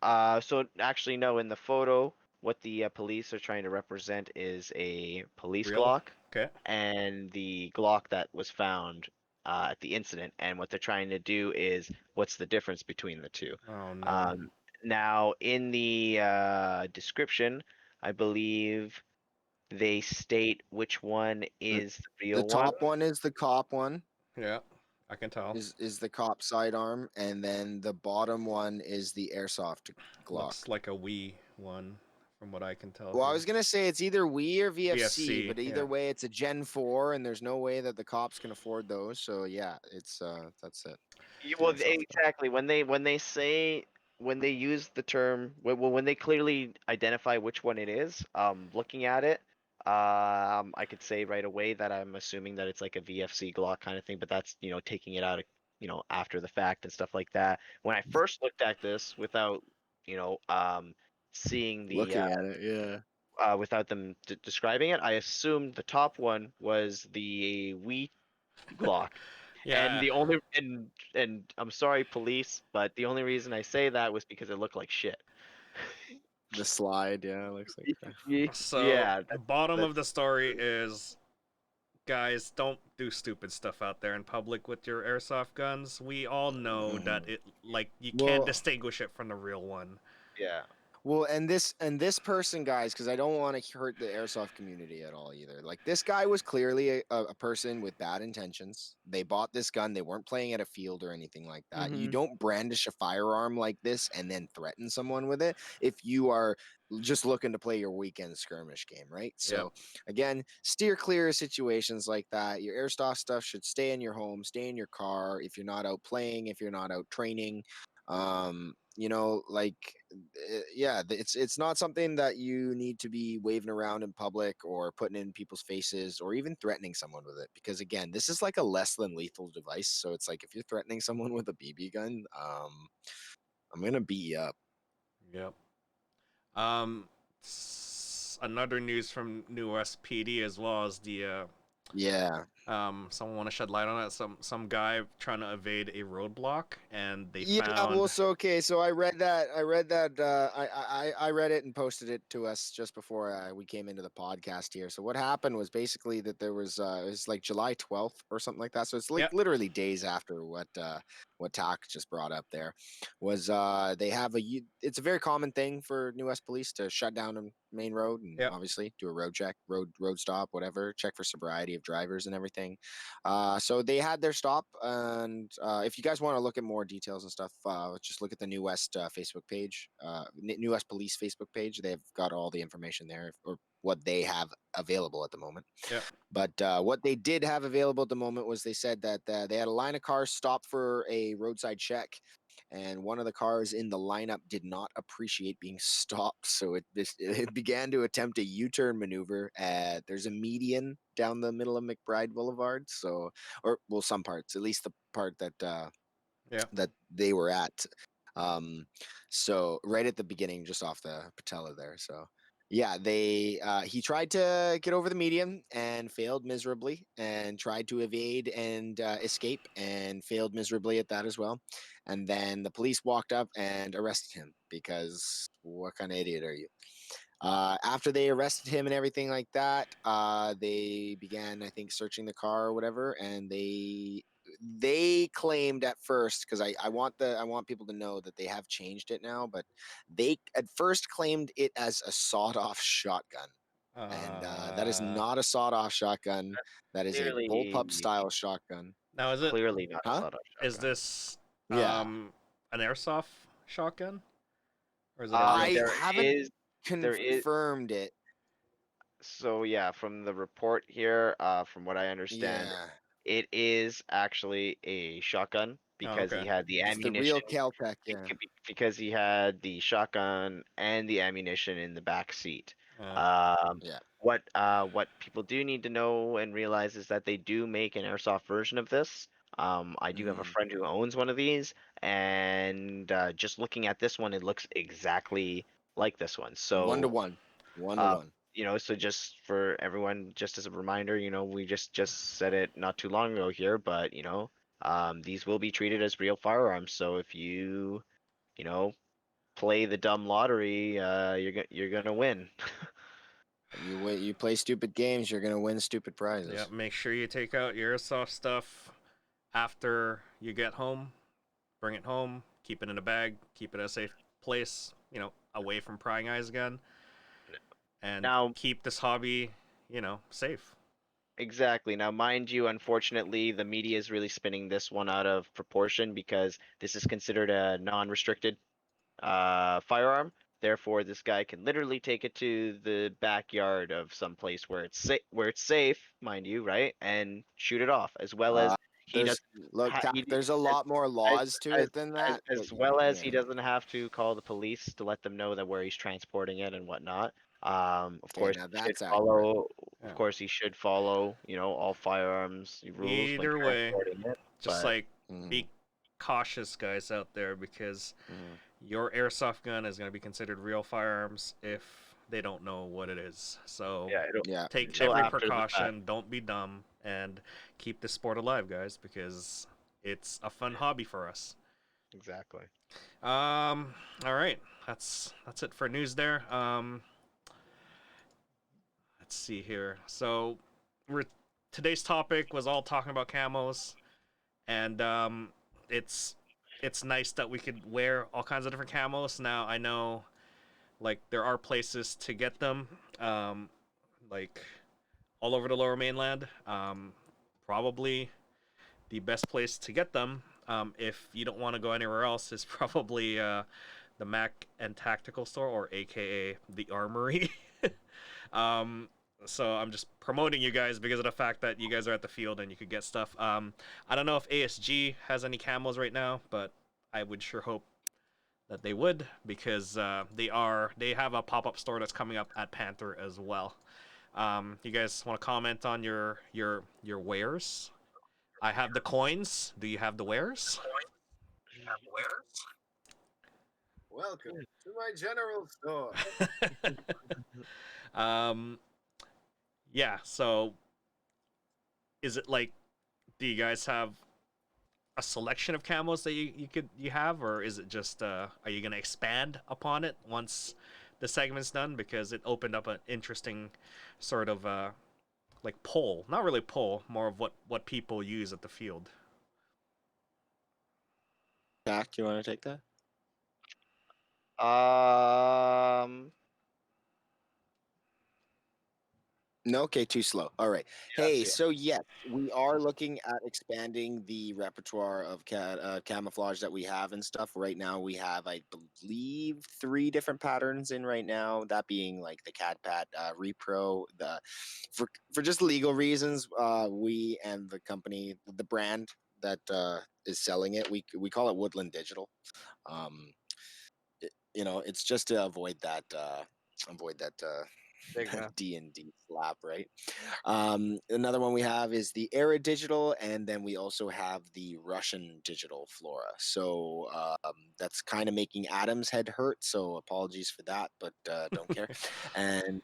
eh? so actually, no, in the photo, what the police are trying to represent is a police Real? Glock Okay. and the Glock that was found at the incident. And what they're trying to do is what's the difference between the two. Oh no. Now, in the description, I believe they state which one The, is the the real one. top one is the cop one. Yeah, I can tell. Is the cop sidearm, and then the bottom one is the airsoft Glock. Looks like a Wii one, from what I can tell. Well, I here. was gonna say it's either Wii or VFC, VFC, but either yeah. way, it's a Gen 4, and there's no way that the cops can afford those. So yeah, it's that's it. Well, Airsoft gun. exactly. When they use the term when they clearly identify which one it is, looking at it, I could say right away that I'm assuming that it's like a VFC Glock kind of thing, but that's taking it out of after the fact and stuff like that. When I first looked at this without seeing the Looking at it, yeah. without them describing it, I assumed the top one was the Wii Glock. Yeah. And the only and I'm sorry, police, but the only reason I say that was because it looked like shit. The slide, yeah, looks like that. So Yeah, the bottom that's of the story is, guys, don't do stupid stuff out there in public with your airsoft guns. We all know that it you can't Well- distinguish it from the real one. yeah. Well, and this person, guys, because I don't want to hurt the airsoft community at all either. Like, this guy was clearly a person with bad intentions. They bought this gun. They weren't playing at a field or anything like that. You Mhm. don't brandish a firearm like this and then threaten someone with it if you are just looking to play your weekend skirmish game, right? So again, steer clear of situations like that. Your airsoft stuff should stay in your home, stay in your car. If you're not out playing, if you're not out training, yeah, it's not something that you need to be waving around in public or putting in people's faces or even threatening someone with it, because again, this is like a less than lethal device. So it's like, if you're threatening someone with a BB gun, I'm gonna beat you up. Yep. Another news from New West PD as well as the Yeah. someone want to shed light on it. Some guy trying to evade a roadblock, and they Yeah, found. well, so okay, so I read that. I read it and posted it to us just before we came into the podcast here. So what happened was basically that there was it was like July 12th or something like that. So it's like Yep. literally days after what Tak just brought up there. Was they have it's a very common thing for New West Police to shut down a main road and Yep. obviously do a road check, road stop, whatever, check for sobriety of drivers and everything. So they had their stop, and if you guys want to look at more details and stuff, just look at the New West Facebook page, New West Police Facebook page. They've got all the information there, or what they have available at the moment. Yep. But what they did have available at the moment was, they said that they had a line of cars stopped for a roadside check, and one of the cars in the lineup did not appreciate being stopped, so it began to attempt a U-turn maneuver. There's a median down the middle of McBride Boulevard, so or well, some parts, at least the part Yeah. that they were at. So right at the beginning, just off the patella there. So yeah, he tried to get over the median and failed miserably, and tried to evade and escape and failed miserably at that as well. And then the police walked up and arrested him because what kind of idiot are you? After they arrested him and everything like that, they began, I think, searching the car or whatever, and they claimed at first, because I want people to know that they have changed it now, but they at first claimed it as a sawed-off shotgun, and that is not a sawed-off shotgun. That is a bullpup Clearly, style shotgun. Now is it clearly not a Huh? sawed-off is shotgun. this Yeah. an airsoft shotgun or is it a real? I There haven't is, there is. confirmed it. So yeah, from the report here, from what I understand, Yeah, it is actually a shotgun Oh, because okay. he had the it's the real ammunition. Caltech. Yeah. Because he had the shotgun and the ammunition in the back seat. Uh, Um, Yeah. what people do need to know and realize is that they do make an airsoft version of this. I do have a Mhm. friend who owns one of these, and just looking at this one, it looks exactly like this one. 1 to 1. 1 to 1. So just for everyone, just as a reminder, we just said it not too long ago here, but these will be treated as real firearms. So if you know, play the dumb lottery, you're gonna win. You play stupid games, you're gonna win stupid prizes. yeah. Make sure you take out your airsoft stuff after you get home. Bring it home. Keep it in a bag. Keep it at a safe place. Away from prying eyes again, and Now, keep this hobby, safe. exactly. Now, mind you, unfortunately, the media is really spinning this one out of proportion because this is considered a non-restricted firearm. Therefore, this guy can literally take it to the backyard of some place where it's safe, mind you, right, and shoot it off. As well Uh, as he there's doesn't look, ha- Tack, he, there's a lot more as laws to as it than that. But as well as he yeah. doesn't have to call the police to let them know that where he's transporting it and whatnot. Of Okay, course, now he should that's accurate. follow. Yeah. Of course, he should follow. All firearms rules when Either way, transporting it. just But like be cautious, guys out there, because Mhm. your airsoft gun is going to be considered real firearms if they don't know what it is. So yeah, Yeah. take until every after the fact. precaution. Don't be dumb, and keep the sport alive, guys, because it's a fun hobby for us. Exactly. All right, that's it for news there. Let's see here. So, today's topic was all talking about camos, and it's it's nice that we could wear all kinds of different camos. Now I know, like, there are places to get them, like all over the Lower Mainland. Probably the best place to get them, if you don't want to go anywhere else, is probably the Mac and Tactical Store, or AKA the Armory. um, so I'm just promoting you guys because of the fact that you guys are at the field and you could get stuff. I don't know if ASG has any camos right now, but I would sure hope that they would, because they have a pop-up store that's coming up at Panther as well. You guys want to comment on your wares? I have the coins. Do you have the wares? Welcome to my general store. um, yeah. So, is it like, do you guys have a selection of camos that you have, or is it just are you gonna expand upon it once the segment's done? Because it opened up an interesting sort of like poll, not really poll, more of what people use at the field. Tack, you want to take that? Um. No, okay, too slow. All right. Yeah, Hey, yeah. so yes, we are looking at expanding the repertoire of camouflage that we have and stuff. Right now, we have, I believe, 3 different patterns in right now. That being like the CAD Repro. For just legal reasons, we and the company, the brand that is selling it. We call it Woodland Digital. Um, it's just to avoid that Stigma. D&D slap, right? Another one we have is the Era Digital, and then we also have the Russian Digital Flora. So that's kind of making Adam's head hurt. So apologies for that, but don't care. And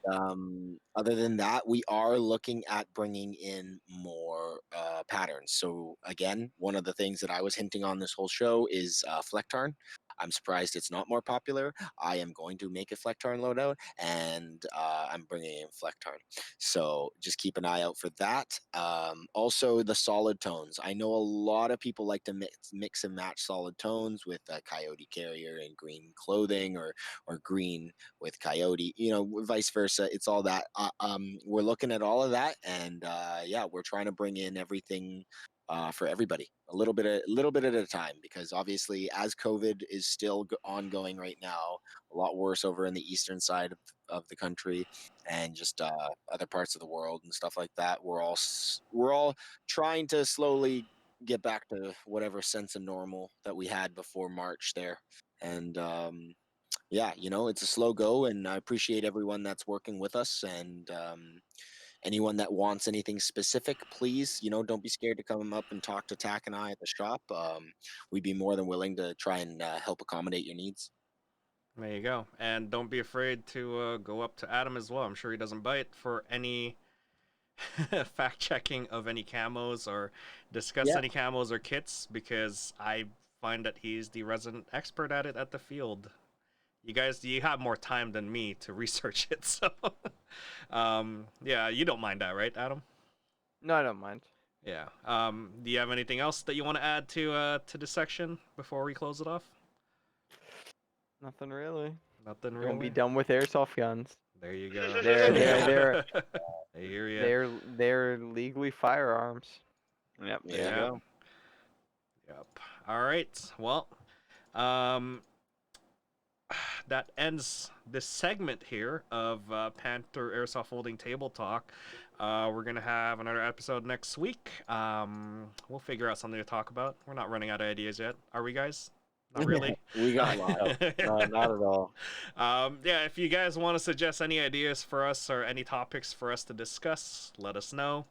other than that, we are looking at bringing in more patterns. So again, one of the things that I was hinting on this whole show is Flectarn. I'm surprised it's not more popular. I am going to make a Flectarn loadout, and I'm bringing in Flectarn. So just keep an eye out for that. Also, the solid tones. I know a lot of people like to mix and match solid tones with Coyote Carrier and green clothing, or green with Coyote. Vice versa. It's all that. We're looking at all of that, and yeah, we're trying to bring in everything for everybody, a little bit at a time, because obviously, as COVID is still ongoing right now, a lot worse over in the eastern side of the country, and just other parts of the world and stuff like that. We're all trying to slowly get back to whatever sense of normal that we had before March there, and yeah, it's a slow go, and I appreciate everyone that's working with us, and anyone that wants anything specific, please, don't be scared to come up and talk to Tack and I at the shop. We'd be more than willing to try and help accommodate your needs. There you go. And don't be afraid to go up to Adam as well. I'm sure he doesn't bite for any fact checking of any camos or discuss any camos or kits, because I find that he's the resident expert at it at the field. You have more time than me to research it, so yeah, you don't mind that, right, Adam? No, I don't mind. Yeah. Do you have anything else that you want to add to this section before we close it off? Nothing really. Nothing You really. won't be done with airsoft guns. There you go. They're I hear you. they're legally firearms. Yep. There Yeah. you go. Yep. All right. Well, that ends this segment here of Panther Airsoft Folding Table Talk. We're going to have another episode next week. We'll figure out something to talk about. We're not running out of ideas yet. Are we, guys? Not really. We got a lot. No, not at all. Yeah, if you guys want to suggest any ideas for us or any topics for us to discuss, let us know.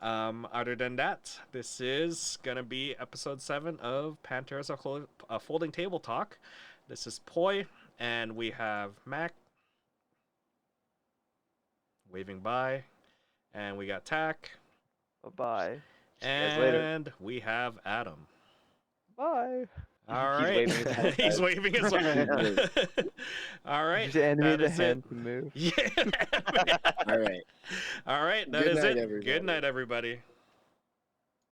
Other than that, this is going to be episode 7 of Panther Airsoft Folding Table Talk. This is Poi, and we have Mac waving by, and we got Tack. Bye-bye. And we have Adam. Bye. All He's right. waving his hand, He's guys. waving his hand. All right. Just enemy that the is hand it. to move. Yeah. All right. All right. That Good is night, it. everybody. Good night, everybody.